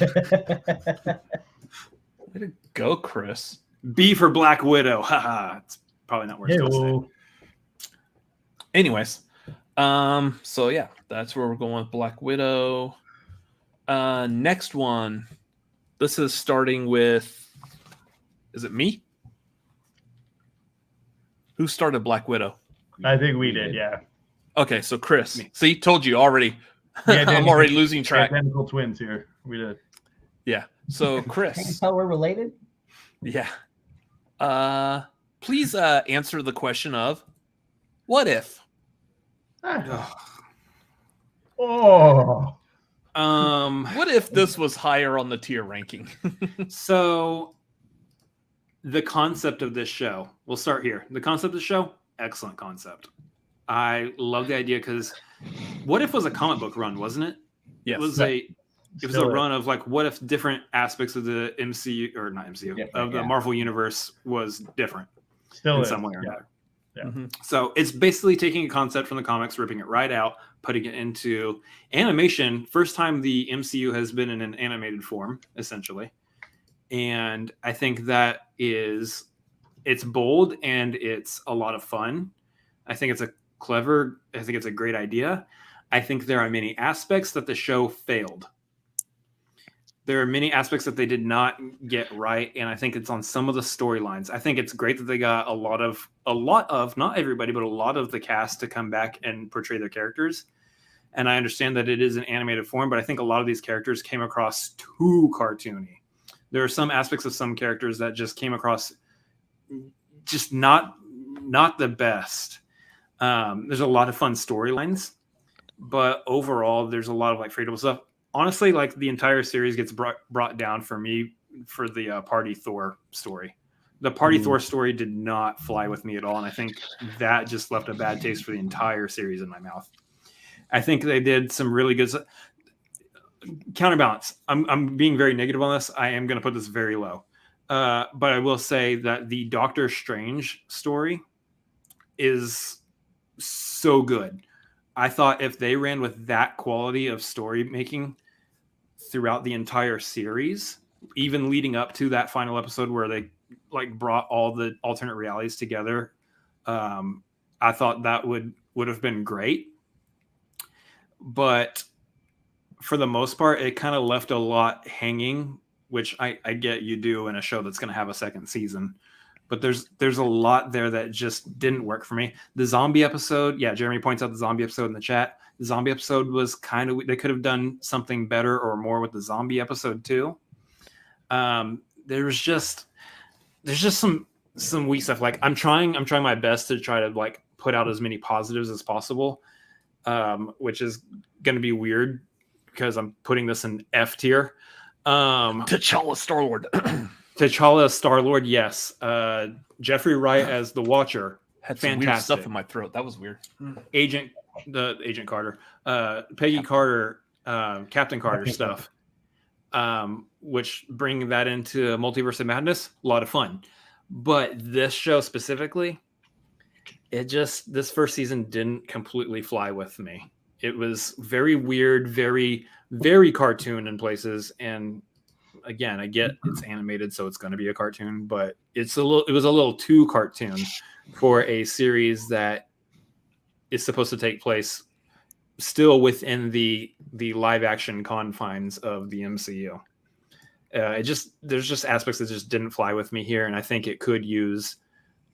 to go, Chris. B for Black Widow. Haha. It's probably not worth it. Hey-o. Anyways, so yeah, that's where we're going with Black Widow. Next one. This is starting with, is it me? Who started Black Widow? I think we did, yeah. Okay, so Chris. Me. See, told you already. Yeah, I'm already losing track. Identical twins here. We did. Yeah. So Can you Chris. tell we're related? Yeah. Please answer the question of what if? Oh, What if this was higher on the tier ranking? So the concept of this show, we'll start here. The concept of the show, excellent concept. I love the idea because what if was a comic book run, wasn't it? Yes. It was a Still run of like what if different aspects of the MCU or not MCU Yeah, of the yeah. Marvel universe was different still in is. some way or Yeah. another. Yeah. Mhm. So it's basically taking a concept from the comics, ripping it right out, putting it into animation. First time the MCU has been in an animated form, essentially. And I think that it's bold and it's a lot of fun. I think it's a great idea. I think there are many aspects that the show failed. There are many aspects that they did not get right, and I think it's on some of the storylines. I think it's great that they got a lot of not everybody, but a lot of the cast to come back and portray their characters. And I understand that it is an animated form, but I think a lot of these characters came across too cartoony. There are some aspects of some characters that just came across just not the best. There's a lot of fun storylines, but overall, there's a lot of like forgettable stuff. Honestly, like the entire series gets brought down for me for the Party Thor story. The Party Thor story did not fly with me at all, and I think that just left a bad taste for the entire series in my mouth. I think they did some really good counterbalance. I'm being very negative on this. I am going to put this very low, but I will say that the Doctor Strange story is so good. I thought if they ran with that quality of story making throughout the entire series, even leading up to that final episode where they like brought all the alternate realities together, I thought that would have been great. But for the most part, it kind of left a lot hanging, which I get you do in a show that's going to have a second season. But there's a lot there that just didn't work for me. The zombie episode, yeah, Jeremy points out the zombie episode in the chat. The zombie episode was kind of, they could have done something better or more with the zombie episode too. There's just some weak stuff. Like I'm trying my best to try to like put out as many positives as possible, which is going to be weird because I'm putting this in F tier. T'Challa Star-Lord. T'Challa Star-Lord, yes. Jeffrey Wright as the Watcher, Had some weird fantastic. stuff in my throat. That was weird. Agent Carter, Peggy Carter, Captain Carter stuff, which bring that into Multiverse of Madness, a lot of fun. But this show specifically, this first season didn't completely fly with me. It was very weird, very, very cartoon in places, and again, I get it's animated, so it's going to be a cartoon, but it was a little too cartoon for a series that is supposed to take place still within the live action confines of the MCU. There's just aspects that just didn't fly with me here, and I think it could use.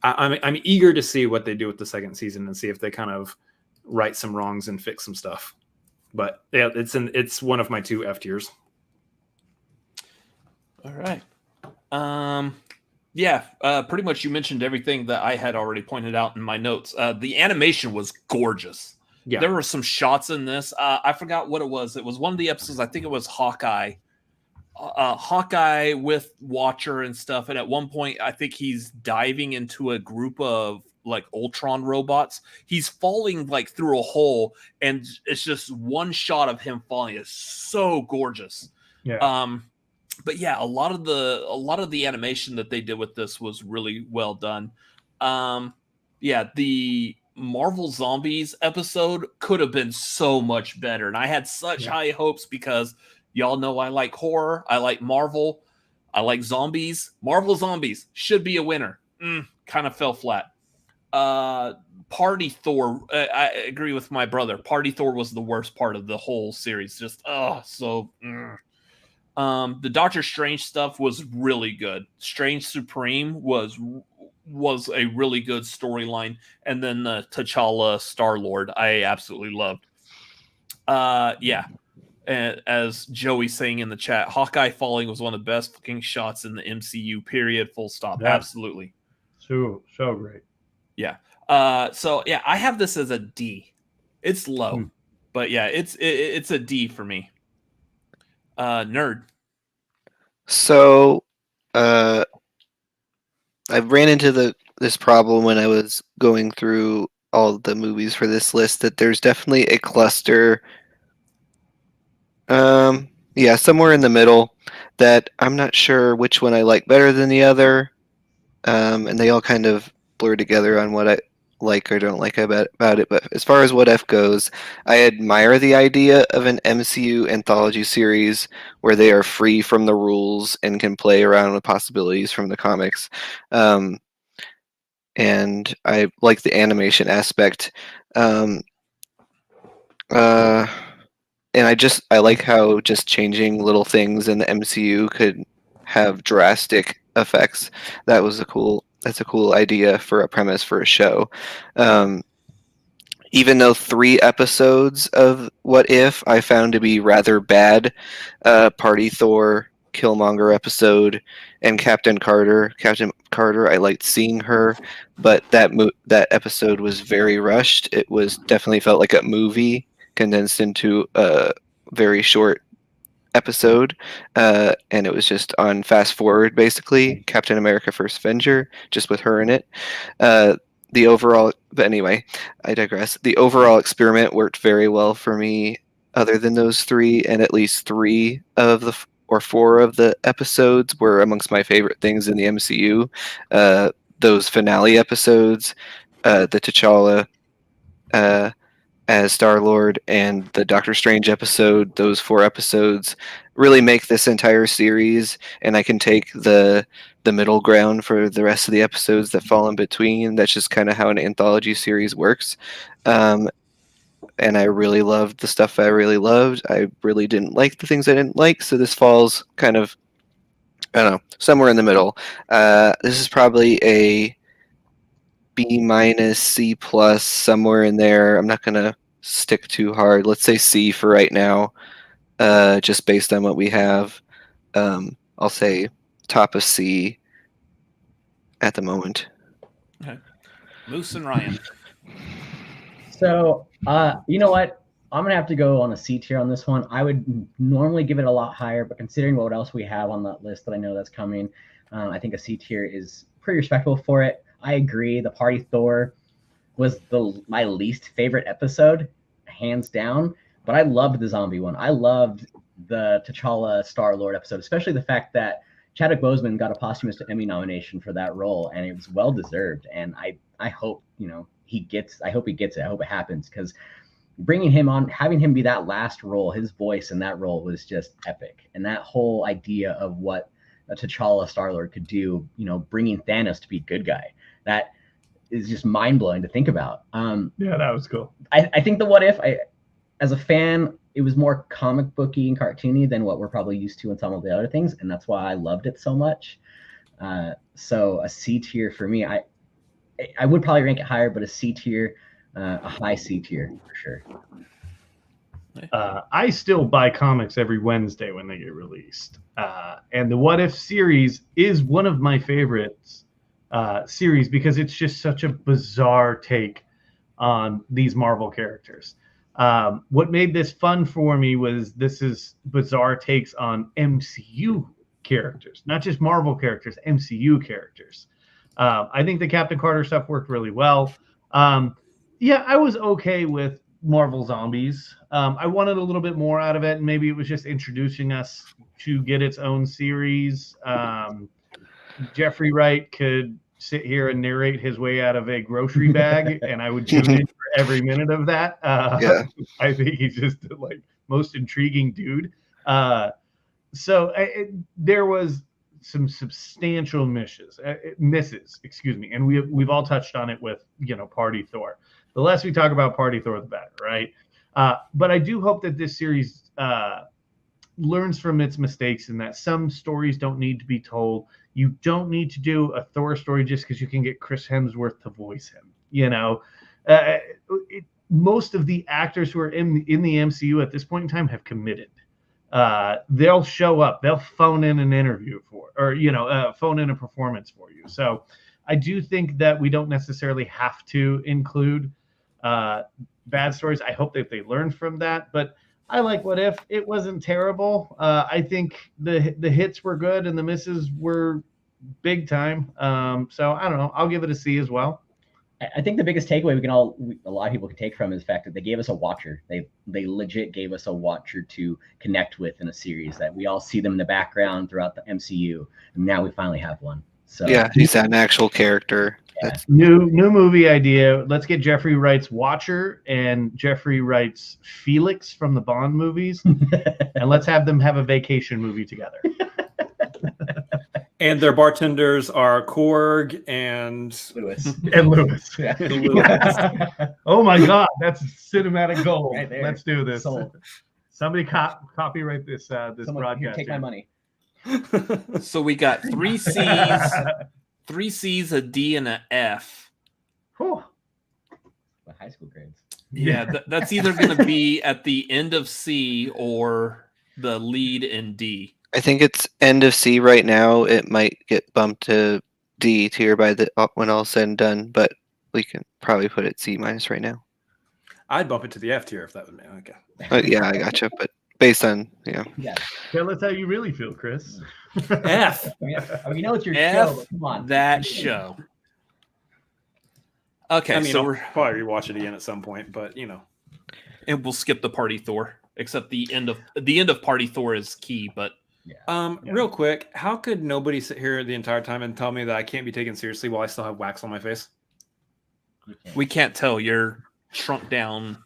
I'm eager to see what they do with the second season and see if they kind of right some wrongs and fix some stuff. But yeah, it's one of my 2 F tiers. All right. Pretty much you mentioned everything that I had already pointed out in my notes. The animation was gorgeous. Yeah. There were some shots in this. I forgot what it was. It was one of the episodes. I think it was Hawkeye. Hawkeye with Watcher and stuff. And at one point, I think he's diving into a group of like Ultron robots. He's falling like through a hole, and it's just one shot of him falling. It's so gorgeous. Yeah. But yeah, a lot of the animation that they did with this was really well done. The Marvel Zombies episode could have been so much better, and I had such high hopes because y'all know I like horror, I like Marvel, I like zombies. Marvel Zombies should be a winner. Kind of fell flat. Party Thor, I agree with my brother. Party Thor was the worst part of the whole series. Just the Doctor Strange stuff was really good. Strange Supreme was a really good storyline, and then the T'Challa Star-Lord I absolutely loved. And as Joey's saying in the chat, Hawkeye falling was one of the best fucking shots in the MCU, period, full stop. Yeah. Absolutely. So great. Yeah. I have this as a D. It's low, but yeah, it's a D for me. Nerd. So, I ran into this problem when I was going through all the movies for this list, that there's definitely a cluster, somewhere in the middle, that I'm not sure which one I like better than the other, and they all kind of blur together on what I like or don't like about it. But as far as what F goes, I admire the idea of an MCU anthology series where they are free from the rules and can play around with possibilities from the comics. And I like the animation aspect. And I like how just changing little things in the MCU could have drastic effects. That's a cool idea for a premise for a show. Even though 3 episodes of What If I found to be rather bad, Party Thor, Killmonger episode, and Captain Carter, I liked seeing her, but that episode was very rushed. It was definitely felt like a movie condensed into a very short episode, and it was just on fast forward, basically. Captain America First Avenger, just with her in it. But anyway, I digress. The overall experiment worked very well for me, other than those 3, and at least 3 of the 4 of the episodes were amongst my favorite things in the MCU. Those finale episodes, the T'Challa as Star-Lord, and the Doctor Strange episode, those 4 episodes really make this entire series, and I can take the middle ground for the rest of the episodes that fall in between. That's just kind of how an anthology series works. And I really loved the stuff I really loved. I really didn't like the things I didn't like, so this falls kind of, I don't know, somewhere in the middle. This is probably a B-, C+, somewhere in there. I'm not going to stick too hard. Let's say C for right now, just based on what we have. I'll say top of C at the moment. Okay. Moose and Ryan. So, you know what? I'm going to have to go on a C tier on this one. I would normally give it a lot higher, but considering what else we have on that list that I know that's coming, I think a C tier is pretty respectable for it. I agree. The Party Thor was my least favorite episode, hands down, but I loved the zombie one. I loved the T'Challa Star-Lord episode, especially the fact that Chadwick Boseman got a posthumous Emmy nomination for that role, and it was well deserved. And I hope, he gets it. I hope it happens, because bringing him on, having him be that last role, his voice in that role was just epic. And that whole idea of what a T'Challa Star-Lord could do, bringing Thanos to be good guy, that is just mind blowing to think about. Yeah, that was cool. I think the What If, as a fan, it was more comic booky and cartoony than what we're probably used to in some of the other things, and that's why I loved it so much. So a C tier for me. I would probably rank it higher, but a C tier, a high C tier for sure. I still buy comics every Wednesday when they get released. And the What If series is one of my favorites series because it's just such a bizarre take on these Marvel characters. What made this fun for me was this is bizarre takes on MCU characters, not just Marvel characters, MCU characters. I think the Captain Carter stuff worked really well. Yeah, I was okay with Marvel Zombies. I wanted a little bit more out of it, and maybe it was just introducing us to get its own series. Jeffrey Wright could sit here and narrate his way out of a grocery bag, and I would tune in for every minute of that. Yeah. I think he's just the most intriguing dude. There was some substantial misses, and we've all touched on it with Party Thor. The less we talk about Party Thor, the better, right? But I do hope that this series learns from its mistakes and that some stories don't need to be told. You don't need to do a Thor story just because you can get Chris Hemsworth to voice him. Most of the actors who are in the MCU at this point in time have committed. They'll show up. They'll phone in an interview phone in a performance for you. So I do think that we don't necessarily have to include bad stories. I hope that they learn from that. But I like What If. It wasn't terrible. I think the hits were good and the misses were big time. So I don't know. I'll give it a C as well. I think the biggest takeaway a lot of people can take from is the fact that they gave us a watcher. They legit gave us a watcher to connect with in a series that we all see them in the background throughout the MCU. And now we finally have one. So Yeah, he's an actual character. Yeah. New movie idea. Let's get Jeffrey Wright's Watcher and Jeffrey Wright's Felix from the Bond movies, and let's have them have a vacation movie together. And their bartenders are Korg and Lewis. And Lewis. Yeah. Oh my God, that's cinematic gold. Right there. Let's do this. Sold. Somebody copyright this Someone, broadcast. here, take my money. So we got 3 C's, 3 C's, a D, and an F. Whew. What high school grades? Yeah, that's either going to be at the end of C or the lead in D. I think it's end of C right now. It might get bumped to D tier when all's said and done, but we can probably put it C minus right now. I'd bump it to the F tier if that was me. Okay. Yeah, I gotcha. But based on Yeah. Tell us how you really feel, Chris. F. I mean, it's your F show, but come on. that show. Okay, I mean, so I'll we're probably rewatch it again at some point, but and we'll skip the Party Thor, except the end of Party Thor is key. But real quick, how could nobody sit here the entire time and tell me that I can't be taken seriously while I still have wax on my face? we can't tell. You're shrunk down.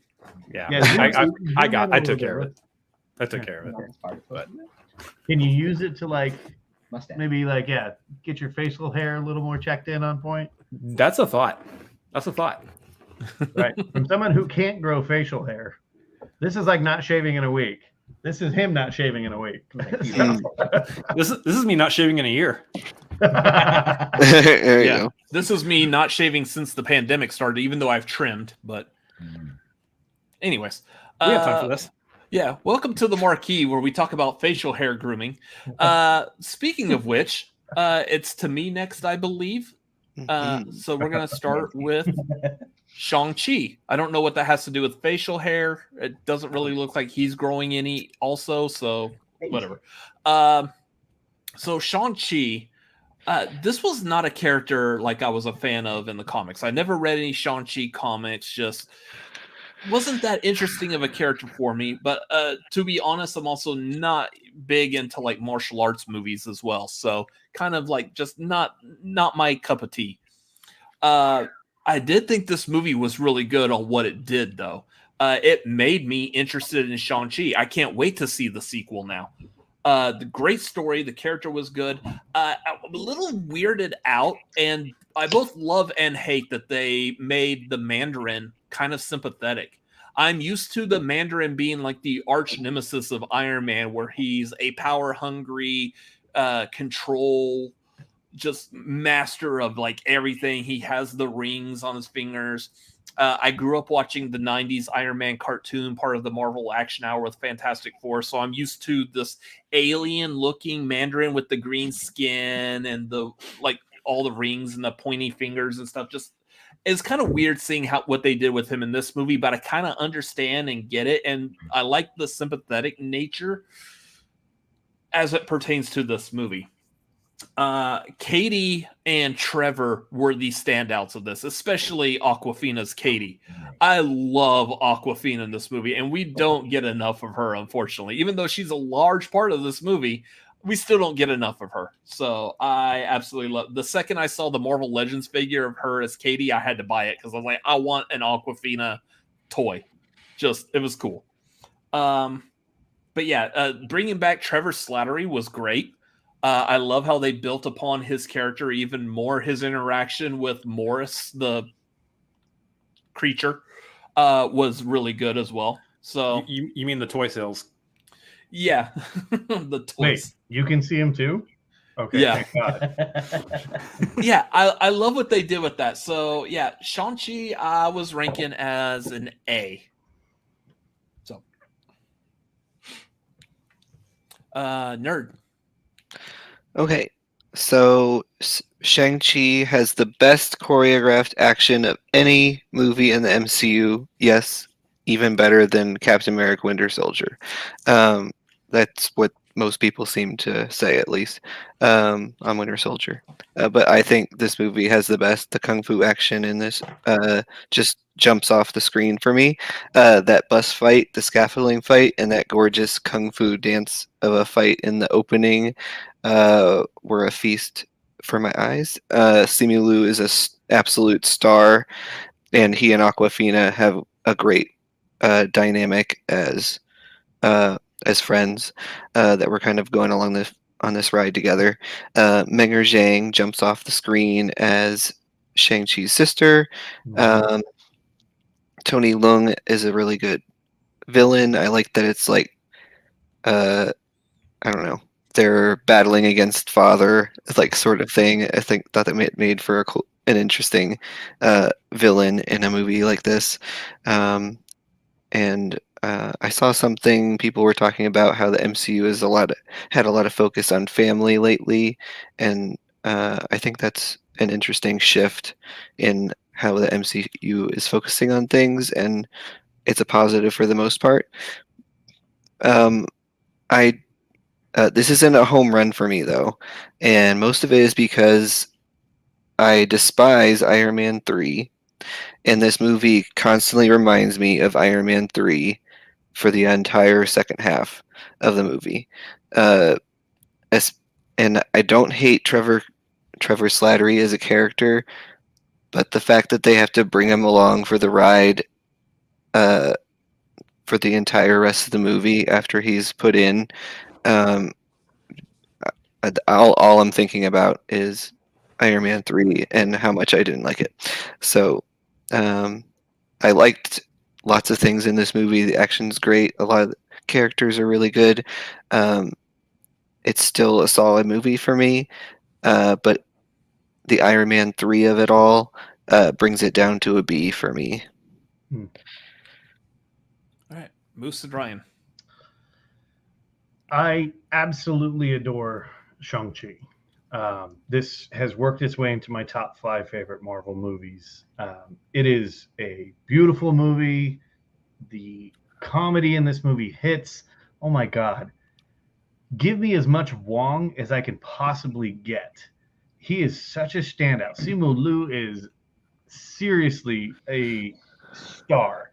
Yeah, Yeah, I took care of it. I took care of it. But Can you use it to Mustache. maybe get your facial hair a little more checked in on point? that's a thought. That's a thought. Right. From someone who can't grow facial hair, this is like not shaving in a week. This is him not shaving in a week. This is me not shaving in a year. there you go. This is me not shaving since the pandemic started, even though I've trimmed. But anyways, We have time for this. Yeah, welcome to the Marquee, where we talk about facial hair grooming. Speaking of which, it's to me next, I believe. So we're going to start with Shang-Chi. I don't know what that has to do with facial hair. It doesn't really look like he's growing any also, so whatever. So Shang-Chi, this was not a character like I was a fan of in the comics. I never read any Shang-Chi comics, just wasn't that interesting of a character for me. But to be honest, I'm also not big into like martial arts movies as well. So kind of like just not my cup of tea. I did think this movie was really good on what it did, though. It made me interested in Shang-Chi. I can't wait to see the sequel now. The great story, the character was good. I'm a little weirded out, and I both love and hate that they made the Mandarin kind of sympathetic. I'm used to the Mandarin being like the arch nemesis of Iron Man, where he's a power hungry, control, just master of like everything. He has the rings on his fingers. I grew up watching the 90s Iron Man cartoon, part of the Marvel Action Hour with Fantastic Four. So I'm used to this alien looking Mandarin with the green skin and the like all the rings and the pointy fingers and stuff. Just it's kind of weird seeing what they did with him in this movie, but I kind of understand and get it. And I like the sympathetic nature as it pertains to this movie. Katie and Trevor were the standouts of this, especially Awkwafina's Katie. I love Awkwafina in this movie, and we don't get enough of her, unfortunately. Even though she's a large part of this movie, we still don't get enough of her. So I absolutely love. The second I saw the Marvel Legends figure of her as Katie, I had to buy it because I was like, I want an Awkwafina toy. Just it was cool. But yeah, bringing back Trevor Slattery was great. I love how they built upon his character even more. His interaction with Morris, the creature, was really good as well. So you mean the toy sales? Yeah, the toys. Wait, you can see him too? Okay, Yeah. thank God. Yeah, I love what they did with that. So yeah, Shang-Chi I was ranking as an A. So nerd. Okay, so Shang-Chi has the best choreographed action of any movie in the MCU. Yes, even better than Captain America Winter Soldier. That's what most people seem to say, at least, on Winter Soldier. But I think this movie has the best. The kung fu action in this just jumps off the screen for me. That bus fight, the scaffolding fight, and that gorgeous kung fu dance of a fight in the opening were a feast for my eyes. Simu Liu is an absolute star, and he and Awkwafina have a great dynamic as friends that were kind of going along on this ride together. Meng Zhang jumps off the screen as Shang-Chi's sister. Tony Leung is a really good villain. I like that it's like I don't know, they're battling against father, like sort of thing. I thought that made for an interesting villain in a movie like this. And I saw something people were talking about how the MCU had a lot of focus on family lately, and I think that's an interesting shift in how the MCU is focusing on things, and it's a positive for the most part. This isn't a home run for me though, and most of it is because I despise Iron Man 3, and this movie constantly reminds me of Iron Man 3 for the entire second half of the movie. And I don't hate Trevor Slattery as a character, but the fact that they have to bring him along for the ride for the entire rest of the movie after he's put in, all I'm thinking about is Iron Man 3 and how much I didn't like it. So I liked lots of things in this movie. The action's great. A lot of the characters are really good. It's still a solid movie for me, but the Iron Man 3 of it all brings it down to a B for me. All right, Moose and Ryan. I absolutely adore Shang-Chi. This has worked its way into my top 5 favorite Marvel movies. It is a beautiful movie. The comedy in this movie hits. Oh my God. Give me as much Wong as I can possibly get. He is such a standout. Simu Liu is seriously a star.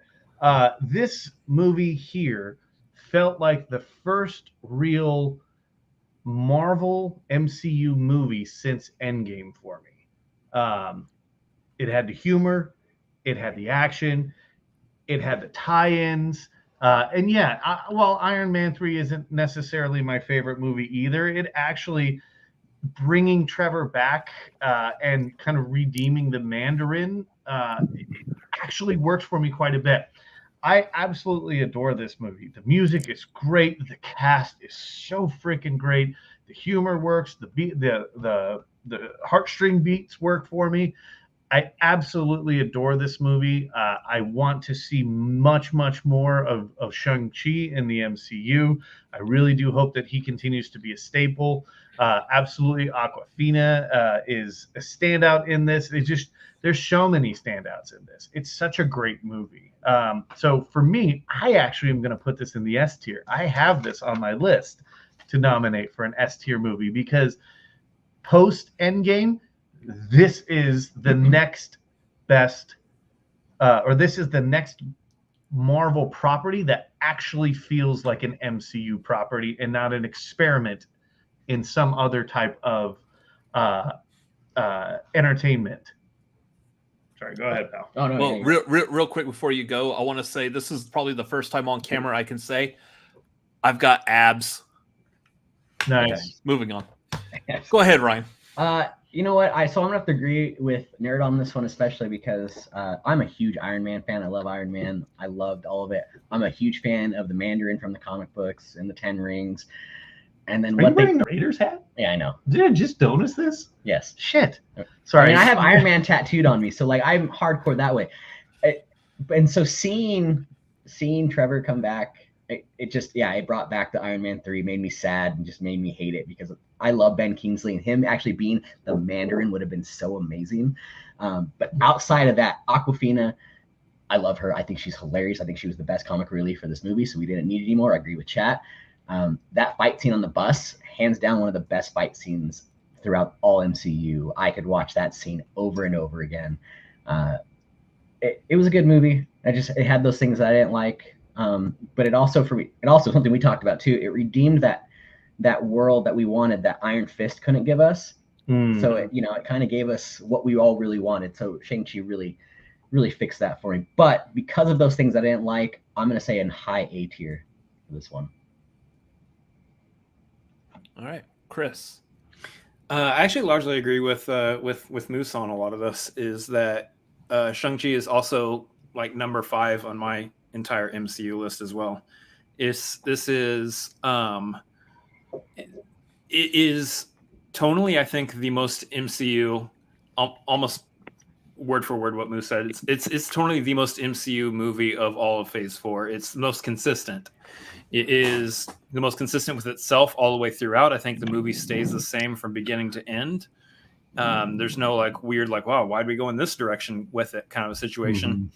This movie here felt like the first real Marvel MCU movie since Endgame for me. It had the humor, it had the action, it had the tie-ins. And yeah, while Iron Man 3 isn't necessarily my favorite movie either, it actually bringing Trevor back and kind of redeeming the Mandarin actually works for me quite a bit. I absolutely adore this movie. The music is great. The cast is so freaking great. The humor works. The heartstring beats work for me. I absolutely adore this movie. I want to see much, much more of Shang-Chi in the MCU. I really do hope that he continues to be a staple. Absolutely, Awkwafina is a standout in this. There's so many standouts in this. It's such a great movie. So for me, I actually am going to put this in the S tier. I have this on my list to nominate for an S tier movie because post Endgame, this is the next best, or this is the next Marvel property that actually feels like an MCU property and not an experiment in some other type of entertainment. Sorry, go ahead, pal. Oh no. Well, yeah, real quick before you go, I want to say this is probably the first time on camera I can say I've got abs. Nice. Moving on. yeah. Go ahead, Ryan. You know what? So I'm gonna have to agree with Nerd on this one, especially because I'm a huge Iron Man fan. I love Iron Man. I loved all of it. I'm a huge fan of the Mandarin from the comic books and the Ten Rings. And then Are you wearing the Raiders hat? Yeah, I know. Did I just notice this? Yes. Shit. I Sorry. mean, I have Iron Man tattooed on me, so like I'm hardcore that way. And so seeing Trevor come back, it brought back the Iron Man 3, made me sad and just made me hate it because I love Ben Kingsley and him actually being the Mandarin would have been so amazing. But outside of that, Awkwafina, I love her. I think she's hilarious. I think she was the best comic relief for this movie, so we didn't need it anymore. I agree with chat. That fight scene on the bus, hands down, one of the best fight scenes throughout all MCU. I could watch that scene over and over again. It was a good movie. It had those things that I didn't like. But it also, for me, something we talked about too, it redeemed that world that we wanted that Iron Fist couldn't give us. So it kind of gave us what we all really wanted. So Shang-Chi really, really fixed that for me. But because of those things I didn't like, I'm going to say in high A tier for this one. All right, Chris. I actually largely agree with Moose on a lot of this. Is that Shang-Chi is also like number 5 on my entire MCU list as well. It is tonally, I think, the most MCU, almost word for word what Moose said. It's tonally the most MCU movie of all of Phase 4. It's the most consistent. It is the most consistent with itself all the way throughout. I think the movie stays the same from beginning to end. There's no like weird, like, wow, why'd we go in this direction with it kind of a situation.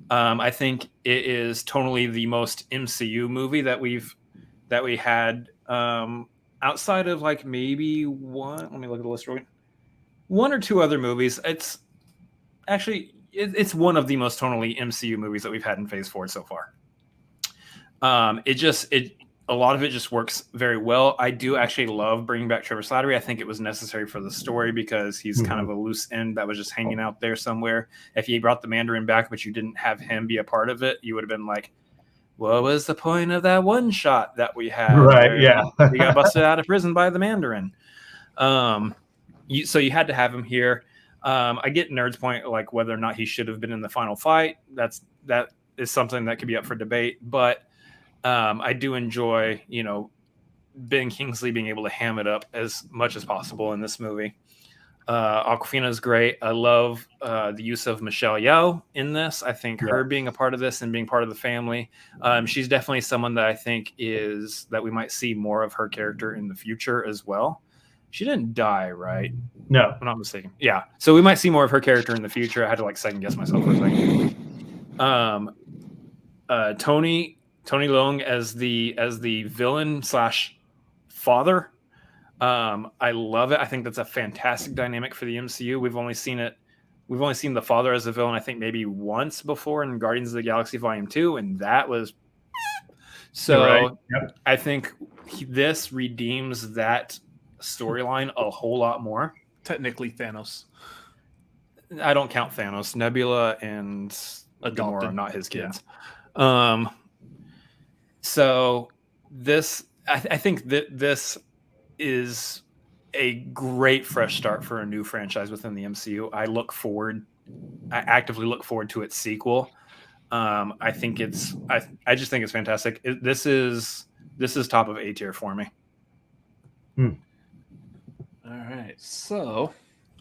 I think it is totally the most MCU movie that we had outside of like maybe one. Let me look at the list real quick. 1 or 2 other movies. It's actually it's one of the most tonally MCU movies that we've had in Phase 4 so far. A lot of it just works very well. I do actually love bringing back Trevor Slattery. I think it was necessary for the story because he's kind of a loose end that was just hanging out there somewhere. If you brought the Mandarin back, but you didn't have him be a part of it, you would have been like, what was the point of that one shot that we had? Right, yeah. He got busted out of prison by the Mandarin. So you had to have him here. I get Nerd's point, like whether or not he should have been in the final fight. That is something that could be up for debate, but I do enjoy, Ben Kingsley being able to ham it up as much as possible in this movie. Awkwafina is great. I love the use of Michelle Yeoh in this. I think her being a part of this and being part of the family, she's definitely someone that I think that we might see more of her character in the future as well. She didn't die, right? No, I'm not mistaken. Yeah, so we might see more of her character in the future. I had to like second guess myself for a second. Tony Leung as the villain / father. I love it. I think that's a fantastic dynamic for the MCU. We've only seen the father as a villain, I think maybe once before in Guardians of the Galaxy Volume 2, and that was so. Right. Yep. I think this redeems that storyline a whole lot more. Technically Thanos. I don't count Thanos, Nebula, and Gamora, Adopted. not his kids. So I think that this is a great fresh start for a new franchise within the MCU. I actively look forward to its sequel. I just think it's fantastic. This is top of A tier for me. All right, so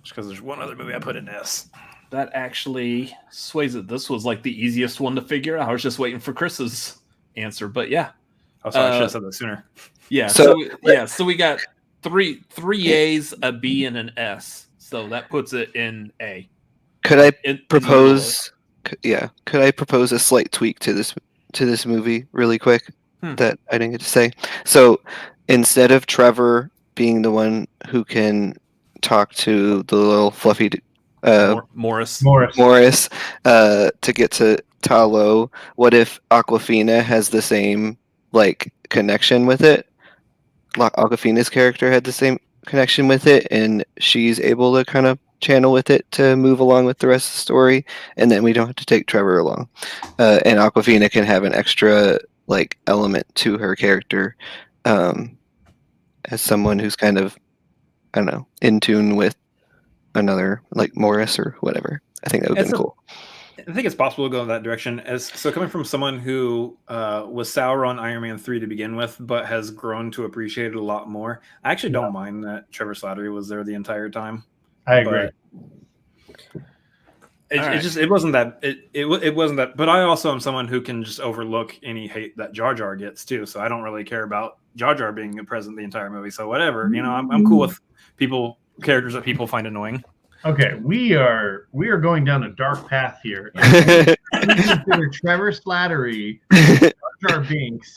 Just because there's one other movie I put in S. that actually sways it. This was like the easiest one to figure out. I was just waiting for Chris's answer, but yeah. Oh, sorry, I should have said that sooner. Yeah. So- So we got three A's, a B, and an S. So that puts it in A. Could I In propose? Could I propose a slight tweak to this movie really quick that I didn't get to say? So instead of Trevor being the one who can talk to the little fluffy Morris. Morris to get to Talo, what if Aquafina has the same like connection with it? Aquafina's character had the same connection with it, and she's able to kind of channel with it to move along with the rest of the story, and then we don't have to take Trevor along. And Aquafina can have an extra like element to her character as someone who's kind of, I don't know, in tune with another like Morris or whatever. I think that would have been cool. I think it's possible to go in that direction. So coming from someone who was sour on Iron Man 3 to begin with, but has grown to appreciate it a lot more, I actually don't mind that Trevor Slattery was there the entire time. I agree. It wasn't that. But I also am someone who can just overlook any hate that Jar Jar gets too. So I don't really care about Jar Jar being present the entire movie. So whatever, I'm cool with characters that people find annoying. Okay, we are going down a dark path here. We consider Trevor Slattery, Jar Jar Binks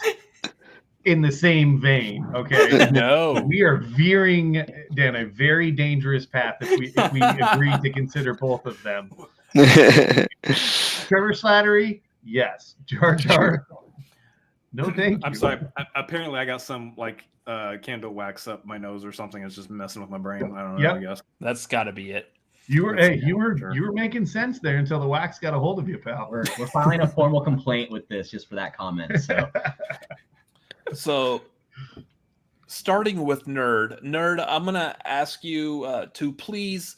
in the same vein. Okay, No. we are veering down a very dangerous path if we agree to consider both of them. Trevor Slattery, yes. Jar Jar, no thank you. I'm sorry. Apparently, I got some candle wax up my nose or something. It's just messing with my brain. I don't know. Yep. I guess That's got to be it. You were making sense there until the wax got a hold of you, pal. We're filing a formal complaint with this just for that comment. So So, starting with Nerd, I'm gonna ask you to please,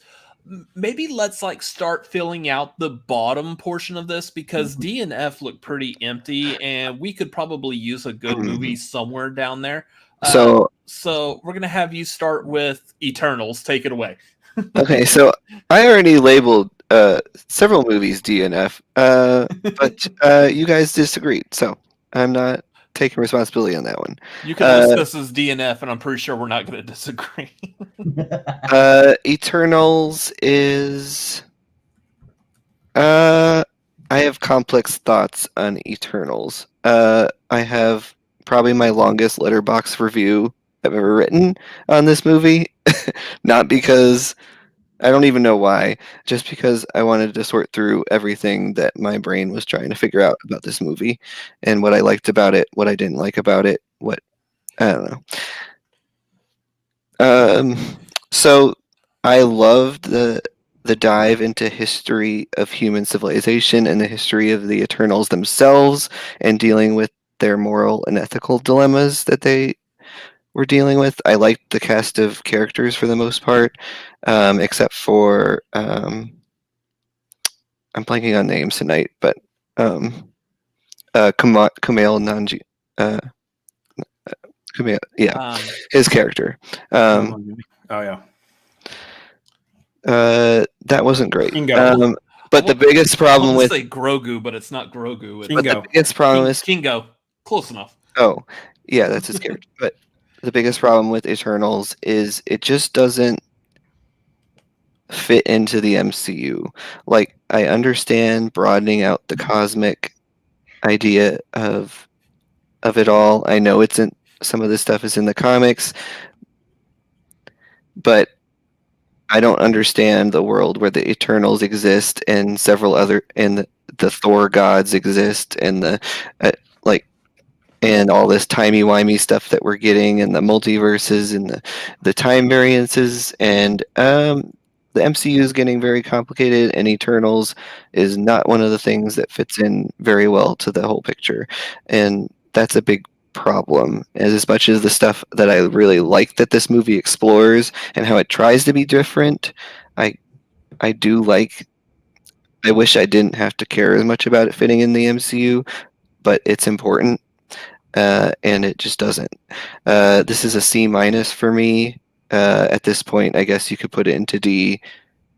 maybe let's start filling out the bottom portion of this because D and F look pretty empty, and we could probably use a good movie somewhere down there. So we're gonna have you start with Eternals. Take it away. Okay, so I already labeled several movies D and F, but you guys disagreed, so I'm not taking responsibility on that one. You can list this as D and F, and I'm pretty sure we're not going to disagree. Eternals is. I have complex thoughts on Eternals. I have probably my longest letterbox review I've ever written on this movie. Not because I don't even know why, just because I wanted to sort through everything that my brain was trying to figure out about this movie and what I liked about it, what I didn't like about it, what I don't know. So I loved the dive into history of human civilization and the history of the Eternals themselves and dealing with their moral and ethical dilemmas that they were dealing with. I liked the cast of characters for the most part, except for I'm blanking on names tonight, but Kumail Nanji, Kumail, yeah, his character. oh yeah, that wasn't great. Kingo. But the biggest problem with say Grogu, but it's not Grogu. but the biggest problem is Kingo. Close enough. Oh, yeah, that's his character. But the biggest problem with Eternals is it just doesn't fit into the MCU. Like, I understand broadening out the cosmic idea of it all. I know some of this stuff is in the comics, but I don't understand the world where the Eternals exist and several other and the Thor gods exist and the and all this timey-wimey stuff that we're getting and the multiverses and the time variances and the MCU is getting very complicated and Eternals is not one of the things that fits in very well to the whole picture. And that's a big problem. As much as the stuff that I really like that this movie explores and how it tries to be different, I do like. I wish I didn't have to care as much about it fitting in the MCU, but it's important, and it just doesn't. This is a C- for me. At this point, I guess you could put it into D,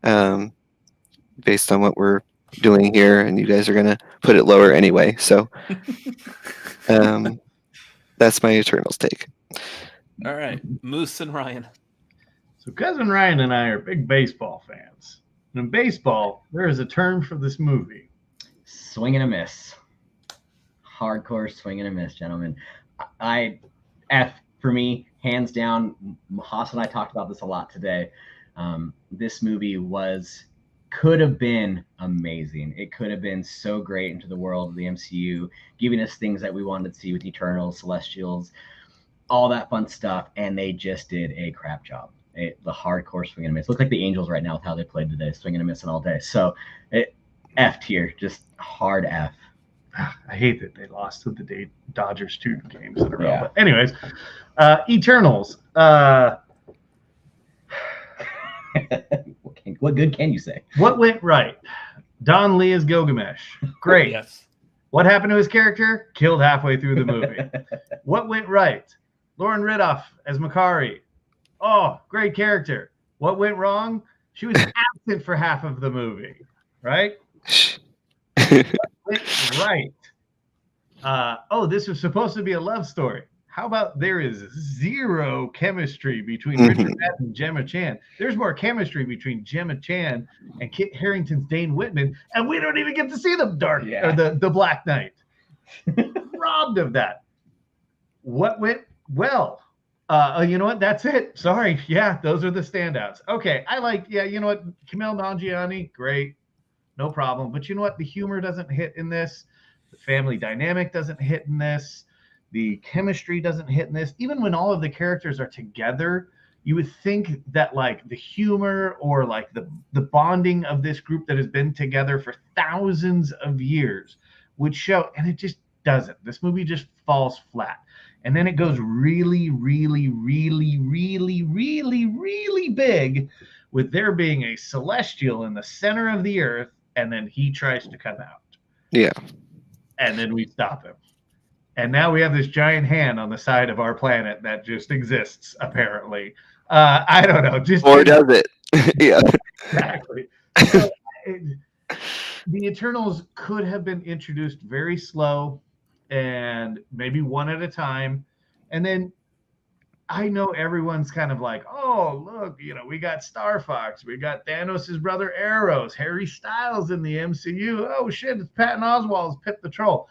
based on what we're doing here, and you guys are gonna put it lower anyway. So, that's my Eternals take. All right, Moose and Ryan. So cousin Ryan and I are big baseball fans. And in baseball, there is a term for this movie. Swing and a miss. Hardcore swing and a miss, gentlemen. F for me, hands down. Haas and I talked about this a lot today. This movie could have been amazing. It could have been so great into the world of the MCU, giving us things that we wanted to see with Eternals, Celestials, all that fun stuff, and they just did a crap job. The hardcore swing and a miss. Look like the Angels right now with how they played today, swing and a miss all day. So, F tier, just hard F. I hate that they lost to the Dodgers 2 games in a row. Yeah. But anyways, Eternals. What good can you say? What went right? Don Lee as Gilgamesh. Great. Yes. What happened to his character? Killed halfway through the movie. What went right? Lauren Riddoff as Makari. Oh, great character. What went wrong? She was absent for half of the movie, right? What went right? This was supposed to be a love story. How about there is zero chemistry between Richard Madden and Gemma Chan? There's more chemistry between Gemma Chan and Kit Harington's Dane Whitman, and we don't even get to see them or the Black Knight. Robbed of that. What went well? You know what? That's it. Sorry. Yeah, those are the standouts. Okay, you know what? Kumail Nanjiani, great. No problem. But you know what? The humor doesn't hit in this. The family dynamic doesn't hit in this. The chemistry doesn't hit in this. Even when all of the characters are together, you would think that like the humor or like the bonding of this group that has been together for thousands of years would show, and it just doesn't. This movie just falls flat. And then it goes really, really, really, really, really, really big with there being a celestial in the center of the earth, and then he tries to come out. Yeah. And then we stop him. And now we have this giant hand on the side of our planet that just exists, apparently. I don't know. Or does it? Yeah. Exactly. So, the Eternals could have been introduced very slow and maybe one at a time. And then I know everyone's kind of like, oh, look, we got Star Fox. We got Thanos' brother Eros, Harry Styles in the MCU. Oh, shit, it's Patton Oswalt's Pit the Troll.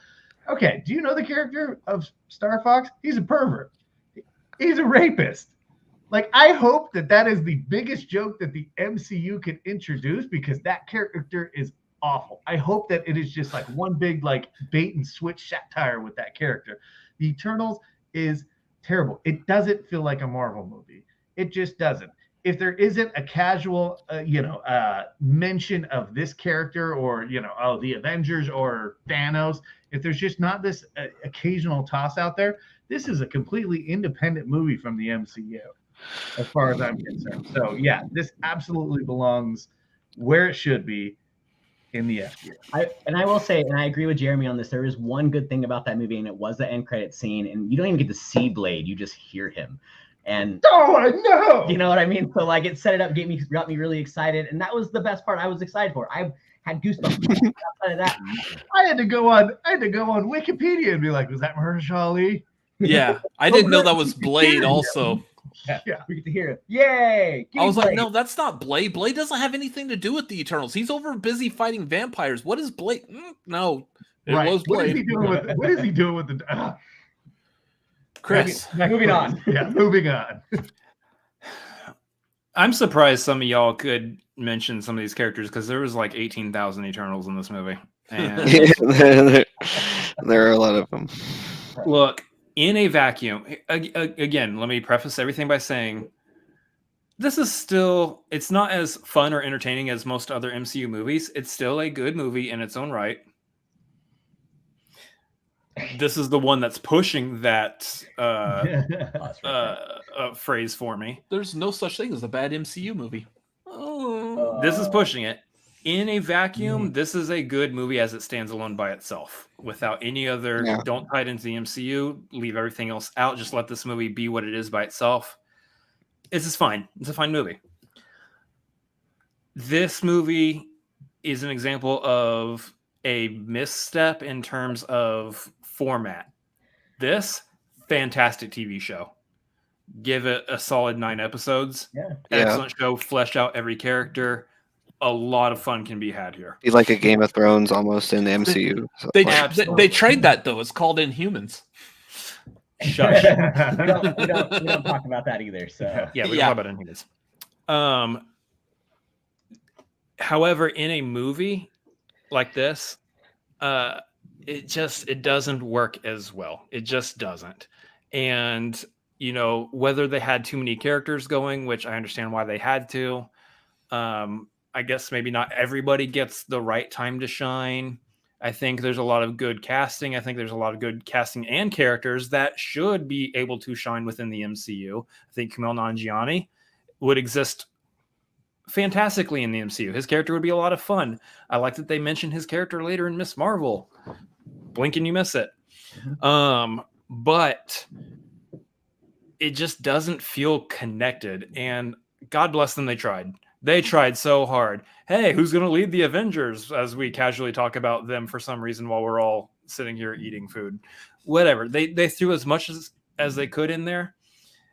Okay, do you know the character of Star Fox? He's a pervert. He's a rapist. Like, I hope that is the biggest joke that the MCU can introduce, because that character is awful. I hope that it is just like one big like bait and switch satire with that character. The Eternals is terrible. It doesn't feel like a Marvel movie. It just doesn't. If there isn't a casual, mention of this character or, the Avengers or Thanos, if there's just not this occasional toss out there, this is a completely independent movie from the MCU, as far as I'm concerned. So, yeah, this absolutely belongs where it should be, in the F tier. I will say, and I agree with Jeremy on this, there is one good thing about that movie, and it was the end credit scene, and you don't even get to see Blade, you just hear him. And I know. You know what I mean? So like it set it up, got me really excited, and that was the best part I was excited for. I had goosebumps. Outside of that, I had to go on Wikipedia and be like, was that Mahershala Ali? Yeah, I didn't know that was Blade also. Yeah, we get to hear it. Yay! I was like, no, that's not Blade. Blade doesn't have anything to do with the Eternals. He's over busy fighting vampires. What is Blade? No, it was Blade. What is he doing with the... Chris, moving on. Yeah, moving on. I'm surprised some of y'all could mention some of these characters, because there was like 18,000 Eternals in this movie. And there are a lot of them. look, in a vacuum, again, let me preface everything by saying this is still, it's not as fun or entertaining as most other MCU movies. It's still a good movie in its own right. this is the one that's pushing that Us right there. phrase for me. There's no such thing as a bad MCU movie. Oh. This is pushing it. In a vacuum, this is a good movie as it stands alone by itself, without any other. Yeah. Don't tie it into the MCU. Leave everything else out. Just let this movie be what it is by itself. It's just fine. It's a fine movie. This movie is an example of a misstep in terms of format. This fantastic TV show. Give it a solid 9 episodes. Yeah. Excellent show. Flesh out every character. A lot of fun can be had here. Be like a Game of Thrones almost in the MCU. So, They like, they trade that though. It's called Inhumans. Shush. we don't talk about that either. So Yeah, we Yeah. don't talk about Inhumans. However, in a movie like this, it doesn't work as well. It just doesn't. And whether they had too many characters going, which I understand why they had to. I guess maybe not everybody gets the right time to shine. I think there's a lot of good casting. I think there's a lot of good casting and characters that should be able to shine within the MCU. I think Kumail Nanjiani would exist fantastically in the MCU. His character would be a lot of fun. I like that they mentioned his character later in Miss Marvel. Blink and you miss it. But it just doesn't feel connected. And God bless them, they tried. They tried so hard. Hey, who's going to lead the Avengers? As we casually talk about them for some reason while we're all sitting here eating food. Whatever. They threw as much as they could in there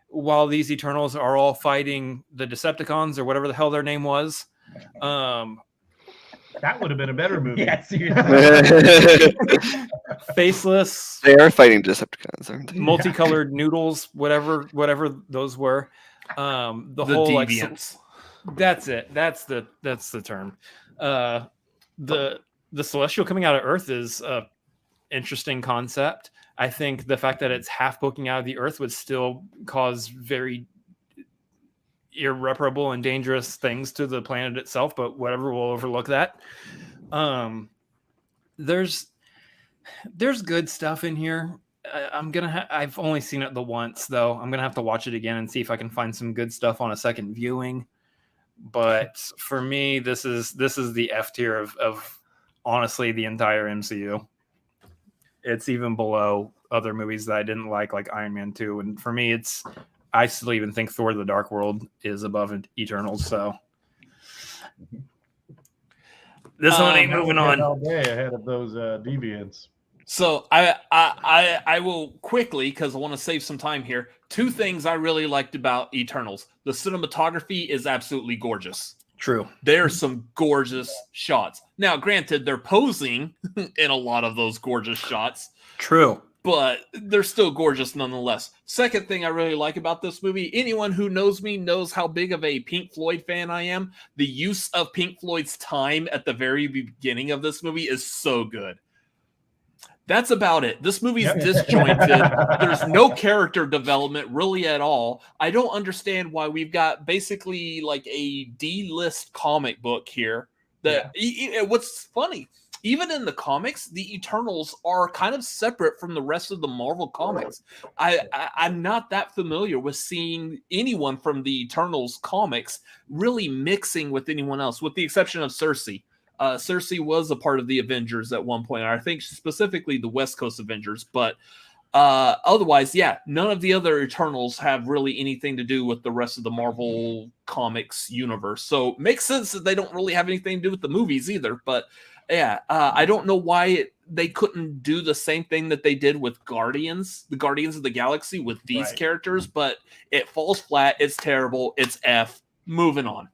while these Eternals are all fighting the Decepticons or whatever the hell their name was. That would have been a better movie. yeah, seriously. Faceless. they are fighting Decepticons, aren't they? Multicolored noodles, whatever those were. The whole deviants. That's it. That's the term. The celestial coming out of Earth is a interesting concept. I think the fact that it's half poking out of the Earth would still cause very irreparable and dangerous things to the planet itself, but whatever, we'll overlook that. There's good stuff in here. I've only seen it the once though. I'm gonna have to watch it again and see if I can find some good stuff on a second viewing. But for me, this is the F tier of honestly the entire MCU. It's even below other movies that I didn't like Iron Man 2. And for me, I still even think Thor: The Dark World is above Eternals. So this one ain't moving on. All day ahead of those deviants. So I will quickly, because I want to save some time here. 2 things I really liked about Eternals. The cinematography is absolutely gorgeous. True. There's some gorgeous shots. Now, granted, they're posing in a lot of those gorgeous shots, True. but they're still gorgeous nonetheless. Second thing I really like about this movie, anyone who knows me knows how big of a Pink Floyd fan I am. The use of Pink Floyd's time at the very beginning of this movie is so good. That's about it. This movie's disjointed. There's no character development really at all. I don't understand why we've got basically like a D-list comic book here. What's funny, even in the comics, the Eternals are kind of separate from the rest of the Marvel comics. I'm not that familiar with seeing anyone from the Eternals comics really mixing with anyone else, with the exception of Cersei. Cersei was a part of the Avengers at one point. I think specifically the West Coast Avengers, but otherwise, yeah, none of the other Eternals have really anything to do with the rest of the Marvel comics universe. So makes sense that they don't really have anything to do with the movies either. But yeah, I don't know why they couldn't do the same thing that they did with the Guardians of the Galaxy with these characters, but it falls flat. It's terrible. It's F. Moving on.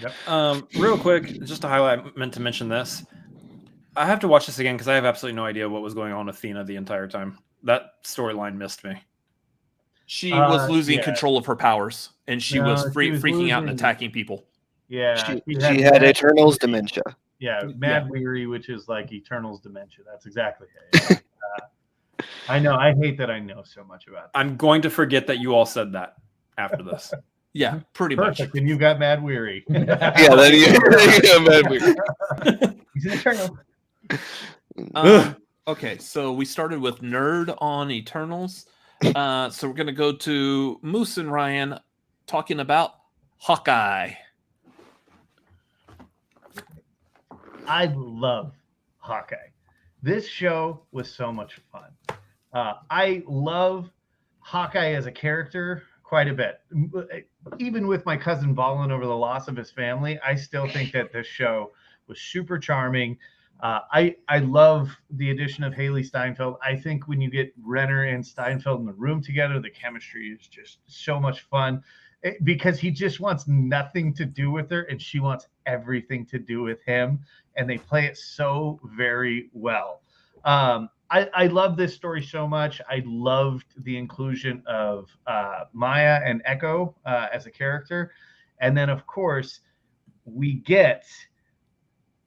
Yep. Real quick, just to highlight, I meant to mention this. I have to watch this again because I have absolutely no idea what was going on with Athena the entire time. That storyline missed me. She was losing control of her powers, and she was freaking out and attacking people. Yeah. She had Eternals dementia. Yeah, Mad Weary, which is like Eternals dementia. That's exactly it. I know. I hate that I know so much about that. I'm going to forget that you all said that after this. Yeah, pretty Perfect. much. And you got Mad Weary. Yeah, that Mad Weary. He's an Eternal. Okay, so we started with Nerd on Eternals. So we're going to go to Moose and Ryan talking about Hawkeye. I love Hawkeye. This show was so much fun. I love Hawkeye as a character quite a bit. Even with my cousin bawling over the loss of his family, I still think that this show was super charming. I love the addition of Haley Steinfeld. I think when you get Renner and Steinfeld in the room together, the chemistry is just so much fun because he just wants nothing to do with her and she wants everything to do with him. And they play it so very well. I love this story so much. I loved the inclusion of Maya and Echo as a character. And then, of course, we get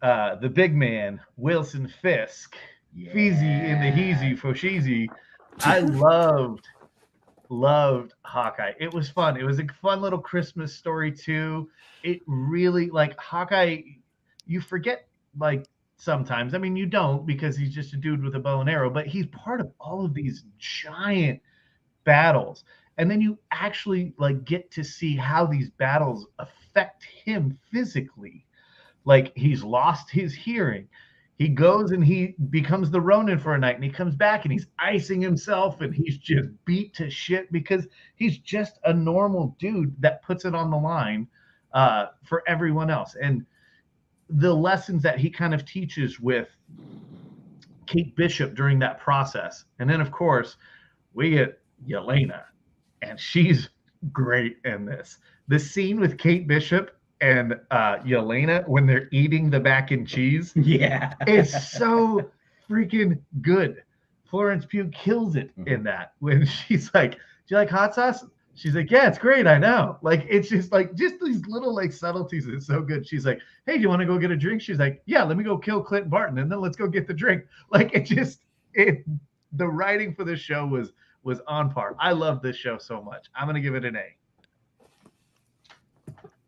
the big man, Wilson Fisk, Feezy in the Heezy Fosheezy. I loved Hawkeye. It was fun. It was a fun little Christmas story, too. It really, like, Hawkeye, you forget, like, sometimes. I mean, you don't because he's just a dude with a bow and arrow, but he's part of all of these giant battles. And then you actually like get to see how these battles affect him physically. Like he's lost his hearing. He goes and he becomes the Ronin for a night and he comes back and he's icing himself and he's just beat to shit because he's just a normal dude that puts it on the line for everyone else. And the lessons that he kind of teaches with Kate Bishop during that process. And then, of course, we get Yelena, and she's great in this. The scene with Kate Bishop and Yelena when they're eating the mac and cheese is so freaking good. Florence Pugh kills it in that when she's like, do you like hot sauce? She's like, yeah, it's great. I know. Like, it's just these little like subtleties. It's so good. She's like, hey, do you want to go get a drink? She's like, yeah, let me go kill Clint Barton and then let's go get the drink. Like the writing for this show was on par. I love this show so much. I'm going to give it an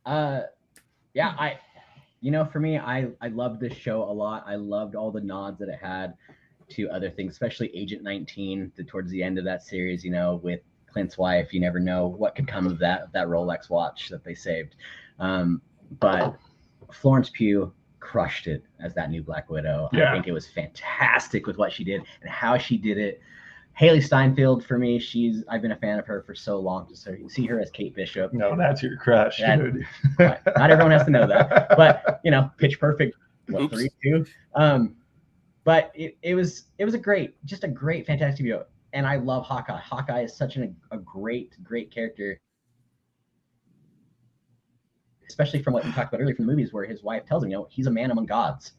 A. For me, I loved this show a lot. I loved all the nods that it had to other things, especially Agent 19 towards the end of that series, with Clint's wife. You never know what could come of that Rolex watch that they saved. But Florence Pugh crushed it as that new Black Widow. Yeah. I think it was fantastic with what she did and how she did it. Haley Steinfeld, for me, I've been a fan of her for so long. To see her as Kate Bishop. No, that's your crush, dude. Not everyone has to know that. But, Pitch Perfect, 3, 2? But it was a great, fantastic video. And I love Hawkeye. Hawkeye is such a great character. Especially from what we talked about earlier from the movies where his wife tells him, he's a man among gods.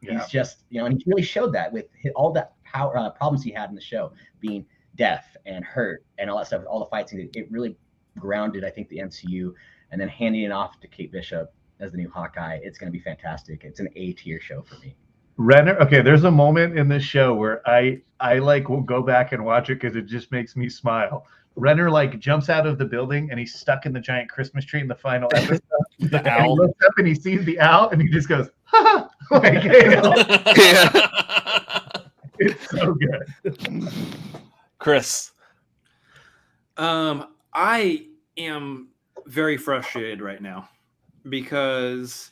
Yeah. He's just, and he really showed that with all that power problems he had in the show, being deaf and hurt and all that stuff, all the fights. It really grounded, I think, the MCU. And then handing it off to Kate Bishop as the new Hawkeye, it's going to be fantastic. It's an A-tier show for me. Renner, okay, there's a moment in this show where I will go back and watch it because it just makes me smile. Renner jumps out of the building and he's stuck in the giant Christmas tree in the final episode. The owl. He looks up and he sees the owl and he just goes, ha ha! It's so good. Chris. I am very frustrated right now because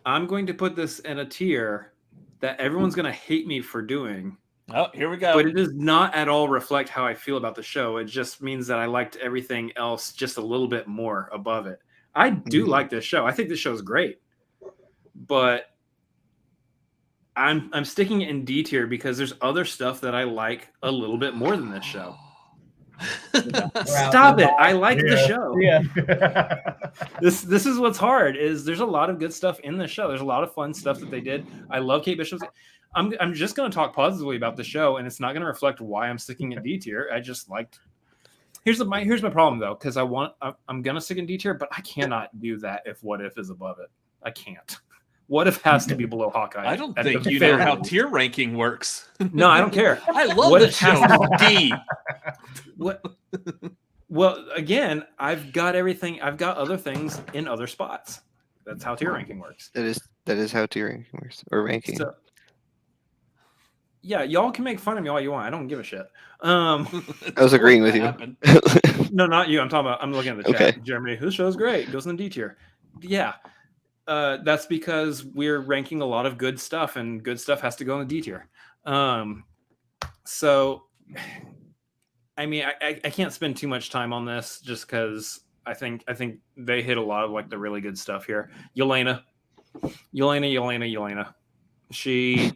I'm going to put this in a tier that everyone's going to hate me for doing. Oh, here we go. But it does not at all reflect how I feel about the show. It just means that I liked everything else just a little bit more above it. I do like this show. I think this show is great. But I'm sticking it in D tier because there's other stuff that I like a little bit more than this show. Stop it. I like the show. Yeah. This is what's hard is there's a lot of good stuff in the show. There's a lot of fun stuff that they did. I love Kate Bishop's. I'm just going to talk positively about the show, and it's not going to reflect why I'm sticking in D tier. I just liked. Here's my problem though, because I'm going to stick in D tier, but I cannot do that if What If is above it. I can't. What If has to be below Hawkeye. I don't think you know how tier ranking works. No, I don't care. I love this show. D. What? Well, again, I've got everything. I've got other things in other spots. That's how tier ranking works. That is how tier ranking works, or ranking. yeah, y'all can make fun of me all you want. I don't give a shit. I was agreeing with you. Happened. No, not you. I'm looking at the chat. Okay. Jeremy, this show's great. Goes in the D tier. Yeah. That's because we're ranking a lot of good stuff, and good stuff has to go in the D tier. So, I mean, I can't spend too much time on this just because I think they hit a lot of like the really good stuff here. Yelena. She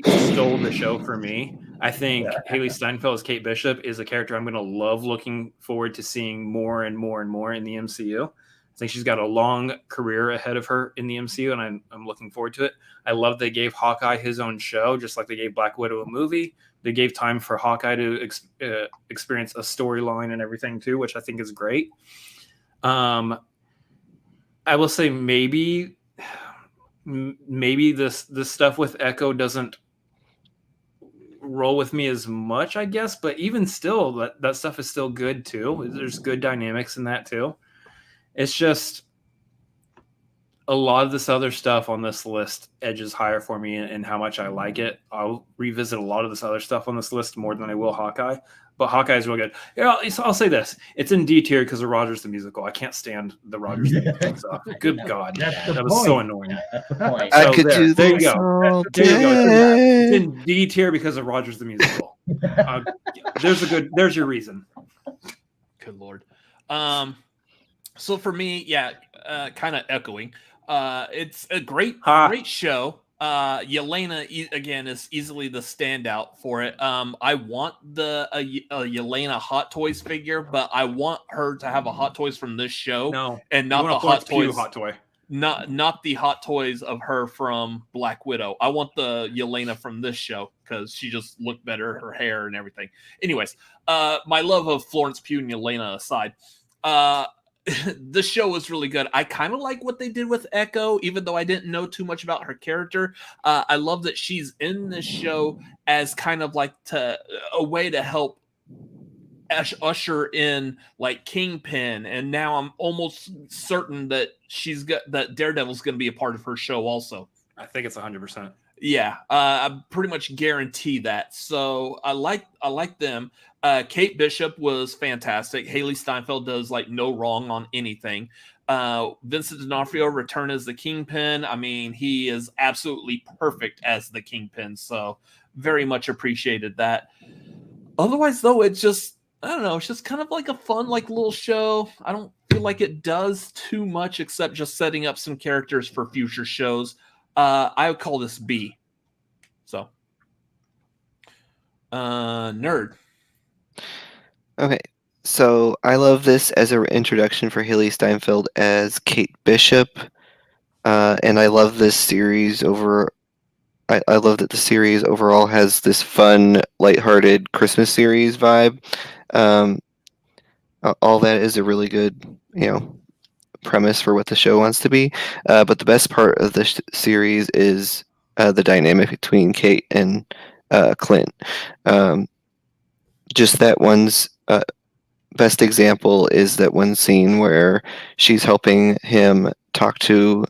stole the show for me. I think Haley Steinfeld as Kate Bishop is a character I'm going to love looking forward to seeing more and more and more in the MCU. I think she's got a long career ahead of her in the MCU, and I'm looking forward to it. I love they gave Hawkeye his own show, just like they gave Black Widow a movie. They gave time for Hawkeye to experience a storyline and everything too, which I think is great. I will say maybe this stuff with Echo doesn't roll with me as much, I guess, but even still, that stuff is still good too. There's good dynamics in that too. It's just a lot of this other stuff on this list edges higher for me and how much I like it. I'll revisit a lot of this other stuff on this list more than I will Hawkeye, but Hawkeye is real good. Yeah, I'll say this. It's in D tier because of Rogers the Musical. I can't stand the Rogers the Musical stuff. Good God. That's That was so annoying. That's the point. I So could do there you this go. all There you go. It's day. in D tier because of Rogers the Musical. There's your reason. Good Lord. So for me, yeah, kind of echoing. It's a great show. Yelena again is easily the standout for it. I want the Yelena Hot Toys figure, but I want her to have a Hot Toys from this show, No, and not you the want a Hot Florence Pugh Toys. hot toy. Not the Hot Toys of her from Black Widow. I want the Yelena from this show because she just looked better, her hair and everything. Anyways, my love of Florence Pugh and Yelena aside, the show was really good. I kind of like what they did with Echo, even though I didn't know too much about her character. I love that she's in this show as kind of like a way to help usher in like Kingpin, and now I'm almost certain that that Daredevil's going to be a part of her show also. I think it's 100%. Yeah, I pretty much guarantee that. So I like them. Kate Bishop was fantastic. Haley Steinfeld does like no wrong on anything. Vincent D'Onofrio return as the Kingpin. I mean, he is absolutely perfect as the Kingpin. So very much appreciated that. Otherwise, though, it's just, I don't know. It's just kind of like a fun, like little show. I don't feel like it does too much except just setting up some characters for future shows. I would call this B. So, nerd. Okay, so I love this as an introduction for Haley Steinfeld as Kate Bishop, and I love this series over. I love that the series overall has this fun, lighthearted Christmas series vibe. All that is a really good, premise for what the show wants to be. But the best part of the series is the dynamic between Kate and Clint. Just that one's best example is that one scene where she's helping him talk to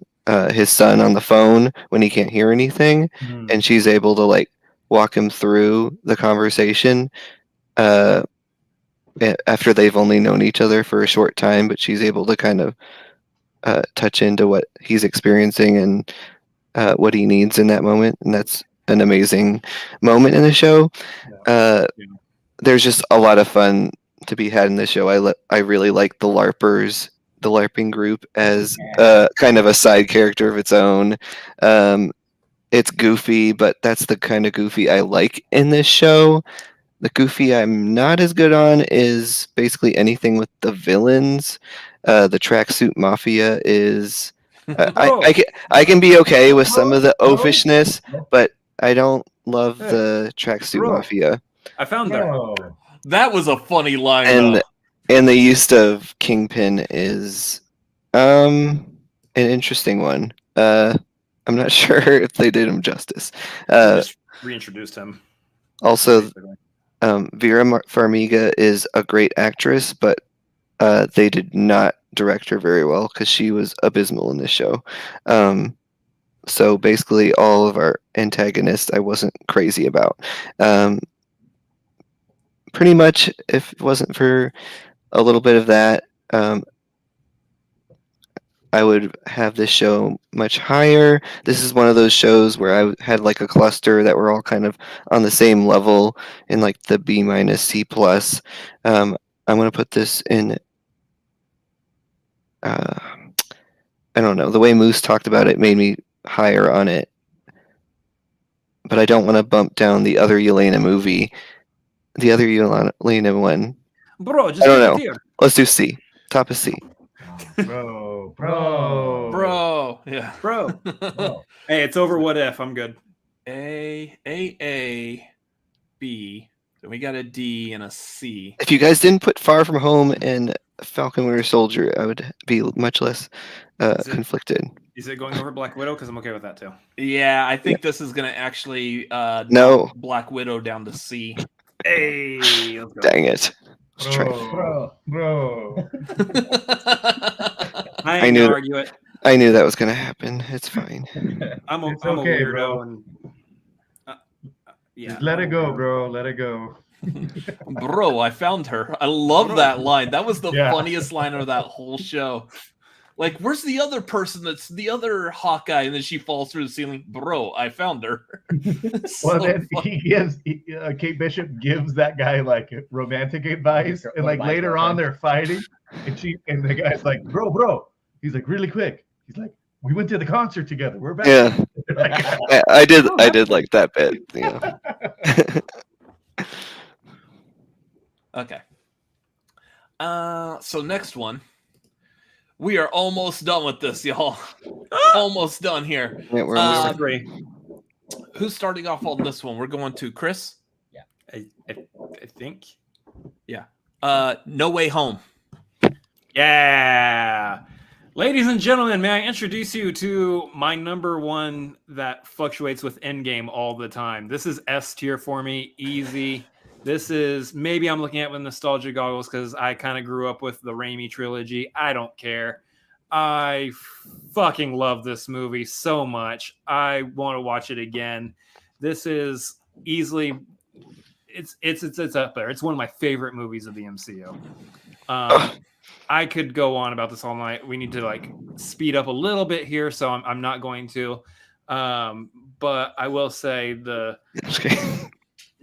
his son on the phone when he can't hear anything, and she's able to like walk him through the conversation after they've only known each other for a short time, but she's able to kind of touch into what he's experiencing and what he needs in that moment, and that's an amazing moment in the show. There's just a lot of fun to be had in the show. I really like the LARPers, the LARPing group, as kind of a side character of its own. It's goofy, but that's the kind of goofy I like in this show. The goofy I'm not as good on is basically anything with the villains. The Tracksuit Mafia is... I can be okay with some of the oafishness, but I don't love the Tracksuit Mafia. I found that. That was a funny line. And the use of Kingpin is an interesting one. I'm not sure if they did him justice. Just reintroduced him. Also, Vera Farmiga is a great actress, but they did not direct her very well because she was abysmal in this show. So basically, all of our antagonists I wasn't crazy about. Pretty much, if it wasn't for a little bit of that, I would have this show much higher. This is one of those shows where I had like a cluster that were all kind of on the same level in like the B minus C plus. I'm going to put this in. I don't know. The way Moose talked about it made me higher on it, but I don't want to bump down the other Yelena movie. The other Yelena one. Bro, just I don't pick a know. tier. Let's do C. Top of C. Bro. Yeah. Bro. Bro. Hey, it's over. What if? I'm good. A, B. Then we got a D and a C. If you guys didn't put Far From Home and Falcon Winter Soldier, I would be much less conflicted. Is it going over Black Widow? Because I'm okay with that too. Yeah, I think this is going to actually No. knock Black Widow down to C. Hey, let's go. Dang it. Let's try. Bro. I I ain't knew gonna it. argue it. I knew that was going to happen. It's fine. I'm a It's I'm okay, a weirdo. bro. And, yeah. Just let it go, bro. Let it go. Bro, I found her. I love that line. That was the Yeah. funniest line of that whole show. Like, where's the other person that's the other Hawkeye? And then she falls through the ceiling. Bro, I found her. Well, then Kate Bishop gives that guy like romantic advice, and like later on they're fighting, and the guy's like, bro. He's like, really quick. He's like, we went to the concert together. We're back. Yeah. Like, I did like that bit. Yeah. Okay. So next one. We are almost done with this, y'all. Almost done here. Yeah, we're almost Um, Three. Who's starting off on this one? We're going to Chris. I think. No Way Home. Yeah. Ladies and gentlemen, may I introduce you to my number one that fluctuates with Endgame all the time. This is S tier for me, easy. This is, maybe I'm looking at it with nostalgia goggles because I kind of grew up with the Raimi trilogy. I don't care. I fucking love this movie so much. I want to watch it again. This is easily, it's up there. It's one of my favorite movies of the MCU. I could go on about this all night. We need to like speed up a little bit here, so I'm not going to. But I will say okay.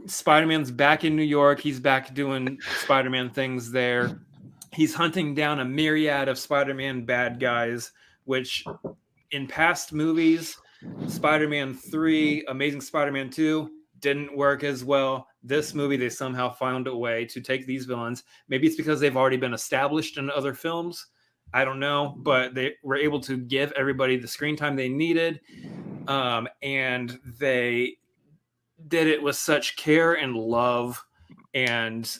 Spider-Man's back in New York. He's back doing Spider-Man things there. He's hunting down a myriad of Spider-Man bad guys, which in past movies, Spider-Man 3, Amazing Spider-Man 2, didn't work as well. This movie, they somehow found a way to take these villains. Maybe it's because they've already been established in other films. I don't know, but they were able to give everybody the screen time they needed. And they did it with such care and love. And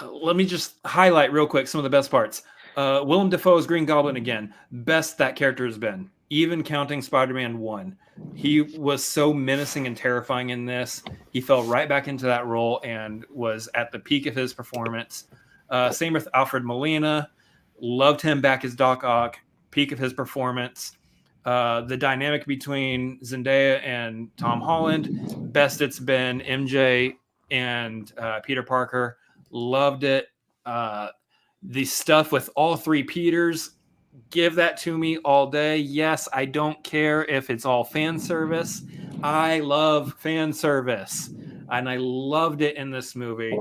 let me just highlight real quick some of the best parts. Willem Dafoe's Green Goblin again. Best that character has been, even counting Spider-Man 1. He was so menacing and terrifying in this. He fell right back into that role and was at the peak of his performance. Same with Alfred Molina. Loved him back as Doc Ock. Peak of his performance. The dynamic between Zendaya and Tom Holland. Best it's been. MJ and Peter Parker. Loved it. The stuff with all three Peters. Give that to me all day. Yes, I don't care if it's all fan service. I love fan service. And I loved it in this movie.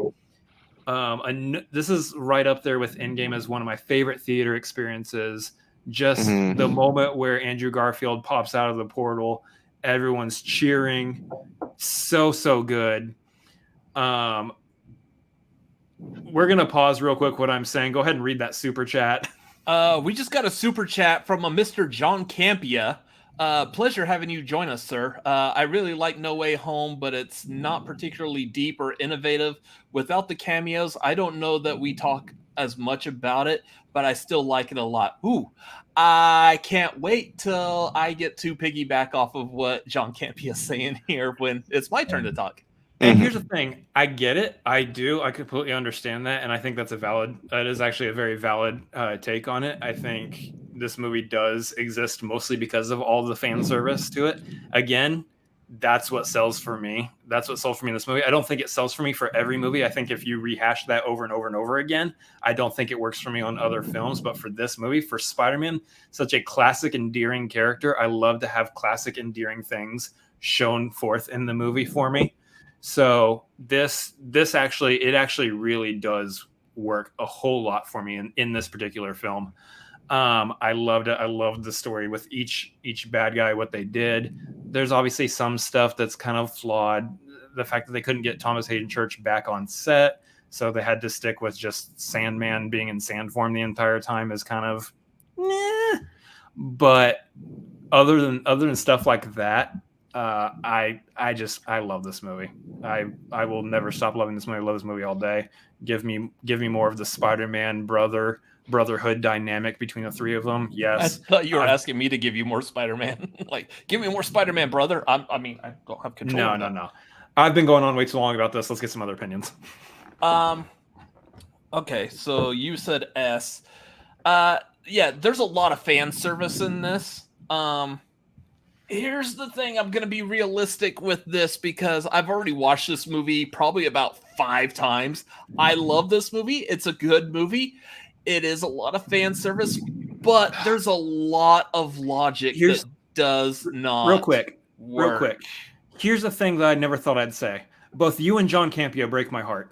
This is right up there with Endgame as one of my favorite theater experiences. Just the moment where Andrew Garfield pops out of the portal. Everyone's cheering. So good. We're going to pause real quick what I'm saying. Go ahead and read that super chat. We just got a super chat from a Mr. John Campia. Pleasure having you join us, sir. I really like No Way Home, but it's not particularly deep or innovative. Without the cameos, I don't know that we talk as much about it, but I still like it a lot. Ooh, I can't wait till I get to piggyback off of what John Campia is saying here when it's my turn to talk. And here's the thing. I get it. I do. I completely understand that. And I think that is actually a very valid take on it. I think this movie does exist mostly because of all the fan service to it. Again, that's what sells for me. That's what sold for me in this movie. I don't think it sells for me for every movie. I think if you rehash that over and over and over again, I don't think it works for me on other films. But for this movie, for Spider-Man, such a classic, endearing character, I love to have classic, endearing things shown forth in the movie for me. So this actually really does work a whole lot for me in this particular film. I loved it. I loved the story with each bad guy, what they did. There's obviously some stuff that's kind of flawed. The fact that they couldn't get Thomas Hayden Church back on set, so they had to stick with just Sandman being in sand form the entire time is kind of But other than stuff like that, I love this movie. I will never stop loving this movie. I love this movie all day. Give me more of the Spider-Man brotherhood dynamic between the three of them. Yes. I thought you were asking me to give you more Spider-Man. Like, give me more Spider-Man, brother. I mean, I don't have control. No. I've been going on way too long about this. Let's get some other opinions. Okay, so you said S. Yeah, there's a lot of fan service in this. Here's the thing. I'm going to be realistic with this because I've already watched this movie probably about 5 times. I love this movie. It's a good movie. It is a lot of fan service, but there's a lot of logic that does not Real quick. work. Here's the thing that I never thought I'd say. Both you and John Campea break my heart.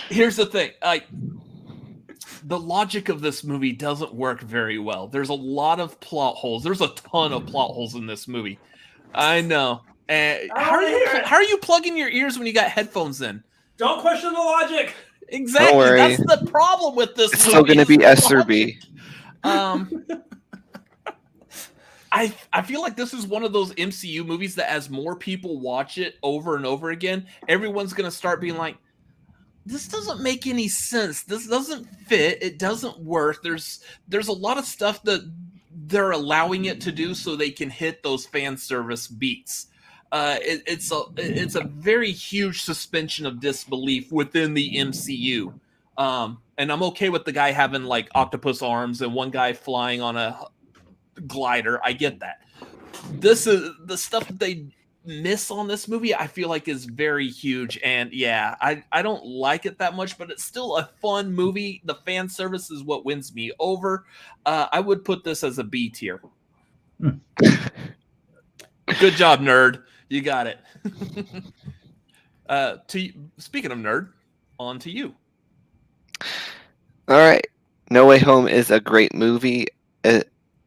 Here's the thing. The logic of this movie doesn't work very well. There's a lot of plot holes. There's a ton of plot holes in this movie. I know. How are you plugging your ears when you got headphones in? Don't question the logic. Exactly. Don't worry. That's the problem with this It's movie. still going to be S or B. I feel like this is one of those MCU movies that as more people watch it over and over again, everyone's going to start being like, this doesn't make any sense. This doesn't fit. It doesn't work. There's a lot of stuff that they're allowing it to do so they can hit those fan service beats. It's a very huge suspension of disbelief within the MCU. And I'm okay with the guy having like octopus arms and one guy flying on a glider. I get that. This is the stuff that they miss on this movie. I feel like is very huge, and yeah, I don't like it that much, but it's still a fun movie. The fan service is what wins me over. I would put this as a B tier. Good job, nerd. You got it. Speaking of nerd, on to you. All right. No Way Home is a great movie.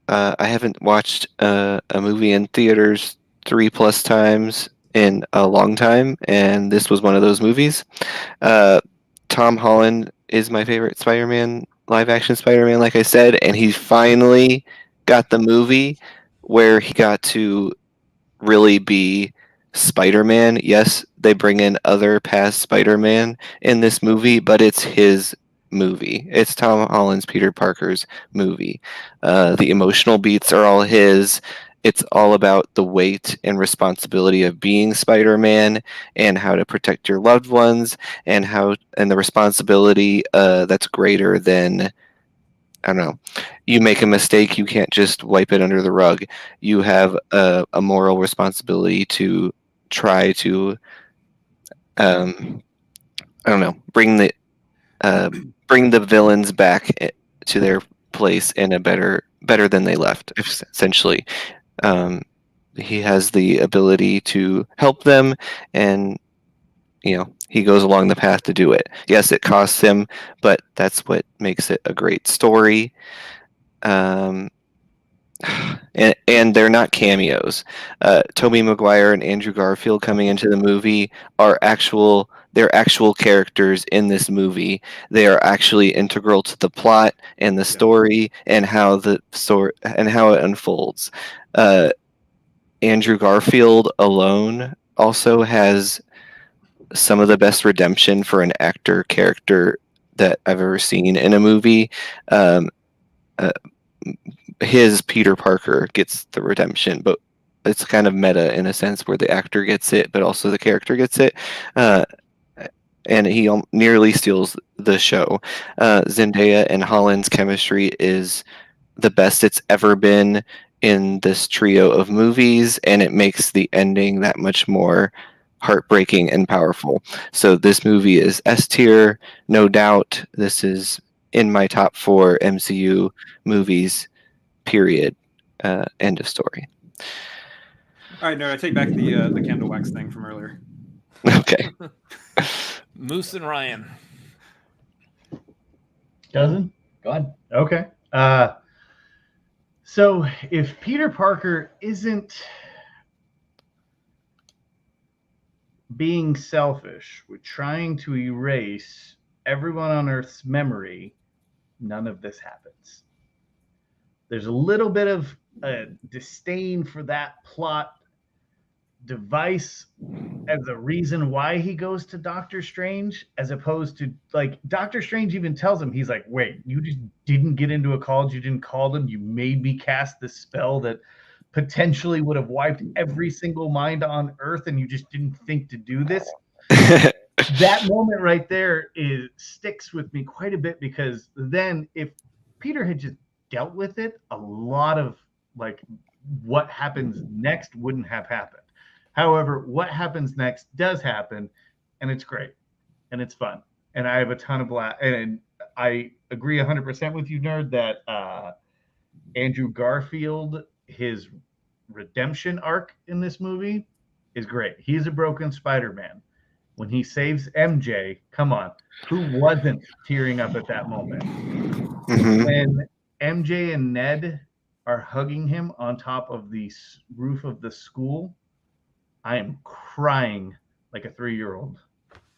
I haven't watched a movie in theaters 3+ times in a long time, and this was one of those movies. Tom Holland is my favorite Spider-Man, live-action Spider-Man, like I said, and he finally got the movie where he got to really be Spider-Man. Yes, they bring in other past Spider-Man in this movie, but it's his movie. It's Tom Holland's Peter Parker's movie. The emotional beats are all his. It's all about the weight and responsibility of being Spider-Man and how to protect your loved ones and the responsibility that's greater than, I don't know, you make a mistake, you can't just wipe it under the rug. You have a moral responsibility to try to, I don't know, bring the villains back to their place in a better than they left, essentially. He has the ability to help them, and he goes along the path to do it. Yes, it costs him, but that's what makes it a great story. And they're not cameos. Tobey Maguire and Andrew Garfield coming into the movie are actual characters in this movie. They are actually integral to the plot and the story and how it unfolds. Andrew Garfield alone also has some of the best redemption for an actor character that I've ever seen in a movie. His Peter Parker gets the redemption, but it's kind of meta in a sense where the actor gets it, but also the character gets it. And he nearly steals the show. Zendaya and Holland's chemistry is the best it's ever been in this trio of movies, and it makes the ending that much more heartbreaking and powerful. So this movie is S tier, no doubt. This is in my top 4 MCU movies, period. End of story. All right, no, I take back the candle wax thing from earlier. Okay. Moose and Ryan. Doesn't? Go ahead. Okay. So if Peter Parker isn't being selfish with trying to erase everyone on Earth's memory, none of this happens. There's a little bit of disdain for that plot device as a reason why he goes to Doctor Strange, as opposed to, like, Doctor Strange even tells him, he's like, wait, you just didn't get into a college, you didn't call them, you made me cast this spell that potentially would have wiped every single mind on Earth, and you just didn't think to do this. That moment right there sticks with me quite a bit, because then if Peter had just dealt with it, a lot of like what happens next wouldn't have happened. However, what happens next does happen, and it's great, and it's fun, and I have a ton of and I agree 100% with you, Nerd, that Andrew Garfield, his redemption arc in this movie is great. He's a broken Spider-Man. When he saves MJ, come on, who wasn't tearing up at that moment? Mhm. When MJ and Ned are hugging him on top of the roof of the school, I am crying like a 3-year-old.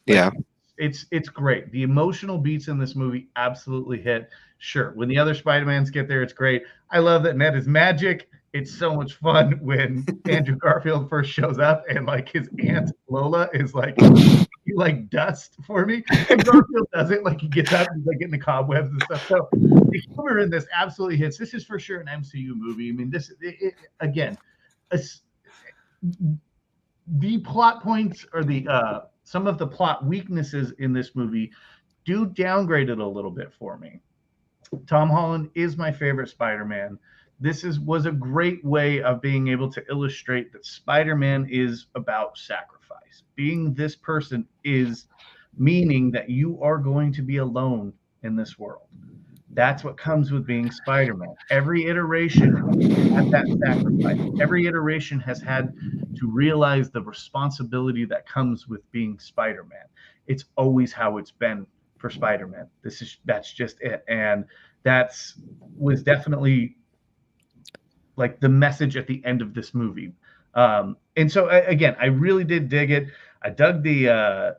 Yeah. It's great. The emotional beats in this movie absolutely hit. Sure, when the other Spider-Mans get there, it's great. I love that Ned is magic. It's so much fun when Andrew Garfield first shows up and like his aunt Lola is like, you like dust for me? And Garfield does it, like he gets up and he's like getting the cobwebs and stuff. So the humor in this absolutely hits. This is for sure an MCU movie. I mean, again, the plot points or the some of the plot weaknesses in this movie do downgrade it a little bit for me. Tom Holland is my favorite Spider-Man. This was a great way of being able to illustrate that Spider-Man is about sacrifice. Being this person is meaning that you are going to be alone in this world. That's what comes with being Spider-Man. Every iteration has had that sacrifice. Every iteration has had to realize the responsibility that comes with being Spider-Man. It's always how it's been for Spider-Man. That's just it. And was definitely like the message at the end of this movie. And so again, I really did dig it. I dug the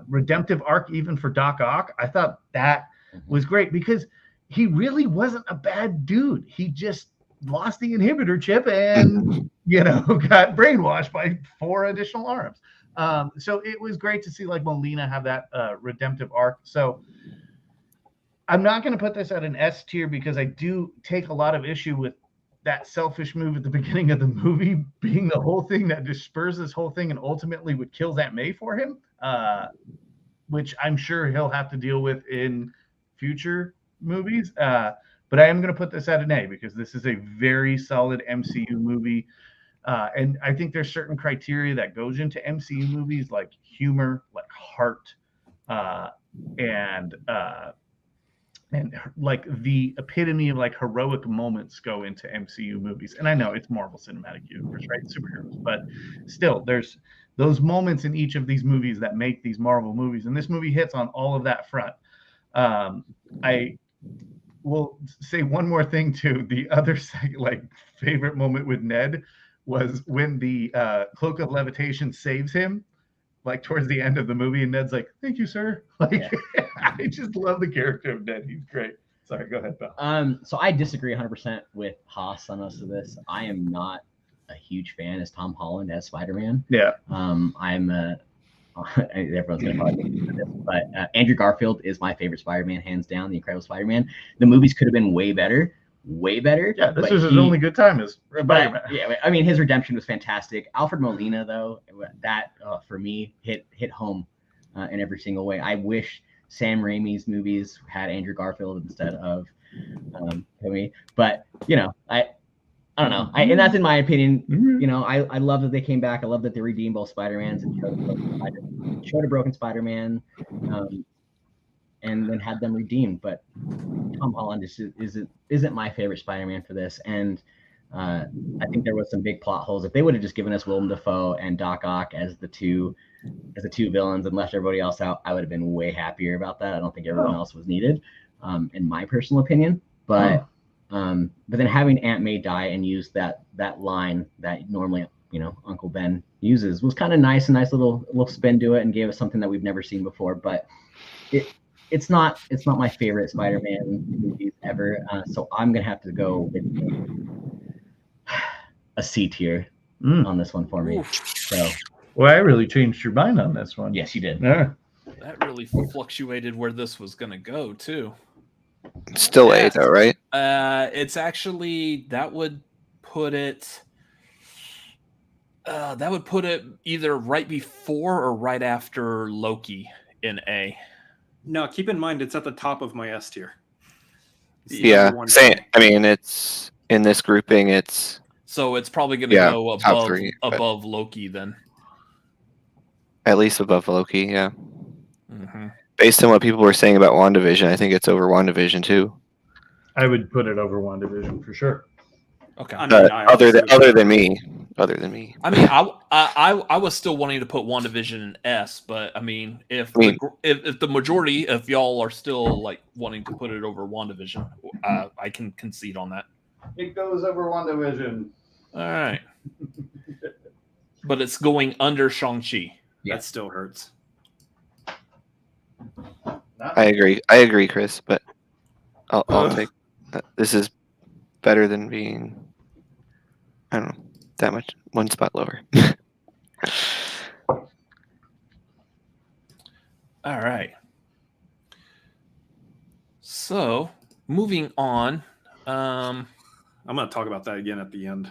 redemptive arc even for Doc Ock. I thought that was great because he really wasn't a bad dude. He just lost the inhibitor chip and got brainwashed by 4 additional arms. So it was great to see like Molina have that redemptive arc. So I'm not going to put this at an S tier because I do take a lot of issue with that selfish move at the beginning of the movie being the whole thing that disperses this whole thing and ultimately would kill Aunt May for him, which I'm sure he'll have to deal with in future movies. But I am going to put this at an A because this is a very solid MCU movie. And I think there's certain criteria that goes into MCU movies like humor, like heart, and like the epitome of like heroic moments go into MCU movies. And I know it's Marvel Cinematic Universe, right? Superheroes, but still there's those moments in each of these movies that make these Marvel movies. And this movie hits on all of that front. I will say one more thing too. The other like favorite moment with Ned was when the cloak of levitation saves him, like towards the end of the movie, and Ned's like, "Thank you, sir." Like, I just love the character of Ned. He's great. Sorry, go ahead, Bill. So I disagree 100% with Haas on most of this. I am not a huge fan as Tom Holland as Spider-Man. Yeah. Everyone's gonna probably think this, but Andrew Garfield is my favorite Spider-Man, hands down. The Incredible Spider-Man. The movies could have been way better. Yeah, this was his only good time as Spider-Man. Yeah, I mean, his redemption was fantastic. Alfred Molina, though, that for me hit home in every single way. I wish Sam Raimi's movies had Andrew Garfield instead of me, but I don't know. And that's in my opinion. I love that they came back. I love that they redeemed both Spider-Mans and showed a broken Spider-Man, and then had them redeemed. But Tom Holland isn't my favorite Spider-Man for this. And I think there was some big plot holes. If they would have just given us Willem Dafoe and Doc Ock as the two villains and left everybody else out, I would have been way happier about that. I don't think everyone else was needed, in my personal opinion. But then having Aunt May die and use that line that normally Uncle Ben uses was kind of nice, a nice little spin to it, and gave us something that we've never seen before. But it's not my favorite Spider-Man movies ever. So I'm gonna have to go with a C tier on this one for me. So, well, I really changed your mind on this one. yes, you did. Yeah. That really fluctuated where this was going to go, too. Still A though, right? It's actually, that would put it either right before or right after Loki in A. No, keep in mind it's at the top of my S tier. It's the Yeah, number one same. film. I mean, it's in this grouping. It's So it's probably going to Yeah, go top above three, but- above Loki then. at least above Loki. Yeah, Mm-hmm. based on what people were saying about WandaVision, I think it's over WandaVision too. I would put it over WandaVision for sure. Okay. I mean, I Other obviously than would- me. I mean, I was still wanting to put WandaVision in S, but I mean, if the majority of y'all are still like wanting to put it over WandaVision, I can concede on that. It goes over WandaVision. All right, but it's going under Shang-Chi. that still hurts. I agree, Chris. But I'll take. This is better than being, I don't know, that much one spot lower. All right. So moving on. I'm going to talk about that again at the end.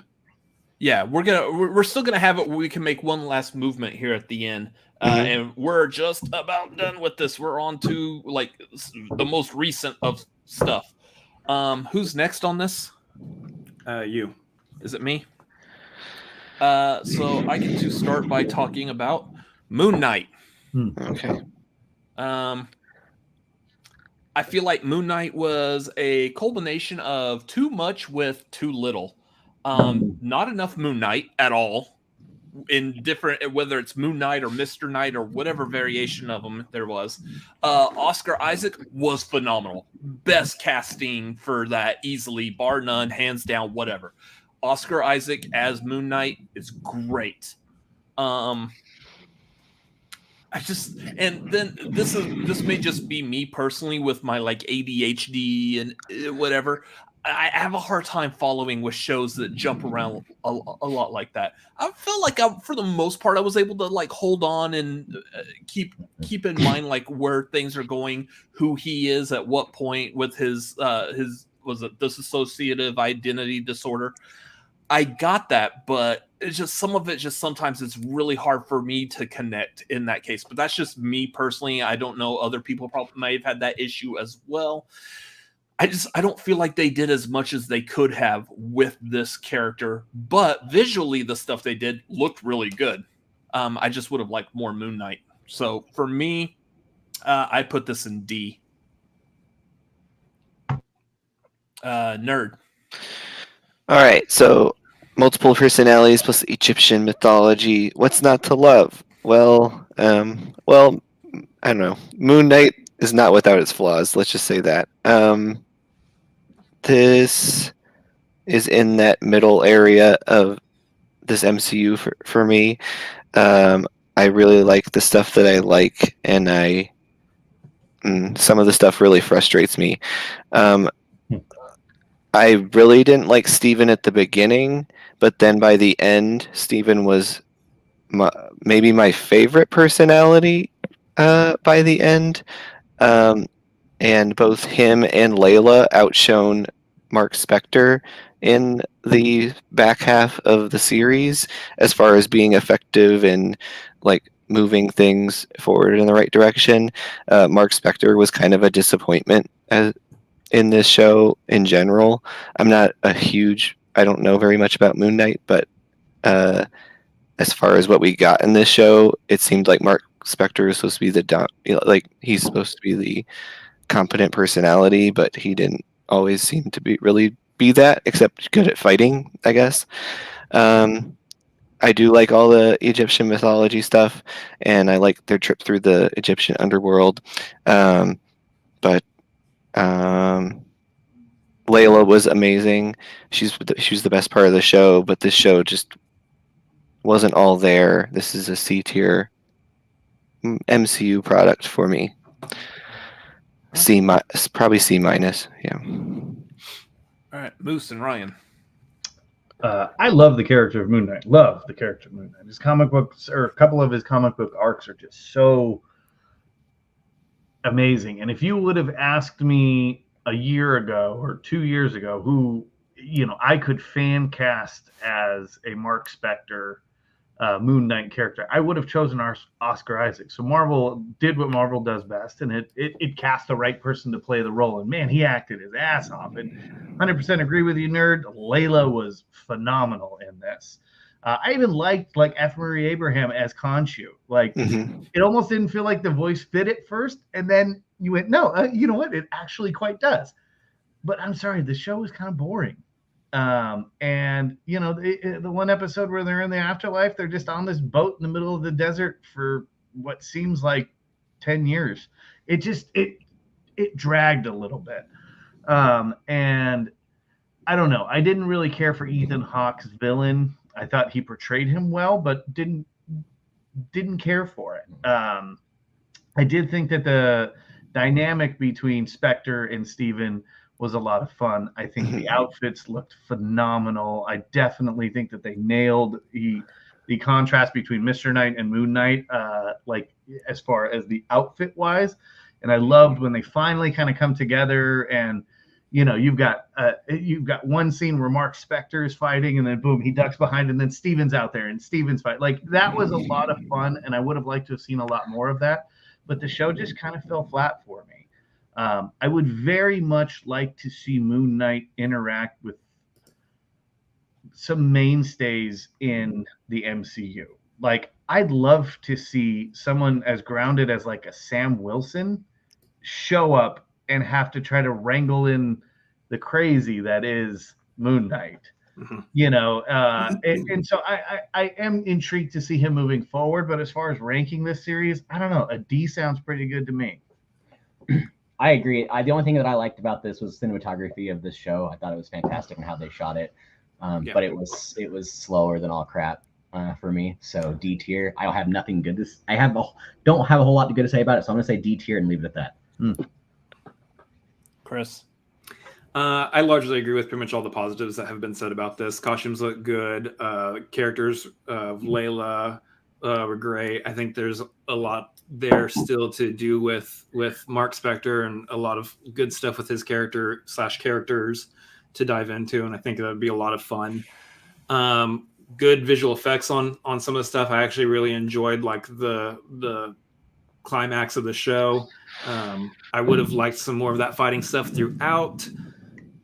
Yeah, we're still gonna have it where we can make one last movement here at the end, and we're just about done with this. We're on to like the most recent of stuff. Who's next on this? You. Is it me? So I get to start by talking about Moon Knight. Okay. I feel like Moon Knight was a culmination of too much with too little. Not enough Moon Knight at all, in different, whether it's Moon Knight or Mr. Knight or whatever variation of them there was. Oscar Isaac was phenomenal. Best casting for that, easily, bar none, hands down, whatever. Oscar Isaac as Moon Knight is great. This may just be me personally with my like ADHD and whatever. I have a hard time following with shows that jump around a lot like that. I felt like for the most part, I was able to like hold on and keep in mind like where things are going, who he is at what point with his was it dissociative identity disorder. I got that, but it's just some of it. Just sometimes it's really hard for me to connect in that case. But that's just me personally. I don't know. Other people probably may have had that issue as well. I don't feel like they did as much as they could have with this character, but visually the stuff they did looked really good. I just would have liked more Moon Knight. So for me, I put this in D. Nerd. All right. So multiple personalities plus Egyptian mythology. What's not to love? Well, I don't know. Moon Knight is not without its flaws. Let's just say that. This is in that middle area of this MCU for me. I really like the stuff that I like, and some of the stuff really frustrates me. I really didn't like Steven at the beginning, but then by the end, Steven was maybe my favorite personality by the end. And both him and Layla outshone Mark Spector in the back half of the series as far as being effective and like moving things forward in the right direction. Mark Spector was kind of a disappointment in this show in general. I don't know very much about Moon Knight, but as far as what we got in this show, it seemed like Mark Spector is supposed to be he's supposed to be the competent personality, but he didn't always seem to really be that, except good at fighting, I guess. I do like all the Egyptian mythology stuff, and I like their trip through the Egyptian underworld. But Layla was amazing. She was the best part of the show, but this show just wasn't all there. This is a C tier MCU product for me. Probably C minus. Yeah. All right, Moose and Ryan. I love the character of Moon Knight. Love the character of Moon Knight. His comic books, or a couple of his comic book arcs, are just so amazing. And if you would have asked me a year ago or 2 years ago who I could fan cast as a Mark Spector Moon Knight character, I would have chosen Oscar Isaac. So Marvel did what Marvel does best, and it cast the right person to play the role. And man, he acted his ass off. And 100% agree with you, nerd. Layla was phenomenal in this. I even liked F. Murray Abraham as Khonshu. It almost didn't feel like the voice fit at first, and then you went, no, you know what? It actually quite does. But I'm sorry, the show was kind of boring. And the one episode where they're in the afterlife, they're just on this boat in the middle of the desert for what seems like 10 years. It dragged a little bit. And I don't know. I didn't really care for Ethan Hawke's villain. I thought he portrayed him well, but didn't care for it. I did think that the dynamic between Spector and Steven was a lot of fun. I think the outfits looked phenomenal. I definitely think that they nailed the contrast between Mr. Knight and Moon Knight, as far as the outfit wise. And I loved when they finally kind of come together, and you've got one scene where Mark Spector is fighting, and then boom, he ducks behind, and then Steven's out there and Steven's fight. That was a lot of fun, and I would have liked to have seen a lot more of that, but the show just kind of fell flat for me. I would very much like to see Moon Knight interact with some mainstays in the MCU. I'd love to see someone as grounded as a Sam Wilson show up and have to try to wrangle in the crazy that is Moon Knight. And so I am intrigued to see him moving forward, but as far as ranking this series, I don't know. A D sounds pretty good to me. I agree. The only thing that I liked about this was cinematography of this show. I thought it was fantastic and how they shot it. But it was slower than all crap for me. So D tier. I don't have nothing good to. Don't have a whole lot good to say about it. So I'm gonna say D tier and leave it at that. Chris. I largely agree with pretty much all the positives that have been said about this. Costumes look good. Characters of Layla were great. I think there's a lot there still to do with Mark Spector, and a lot of good stuff with his characters to dive into, and I think that would be a lot of fun. Good visual effects on some of the stuff. I actually really enjoyed the climax of the show. I would have liked some more of that fighting stuff throughout.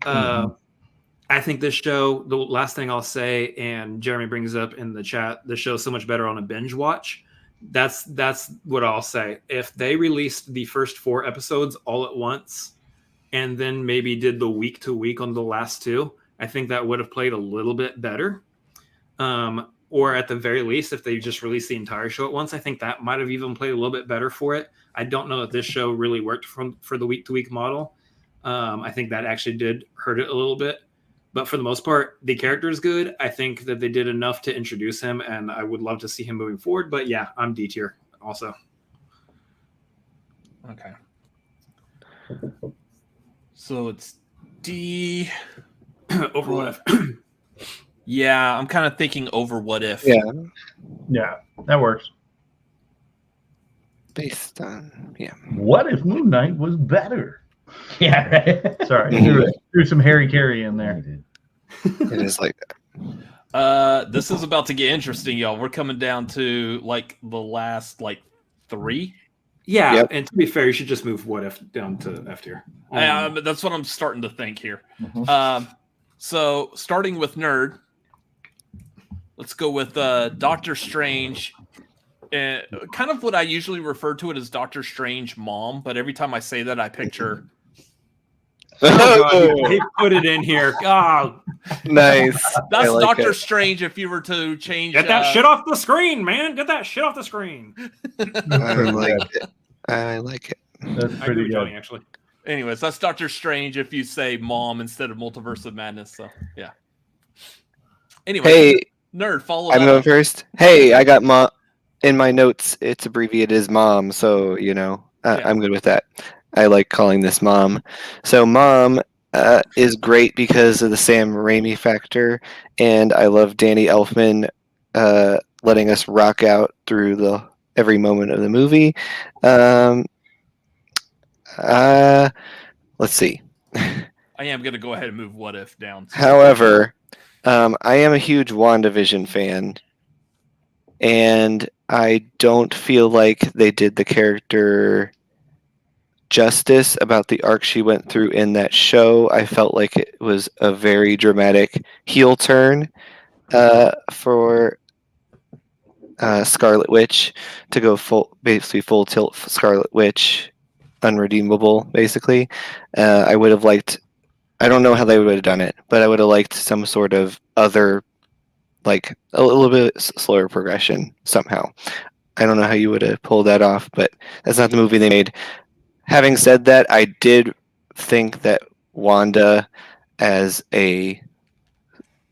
I think this show, the last thing I'll say, and Jeremy brings up in the chat, the show's so much better on a binge watch. That's what I'll say. If they released the first 4 episodes all at once and then maybe did the week to week on the last 2, I think that would have played a little bit better. Or at the very least, if they just released the entire show at once, I think that might have even played a little bit better for it. I don't know that this show really worked for the week to week model. I think that actually did hurt it a little bit. But for the most part, the character is good. I think that they did enough to introduce him, and I would love to see him moving forward. But yeah, I'm D tier also. Okay. So it's D over what if. Yeah, I'm kind of thinking over what if. Yeah, that works. Based on What if Moon Knight was better? Yeah, right. Sorry, threw some Harry Carey in there. It is like that. This is about to get interesting, y'all. We're coming down to like the last like 3. Yeah, Yep. and to be fair, you should just move what if down to F tier. But that's what I'm starting to think here. Mhm. So starting with Nerd, let's go with Doctor Strange. Kind of what I usually refer to it as Doctor Strange mom, but every time I say that, I picture. Oh, God, he put it in here. Oh, Nice. That's I like Doctor it. Strange if you were to change. Get that shit off the screen, man. Get that shit off the screen. I like it. I like it. That's I agree pretty with Johnny, good. actually. Anyways, that's Doctor Strange if you say mom instead of Multiverse of Madness. So yeah. Anyway, Hey, Nerd, follow I'm that going up. first. Hey, I got mom in my notes. It's abbreviated as mom, so Yeah. I'm good with that. I like calling this mom. So mom is great because of the Sam Raimi factor, and I love Danny Elfman letting us rock out through every moment of the movie. Let's see. I am going to go ahead and move What If down. However, I am a huge WandaVision fan, and I don't feel like they did the character justice about the arc she went through in that show. I felt like it was a very dramatic heel turn for Scarlet Witch to go basically full tilt Scarlet Witch, unredeemable, basically. I would have liked. I don't know how they would have done it, but I would have liked some sort of other, like a little bit slower progression somehow. I don't know how you would have pulled that off, but that's not the movie they made. Having said that, I did think that Wanda as a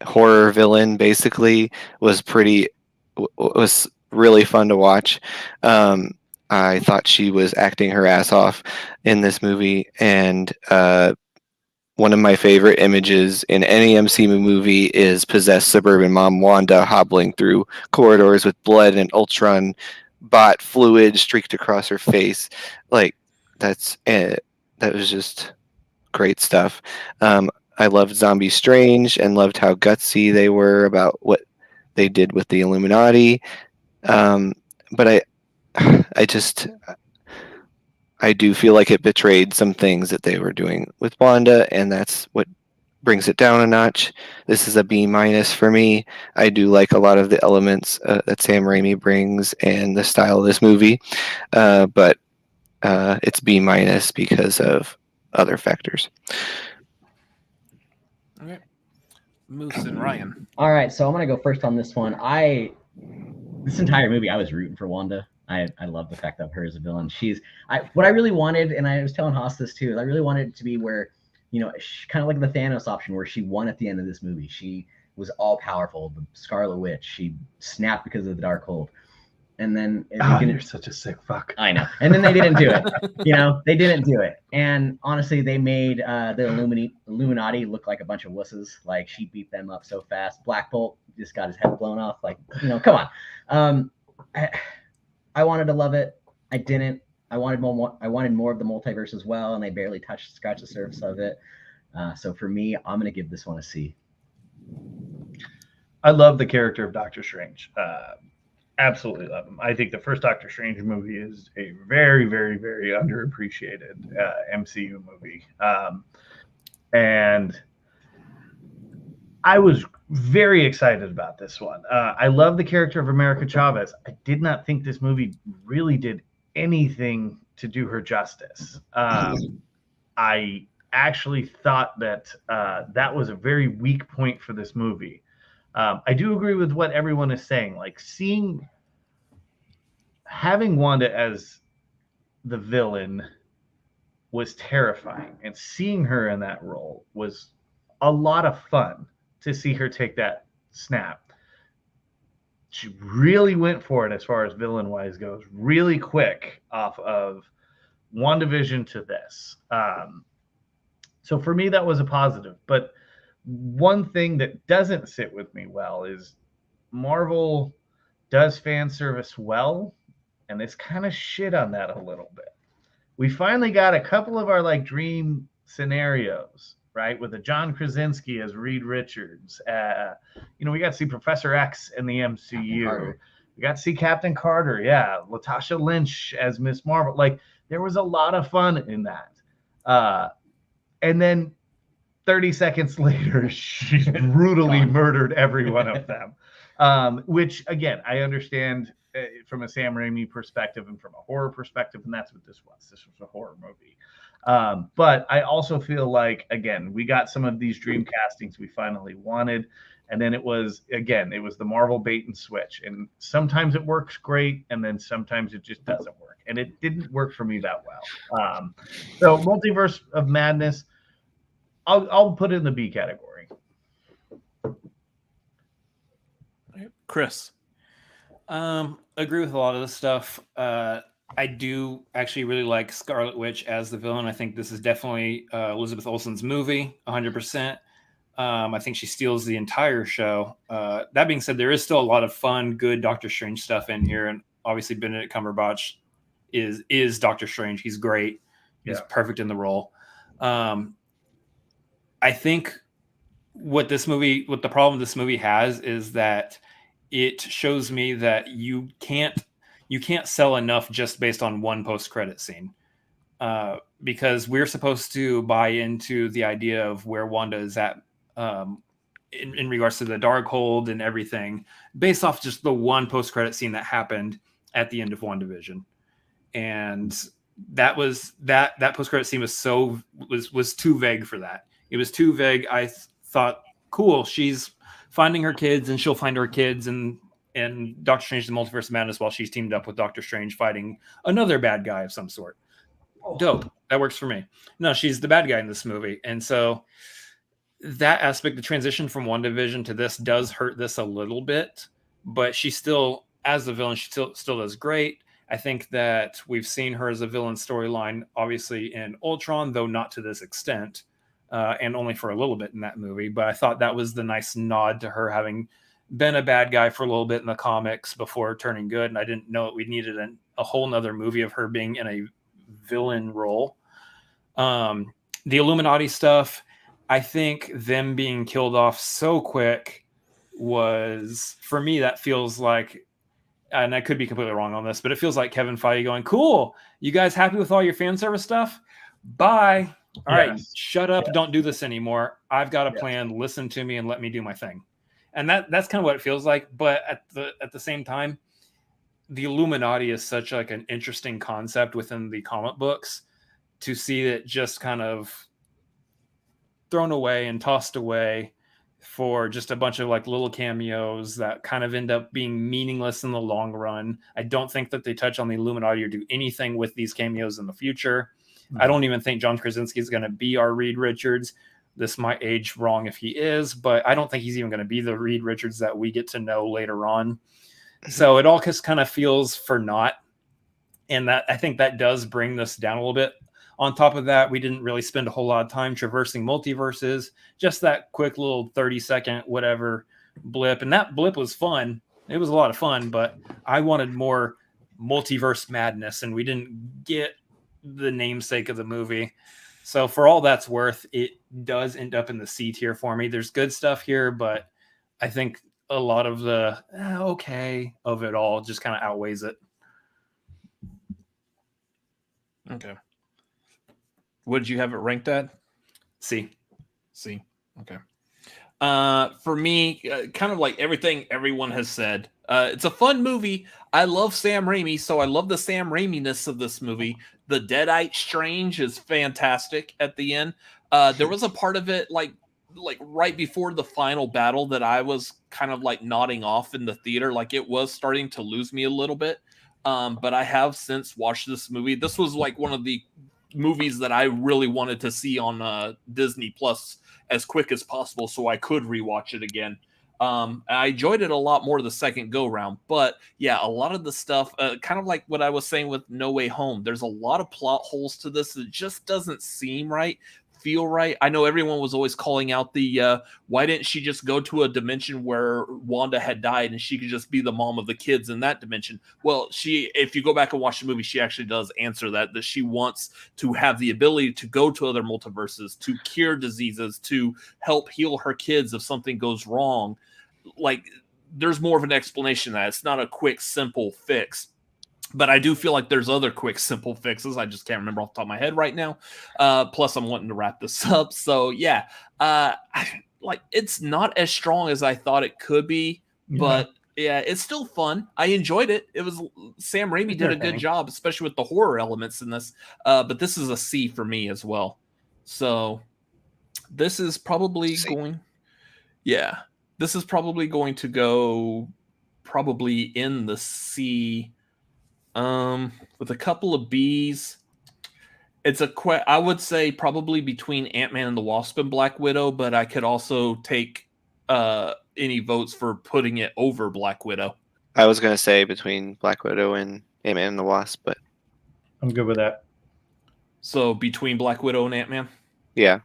horror villain basically was really fun to watch. I thought she was acting her ass off in this movie, and one of my favorite images in any MCU movie is possessed suburban mom Wanda hobbling through corridors with blood and Ultron bot fluid streaked across her face. Like that was just great stuff. I loved Zombie Strange and loved how gutsy they were about what they did with the Illuminati. But I do feel like it betrayed some things that they were doing with Wanda, and that's what brings it down a notch. This is a B- for me. I do like a lot of the elements that Sam Raimi brings and the style of this movie, but it's B- because of other factors. Okay. Moose and Ryan. All right, so I'm gonna go first on this one. This entire movie, I was rooting for Wanda. I love the fact of her as a villain. What I really wanted, and I was telling Haas this too, is I really wanted it to be where, kind of like the Thanos option, where she won at the end of this movie. She was all powerful, the Scarlet Witch. She snapped because of the Darkhold, and then You're such a sick fuck. I know. And then they didn't do it. They didn't do it. And honestly, they made the Illuminati look like a bunch of wusses. Like, she beat them up so fast. Black Bolt just got his head blown off. Like, come on. I wanted to love it. I didn't. I wanted more of the multiverse as well, and they barely scratched the surface of it. So for me, I'm going to give this one a C. I love the character of Doctor Strange. Absolutely love him. I think the first Doctor Strange movie is a very, very, very underappreciated MCU movie. And I was very excited about this one. I love the character of America Chavez. I did not think this movie really did anything to do her justice. I actually thought that that was a very weak point for this movie. I do agree with what everyone is saying. Like, having Wanda as the villain was terrifying, and seeing her in that role was a lot of fun to see her take that snap. She really went for it as far as villain wise goes, really quick off of WandaVision to this. So for me, that was a positive. But one thing that doesn't sit with me well is Marvel does fan service well, and it's kind of shit on that a little bit. We finally got a couple of our dream scenarios right? With a John Krasinski as Reed Richards. We got to see Professor X in the MCU. Carter. We got to see Captain Carter. Yeah. Latasha Lynch as Miss Marvel. Like, there was a lot of fun in that. And then 30 seconds later, she brutally murdered every one of them. Which, again, I understand from a Sam Raimi perspective and from a horror perspective, and that's what this was. This was a horror movie. But I also feel like, again, we got some of these dream castings we finally wanted. And then it was the Marvel bait and switch. And sometimes it works great, and then sometimes it just doesn't work. And it didn't work for me that well. So Multiverse of Madness, I'll put it in the B category. Chris. Agree with a lot of the stuff. I do actually really like Scarlet Witch as the villain. I think this is definitely Elizabeth Olsen's movie, 100%. I think she steals the entire show. That being said, there is still a lot of fun, good Doctor Strange stuff in here, and obviously Benedict Cumberbatch is Doctor Strange. He's great. He's perfect in the role. I think what the problem this movie has is that it shows me that you can't sell enough just based on one post-credit scene. Because we're supposed to buy into the idea of where Wanda is at in regards to the Darkhold and everything, based off just the one post-credit scene that happened at the end of WandaVision. And that post-credit scene was too vague for that. It was too vague. I thought, cool, she's finding her kids and she'll find her kids and Doctor Strange the Multiverse of Madness while she's teamed up with Doctor Strange fighting another bad guy of some sort. Dope. That works for me. No, she's the bad guy in this movie. And so that aspect, the transition from WandaVision to this does hurt this a little bit, but she still, as the villain, she still does great. I think that we've seen her as a villain storyline, obviously in Ultron, though not to this extent, and only for a little bit in that movie. But I thought that was the nice nod to her having been a bad guy for a little bit in the comics before turning good. And I didn't know we needed a whole nother movie of her being in a villain role. The Illuminati stuff, I think them being killed off so quick was, for me, that feels like, and I could be completely wrong on this, but it feels like Kevin Feige going, cool, you guys happy with all your fan service stuff? Bye. All right, shut up. Don't do this anymore. I've got a plan. Listen to me and let me do my thing. And that's kind of what it feels like. But at the same time, the Illuminati is such like an interesting concept within the comic books, to see it just kind of thrown away and tossed away for just a bunch of like little cameos that kind of end up being meaningless in the long run. I don't think that they touch on the Illuminati or do anything with these cameos in the future. I don't even think John Krasinski is going to be our Reed Richards. This might age wrong if he is, but I don't think he's even going to be the Reed Richards that we get to know later on. So it all just kind of feels for naught. And that, I think that does bring this down a little bit. On top of that, we didn't really spend a whole lot of time traversing multiverses, just that quick little 30-second whatever blip. And that blip was fun. It was a lot of fun, but I wanted more multiverse madness, and we didn't get the namesake of the movie. So for all that's worth, it does end up in the C tier for me. There's good stuff here, but I think a lot of the okay of it all just kind of outweighs it. Okay. What did you have it ranked at? C. Okay. For me, kind of like everything everyone has said, it's a fun movie. I love Sam Raimi, so I love the Sam Raimi-ness of this movie. The Deadite Strange is fantastic at the end. There was a part of it like right before the final battle that I was kind of like nodding off in the theater. Like it was starting to lose me a little bit. But I have since watched this movie. This was like one of the movies that I really wanted to see on Disney Plus as quick as possible so I could rewatch it again. I enjoyed it a lot more the second go round, but yeah, a lot of the stuff, kind of like what I was saying with No Way Home, there's a lot of plot holes to this that just doesn't seem right. feel right. I know everyone was always calling out the why didn't she just go to a dimension where Wanda had died and she could just be the mom of the kids in that dimension? Well, if you go back and watch the movie, she actually does answer that she wants to have the ability to go to other multiverses, to cure diseases, to help heal her kids if something goes wrong. Like, there's more of an explanation that it's not a quick, simple fix. But I do feel like there's other quick, simple fixes. I just can't remember off the top of my head right now. Plus, I'm wanting to wrap this up. So, yeah. It's not as strong as I thought it could be. But, yeah, it's still fun. I enjoyed it. Sam Raimi did a good job, especially with the horror elements in this. But this is a C for me as well. So, this is probably going... Yeah. This is probably going to go probably in the C... with a couple of B's. It's I would say probably between Ant-Man and the Wasp and Black Widow, but I could also take any votes for putting it over Black Widow. I was gonna say between Black Widow and Ant-Man and the Wasp, but I'm good with that. So between Black Widow and Ant-Man? Yeah.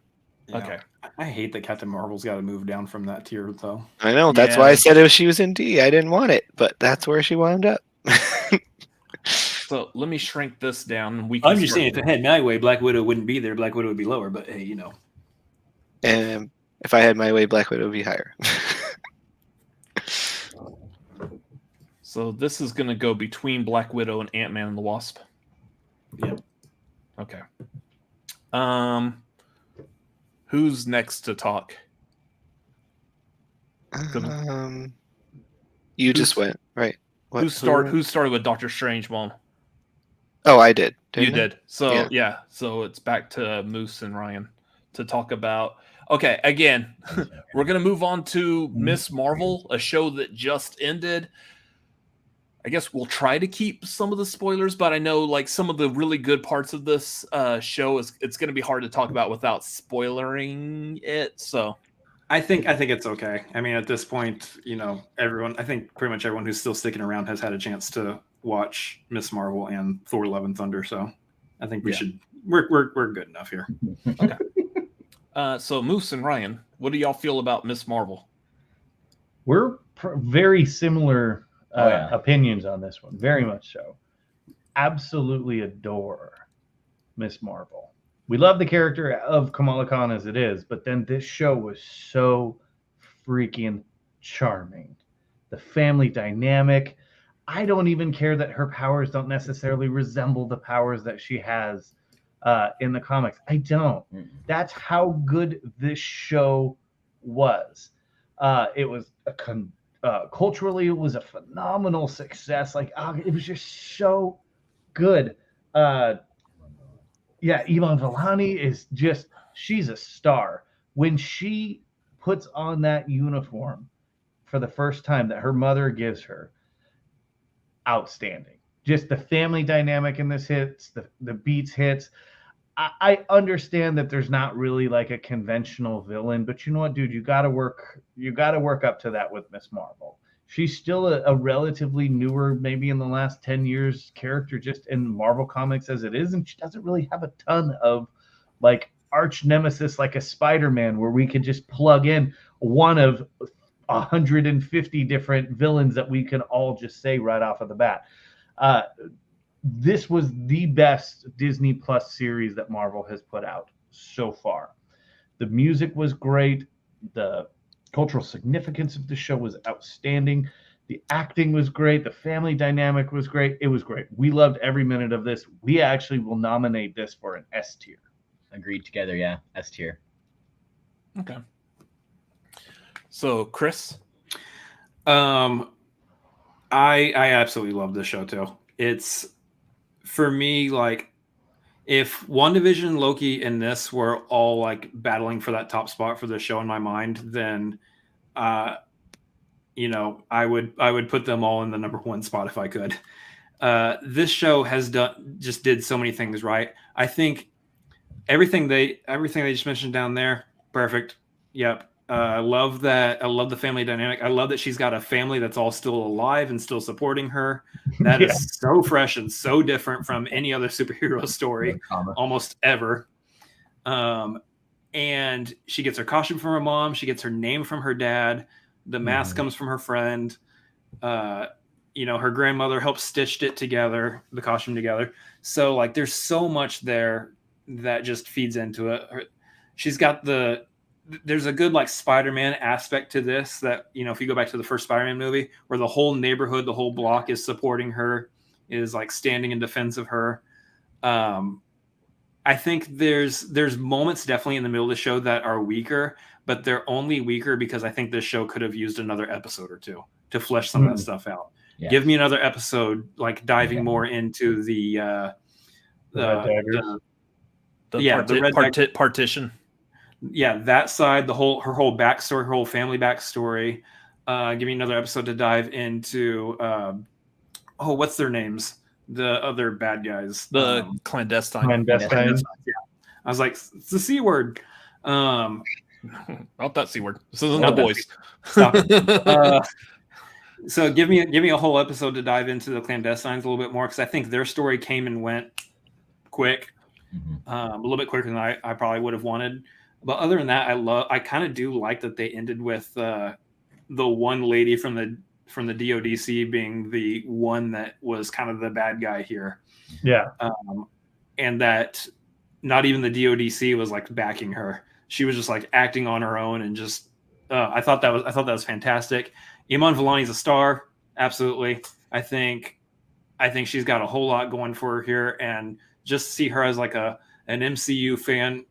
Okay. I hate that Captain Marvel's got to move down from that tier, though. I know. That's why I said she was in D. I didn't want it, but that's where she wound up. So let me shrink this down. I'm just saying, if it had my way, Black Widow wouldn't be there. Black Widow would be lower, but hey, you know. And if I had my way, Black Widow would be higher. So this is going to go between Black Widow and Ant-Man and the Wasp. Yep. Okay. Who's next to talk? You just went, right? Who started with Doctor Strange, Mom? Oh, I did. You did. So, yeah. So it's back to Moose and Ryan to talk about. Okay, again, we're going to move on to Miss Marvel, a show that just ended. I guess we'll try to keep some of the spoilers, but I know like some of the really good parts of this show it's going to be hard to talk about without spoilering it. So I think it's okay. I mean, at this point, I think pretty much everyone who's still sticking around has had a chance to watch Miss Marvel and Thor: Love and Thunder. So I think we're good enough here. Okay. So Moose and Ryan, what do y'all feel about Miss Marvel? We're very similar opinions on this one, very much so. Absolutely adore Miss Marvel. We love the character of Kamala Khan as it is, but then this show was so freaking charming. The family dynamic. I don't even care that her powers don't necessarily resemble the powers that she has in the comics. I don't. That's how good this show was. It was culturally, it was a phenomenal success. Like, it was just so good. Iman Vellani is she's a star. When she puts on that uniform for the first time that her mother gives her, outstanding. Just the family dynamic in this hits, the beats hits. I understand that there's not really like a conventional villain, but you know what, dude, you got to work up to that with Miss Marvel. She's still a relatively newer, maybe in the last 10 years character just in Marvel Comics as it is, and she doesn't really have a ton of like arch nemesis like a Spider-Man where we could just plug in one of 150 different villains that we can all just say right off of the bat. This was the best Disney Plus series that Marvel has put out so far. The music was great. The cultural significance of the show was outstanding. The acting was great. The family dynamic was great. It was great. We loved every minute of this. We actually will nominate this for an S tier. Agreed together, yeah. S tier. Okay. So, Chris? I absolutely love this show too. It's, for me, like, if WandaVision and Loki and this were all like battling for that top spot for the show in my mind, then I would put them all in the number one spot if I could. This show did so many things right. I think everything they just mentioned down there, perfect. Yep. I love that. I love the family dynamic. I love that she's got a family that's all still alive and still supporting her. That is so fresh and so different from any other superhero story almost ever. and she gets her costume from her mom. She gets her name from her dad. The mask comes from her friend. Her grandmother helped stitched it together, the costume together. So like, there's so much there that just feeds into it. She's got there's a good like Spider-Man aspect to this that, if you go back to the first Spider-Man movie where the whole neighborhood, the whole block is supporting her, is like standing in defense of her. I think there's moments definitely in the middle of the show that are weaker, but they're only weaker because I think this show could have used another episode or two to flesh some of that stuff out. Yeah. Give me another episode, like diving more into the red partition. Yeah, that side, her whole backstory, her whole family backstory. Give me another episode to dive into. What's their names? The other bad guys. The clandestine. Clandestine. Yeah, I was like, it's the C word. Not that C word. This isn't the boys. Stop it. So give me a whole episode to dive into the clandestines a little bit more, because I think their story came and went quick, a little bit quicker than I probably would have wanted. But other than that, I kind of do like that they ended with the one lady from the DODC being the one that was kind of the bad guy here. Yeah. And that not even the DODC was like backing her. She was just like acting on her own, and just I thought that was fantastic. Iman Vellani's a star, absolutely. I think she's got a whole lot going for her here, and just see her as like an MCU fan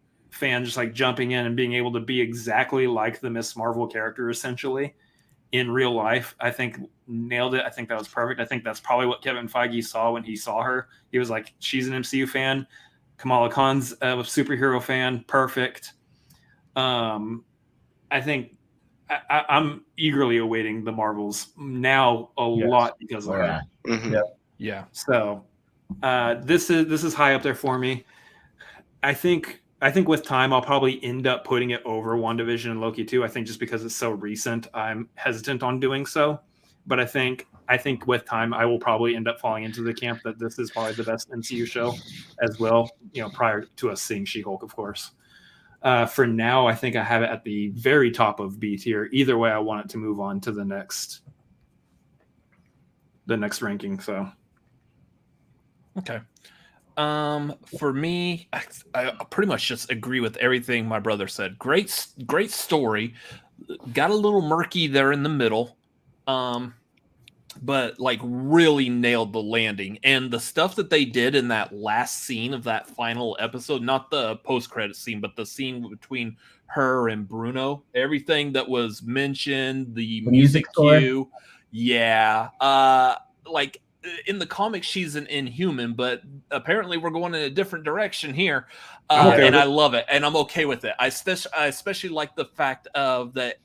just like jumping in and being able to be exactly like the Miss Marvel character essentially in real life, I think nailed it. I think that was perfect. I think that's probably what Kevin Feige saw when he saw her. He was like, she's an MCU fan. Kamala Khan's a superhero fan. Perfect. I think I'm eagerly awaiting the Marvels now a lot because of that. Mm-hmm. Yeah. So this is high up there for me. I think with time I'll probably end up putting it over WandaVision and Loki too. I think just because it's so recent, I'm hesitant on doing so. But I think with time I will probably end up falling into the camp that this is probably the best MCU show as well. Prior to us seeing She-Hulk, of course. For now, I think I have it at the very top of B tier. Either way, I want it to move on to the next ranking. So, okay. For me, I pretty much just agree with everything my brother said. Great story. Got a little murky there in the middle. But like really nailed the landing, and the stuff that they did in that last scene of that final episode, not the post-credit scene, but the scene between her and Bruno, everything that was mentioned, the music cue. Yeah. Like in the comics, she's an Inhuman, but apparently we're going in a different direction here. And I love it. And I'm okay with it. I especially like the fact of that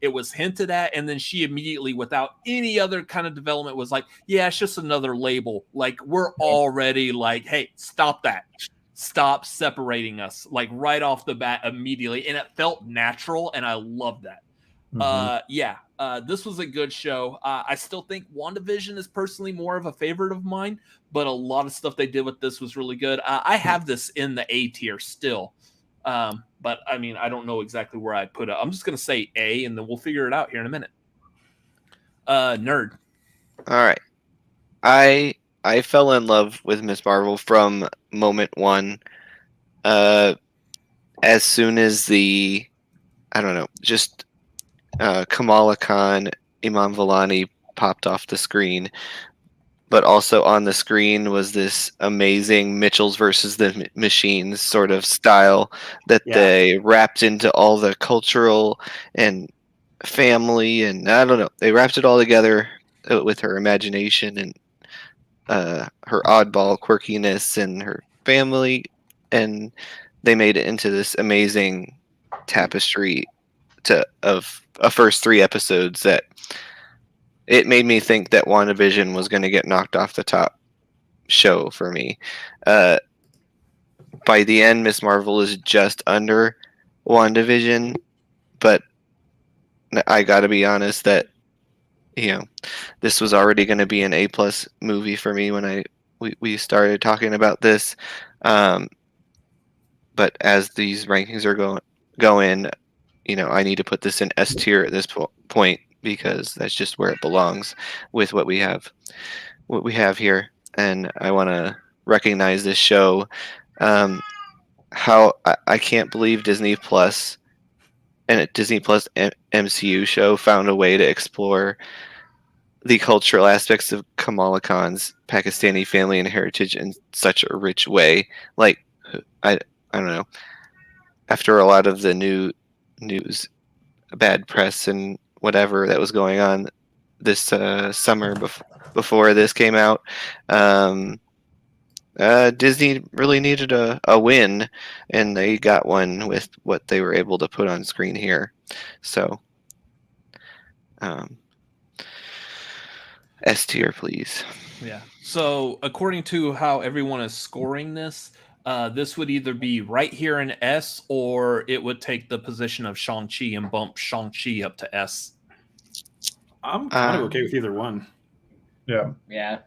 it was hinted at, and then she immediately, without any other kind of development, was like, yeah, it's just another label. Like, we're already like, hey, stop that. Stop separating us, like right off the bat immediately. And it felt natural, and I love that. This was a good show. I still think WandaVision is personally more of a favorite of mine, but a lot of stuff they did with this was really good. I have this in the A tier still. But I mean, I don't know exactly where I'd put it. I'm just going to say A, and then we'll figure it out here in a minute. Nerd. All right. I fell in love with Miss Marvel from moment one. As soon as Kamala Khan, Iman Vellani popped off the screen, but also on the screen was this amazing Mitchells versus the Machines sort of style that they wrapped into all the cultural and family, and I don't know, they wrapped it all together with her imagination and her oddball quirkiness and her family, and they made it into this amazing tapestry of a first 3 episodes that it made me think that WandaVision was going to get knocked off the top show for me. By the end, Miss Marvel is just under WandaVision, but I got to be honest that this was already going to be an A+ movie for me when we started talking about this. But as these rankings are going, I need to put this in S tier at this point because that's just where it belongs with what we have here. And I want to recognize this show. How I can't believe Disney Plus and a Disney Plus MCU show found a way to explore the cultural aspects of Kamala Khan's Pakistani family and heritage in such a rich way. Like, I don't know. After a lot of the news, bad press and whatever that was going on this summer before this came out, Disney really needed a win, and they got one with what they were able to put on screen here. So, S tier, please. Yeah. So according to how everyone is scoring this, this would either be right here in S, or it would take the position of Shang-Chi and bump Shang-Chi up to S. I'm kind of okay with either one. Yeah,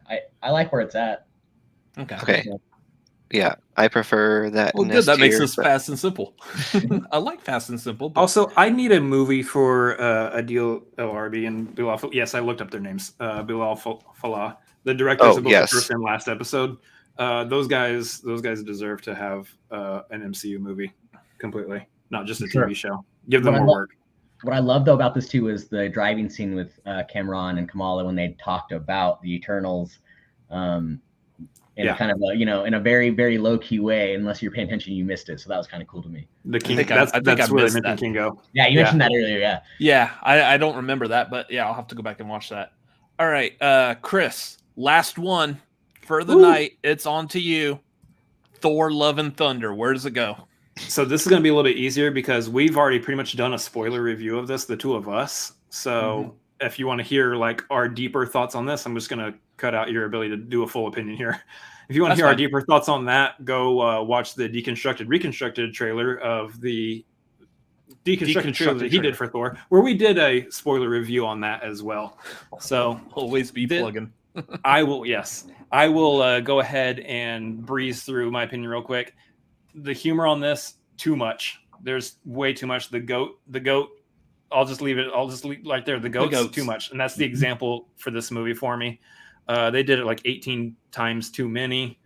I like where it's at. Okay. Yeah, I prefer that. Well, in good. S That makes tier, this but- fast and simple. I like fast and simple. But Also, I need a movie for Adil El Arbi and Bilal. Yes, I looked up their names. Bilal Falah, the directors of both the first and last episode. Those guys deserve to have an MCU movie completely, not just a TV show. Give them more work. What I love though about this too is the driving scene with Cameron and Kamala when they talked about the Eternals. In kind of a, in a very, very low key way. Unless you're paying attention, you missed it. So that was kind of cool to me. The King. I think I where missed they that. mentioned Kingo. Yeah, you mentioned that earlier. Yeah. Yeah, I don't remember that, but yeah, I'll have to go back and watch that. All right, Chris, last one for the night. It's on to you. Thor: Love and Thunder. Where does it go? So this is going to be a little bit easier because we've already pretty much done a spoiler review of this, the two of us. So if you want to hear like our deeper thoughts on this, I'm just going to cut out your ability to do a full opinion here. If you want to hear our deeper thoughts on that, go watch the reconstructed trailer of the deconstructed trailer that he did for Thor, where we did a spoiler review on that as well. So always be plugging. I will go ahead and breeze through my opinion real quick. The humor on this, too much. There's way too much. The goat. I'll just leave it right there. The goat's too much, and that's the example for this movie for me. They did it like 18 times too many.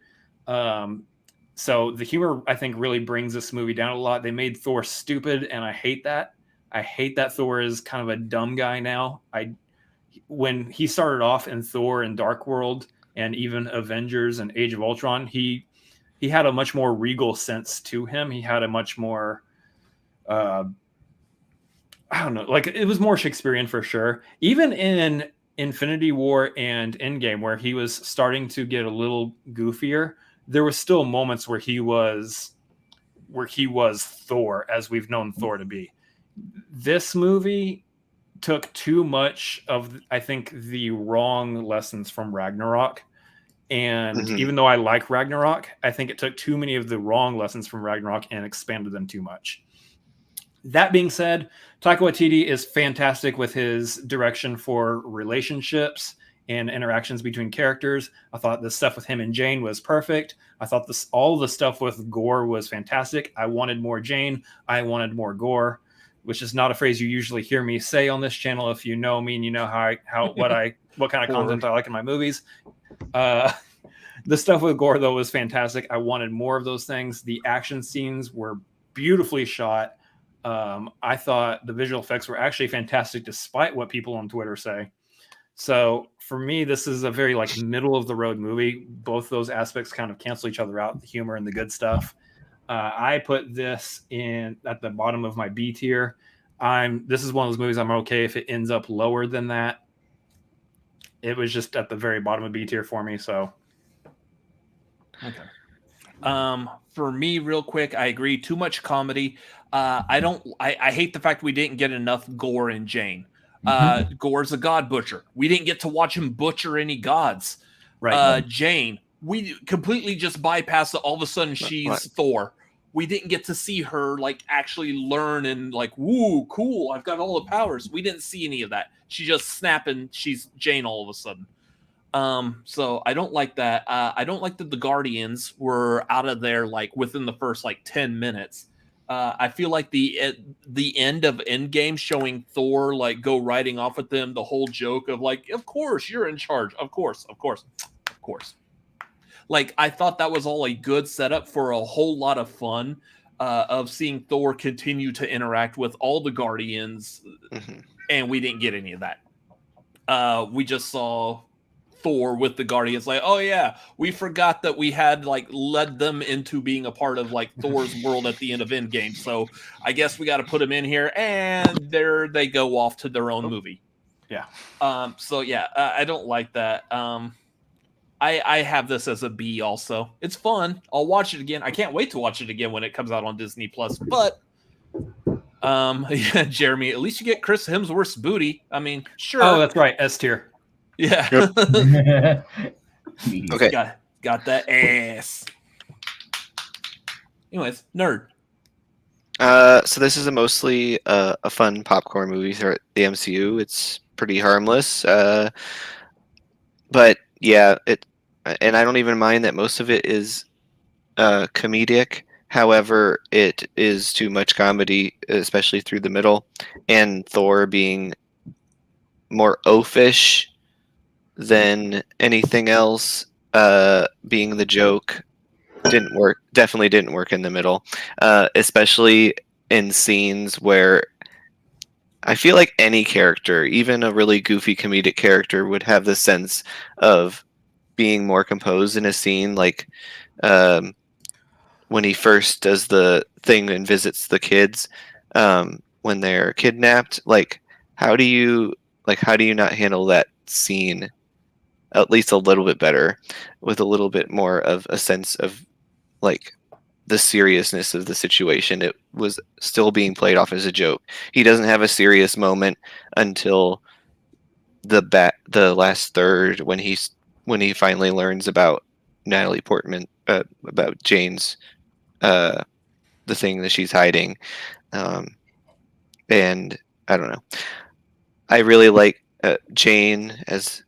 So the humor, I think, really brings this movie down a lot. They made Thor stupid, and I hate that. I hate that Thor is kind of a dumb guy now. When he started off in Thor and Dark World and even Avengers and Age of Ultron, he had a much more regal sense to him. He had a much more, I don't know, like it was more Shakespearean for sure. Even in Infinity War and Endgame, where he was starting to get a little goofier, there was still moments where he was Thor as we've known Thor to be. This movie took too much of, I think, the wrong lessons from Ragnarok. And even though I like Ragnarok, I think it took too many of the wrong lessons from Ragnarok and expanded them too much. That being said, Taika Waititi is fantastic with his direction for relationships and interactions between characters. I thought the stuff with him and Jane was perfect. I thought all the stuff with Gore was fantastic. I wanted more Jane. I wanted more Gore, which is not a phrase you usually hear me say on this channel. If you know me and you know what kind of content I like in my movies. The stuff with Gore, though, was fantastic. I wanted more of those things. The action scenes were beautifully shot. I thought the visual effects were actually fantastic, despite what people on Twitter say. So for me, this is a very like middle of the road movie. Both those aspects kind of cancel each other out, the humor and the good stuff. I put this in at the bottom of my B tier. This is one of those movies I'm okay if it ends up lower than that. It was just at the very bottom of B tier for me. So, okay. For me, real quick, I agree. Too much comedy. I hate the fact we didn't get enough Gore and Jane. Gore's a god butcher. We didn't get to watch him butcher any gods. Right. Jane, we completely just bypassed it. All of a sudden, she's Thor. We didn't get to see her like actually learn and like, woo, cool, I've got all the powers. We didn't see any of that. She just snapping. She's Jane all of a sudden. So I don't like that. I don't like that the Guardians were out of there like within the first like 10 minutes. I feel like the end of Endgame showing Thor like go riding off with them, the whole joke of like, of course you're in charge, of course. Like I thought that was all a good setup for a whole lot of fun of seeing Thor continue to interact with all the Guardians, and we didn't get any of that. We just saw Thor with the Guardians, like, oh yeah, we forgot that we had like led them into being a part of like Thor's world at the end of Endgame, so I guess we got to put them in here, and there they go off to their own movie. Yeah. So yeah, I don't like that. I have this as a B also. It's fun. I'll watch it again. I can't wait to watch it again when it comes out on Disney Plus. But yeah, Jeremy, at least you get Chris Hemsworth's booty. I mean, sure. Oh, that's right. S tier. Yeah. Okay. Got that ass. Anyways, nerd. So this is mostly a fun popcorn movie for the MCU. It's pretty harmless. But yeah, and I don't even mind that most of it is comedic. However, it is too much comedy, especially through the middle, and Thor being more oafish than anything else, being the joke, didn't work. Definitely didn't work in the middle, especially in scenes where I feel like any character, even a really goofy comedic character, would have the sense of being more composed in a scene, like when he first does the thing and visits the kids when they're kidnapped. Like, how do you not handle that scene at least a little bit better, with a little bit more of a sense of like the seriousness of the situation? It was still being played off as a joke. He doesn't have a serious moment until the last third, when he finally learns about Natalie Portman, about Jane's the thing that she's hiding, and I don't know. I really like Jane as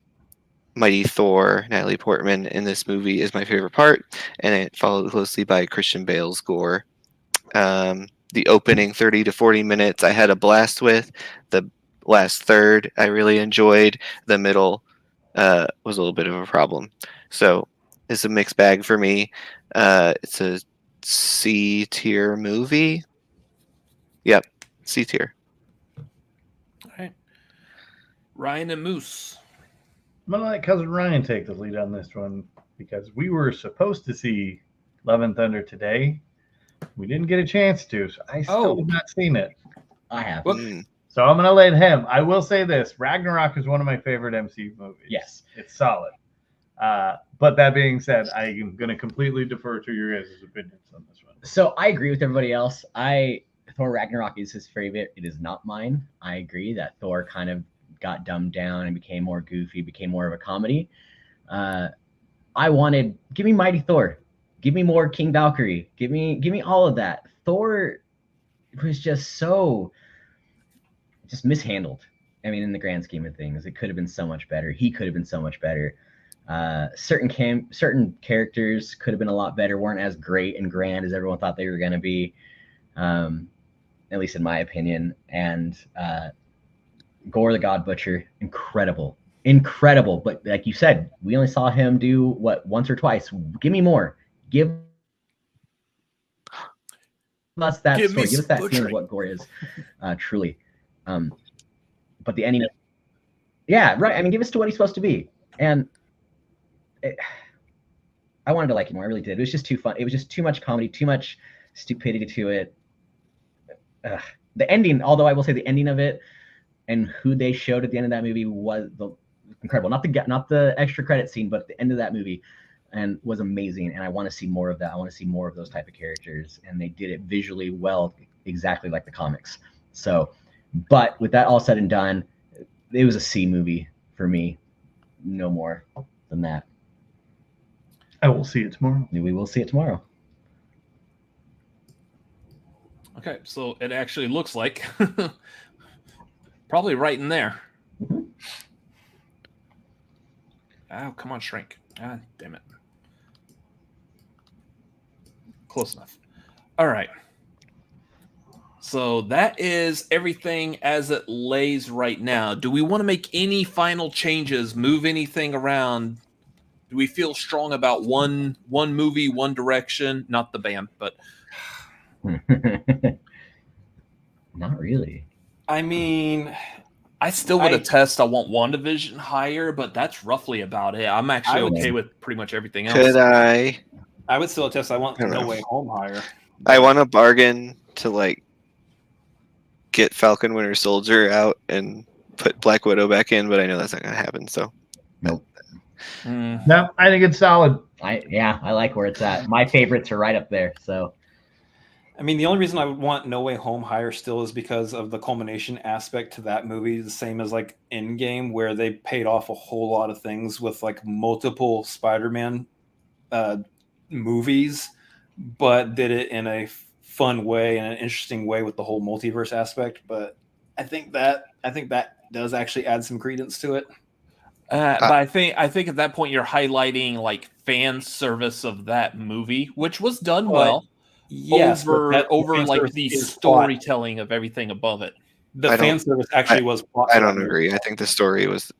Mighty Thor. Natalie Portman in this movie is my favorite part, and it followed closely by Christian Bale's gore. The opening 30 to 40 minutes I had a blast with. The last third I really enjoyed. The middle was a little bit of a problem. So it's a mixed bag for me. It's a C tier movie. Yep, C tier. All right. Ryan and Moose. I'm gonna let cousin Ryan take the lead on this one, because we were supposed to see Love and Thunder today. We didn't get a chance to, so I still have not seen it. I have. So I'm gonna let him. I will say this: Ragnarok is one of my favorite MCU movies. Yes, it's solid. But that being said, I am gonna completely defer to your guys' opinions on this one. So I agree with everybody else. Thor Ragnarok is his favorite. It is not mine. I agree that Thor kind of got dumbed down and became more goofy, became more of a comedy. Give me Mighty Thor. Give me more King Valkyrie. Give me all of that. Thor was just mishandled. I mean, in the grand scheme of things, it could have been so much better. He could have been so much better. Certain characters could have been a lot better, weren't as great and grand as everyone thought they were going to be, at least in my opinion. And Gore the God Butcher, incredible. But like you said, we only saw him do what, once or twice. Give me more. Give us that story. Give us that scene of what Gore is, truly. But the ending, yeah, right. I mean, give us to what he's supposed to be. And I wanted to like it more. I really did. It was just too fun. It was just too much comedy, too much stupidity to it. The ending, although I will say the ending of it and who they showed at the end of that movie was incredible. Not the extra credit scene, but the end of that movie, and was amazing. And I want to see more of that. I want to see more of those type of characters. And they did it visually well, exactly like the comics. So, but with that all said and done, it was a C movie for me. No more than that. I will see it tomorrow. We will see it tomorrow. Okay, so it actually looks like probably right in there. Mm-hmm. Oh, come on, shrink. Ah, damn it. Close enough. All right. So that is everything as it lays right now. Do we want to make any final changes, move anything around? Do we feel strong about one movie, one direction? Not the band, but Not really. I mean, I still would attest I want WandaVision higher, but that's roughly about it. I'm actually I would- okay with pretty much everything else. Could I would still attest. I want I don't No know. Way Home higher. I want to bargain to like get Falcon Winter Soldier out and put Black Widow back in, but I know that's not going to happen. So Nope. Mm. No, I think it's solid. I like where it's at. My favorites are right up there. So I mean, the only reason I would want No Way Home higher still is because of the culmination aspect to that movie, the same as like Endgame, where they paid off a whole lot of things with like multiple Spider-Man movies, but did it in a fun way and an interesting way with the whole multiverse aspect. But I think that does actually add some credence to it. But I think at that point you're highlighting like fan service of that movie, which was done well. Yes, over fan like service the is plot. storytelling of everything above it. The I fan don't- service actually was plot. I don't agree. I think the story was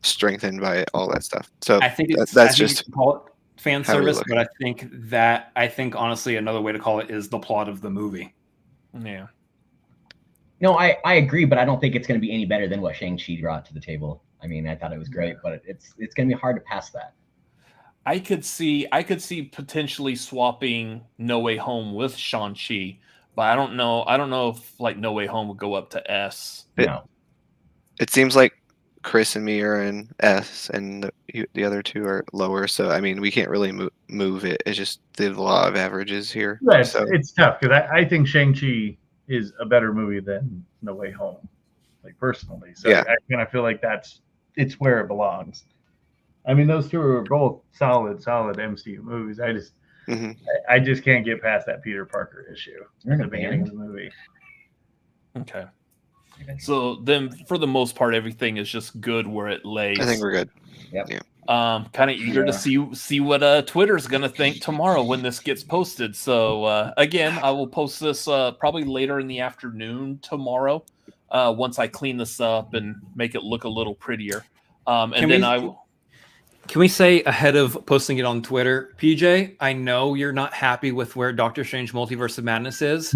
strengthened by all that stuff. So I think it's, that's I think just you can call it fan how we service, look but I think honestly another way to call it is the plot of the movie. Yeah. no, I agree, but I don't think it's going to be any better than what Shang-Chi brought to the table. I mean, I thought it was great, but it's going to be hard to pass that. I could see potentially swapping No Way Home with Shang-Chi, but I don't know if like No Way Home would go up to S. No. it seems like Chris and me are in S, and the other two are lower. So I mean, we can't really move it. It's just the law of averages here. Yeah, So it's tough because I think Shang-Chi is a better movie than No Way Home, like personally. So Yeah. I kind of feel like it's where it belongs. I mean, those two are both solid MCU movies. mhm. I just can't get past that Peter Parker issue at the beginning of the movie. Okay. So then, for the most part, everything is just good where it lays. I think we're good. Kind of eager to see what Twitter's gonna think tomorrow when this gets posted. So again, I will post this probably later in the afternoon tomorrow once I clean this up and make it look a little prettier. Can we say ahead of posting it on Twitter, PJ, I know you're not happy with where Doctor Strange Multiverse of Madness is.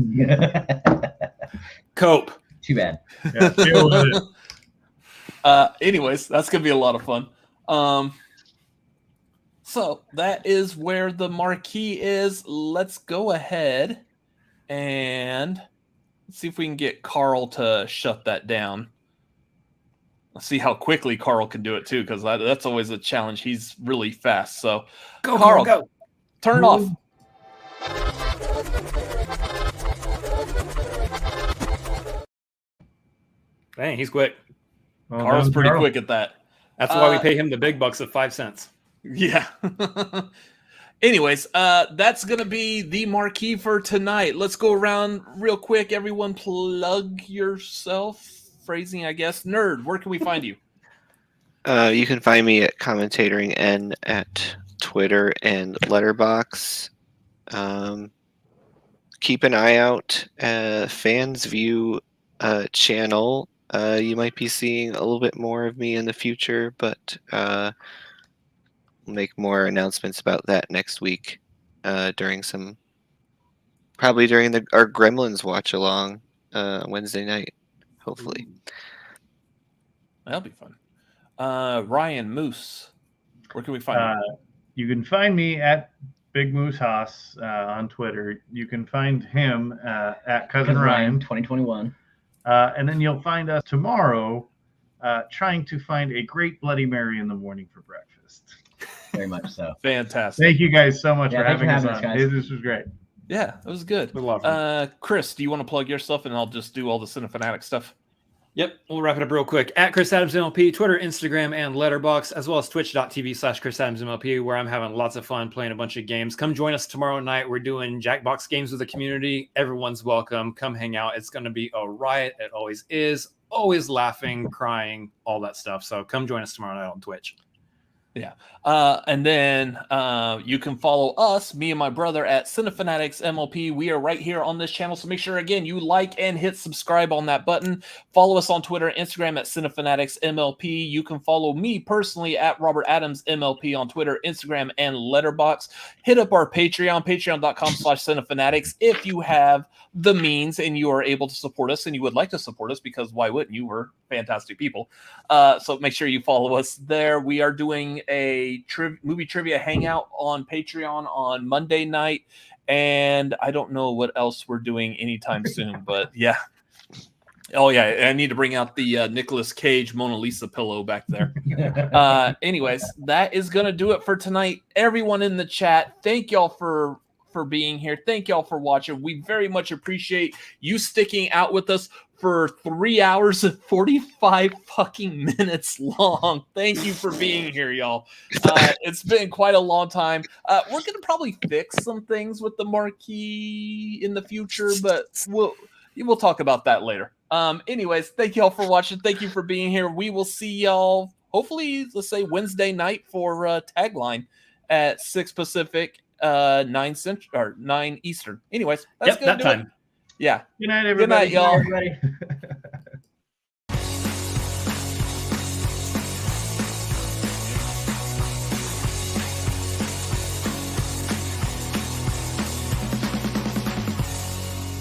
Cope. Too bad. Yeah, deal with it. Anyways, that's gonna be a lot of fun. So that is where the marquee is. Let's go ahead and see if we can get Carl to shut that down. Let's see how quickly Carl can do it too, because that's always a challenge. He's really fast. So Go, Carl, go. turn it off. Dang, he's quick. Well Carl's done, pretty Carl. quick at that. That's why we pay him the big bucks of 5 cents. Yeah. Anyways, that's going to be the marquee for tonight. Let's go around real quick. Everyone plug yourself. Phrasing, I guess. Nerd, where can we find you? You can find me at Commentatoring N at Twitter and Letterbox. Keep an eye out. Fans View channel. You might be seeing a little bit more of me in the future, but we'll make more announcements about that next week probably during our Gremlins watch along Wednesday night, hopefully. That'll be fun. Ryan Moose, where can we find you? You can find me at Big Moose Haas on Twitter. You can find him at Cousin Ryan. 2021. And then you'll find us tomorrow trying to find a great Bloody Mary in the morning for breakfast. Very much so. Fantastic. Thank you guys so much Yeah, for thanks having us for on. having us, guys. This was great. Yeah, it was good. We love him. Chris, do you want to plug your stuff and I'll just do all the Cinefanatic stuff? Yep, we'll wrap it up real quick. At Chris Adams MLP, Twitter, Instagram, and Letterboxd, as well as twitch.tv/Chris Adams MLP, where I'm having lots of fun playing a bunch of games. Come join us tomorrow night. We're doing Jackbox games with the community. Everyone's welcome. Come hang out. It's going to be a riot. It always is. Always laughing, crying, all that stuff. So come join us tomorrow night on Twitch. And then you can follow us, me and my brother, at Cinefanatics MLP. We are right here on this channel. So make sure, again, you like and hit subscribe on that button. Follow us on Twitter and Instagram at Cinefanatics MLP. You can follow me personally at Robert Adams MLP on Twitter, Instagram, and Letterboxd. Hit up our Patreon, patreon.com/Cinefanatics, if you have the means and you are able to support us and you would like to support us, because why wouldn't you? We're fantastic people. So make sure you follow us there. We are doing a movie trivia hangout on Patreon on Monday night, and I don't know what else we're doing anytime soon, but yeah. Oh yeah, I need to bring out the Nicolas Cage Mona Lisa pillow back there. Anyways, that is gonna do it for tonight. Everyone in the chat, thank y'all for being here. Thank y'all for watching. We very much appreciate you sticking out with us for 3 hours and 45 fucking minutes long. Thank you for being here, y'all. It's been quite a long time. We're going to probably fix some things with the marquee in the future, but we'll talk about that later. Anyways, thank y'all for watching. Thank you for being here. We will see y'all hopefully, let's say Wednesday night for Tagline at 6 Pacific, 9 Central or 9 Eastern. Anyways, that's that time. Yeah. Good night, everybody. Good night, y'all. Bye, everybody.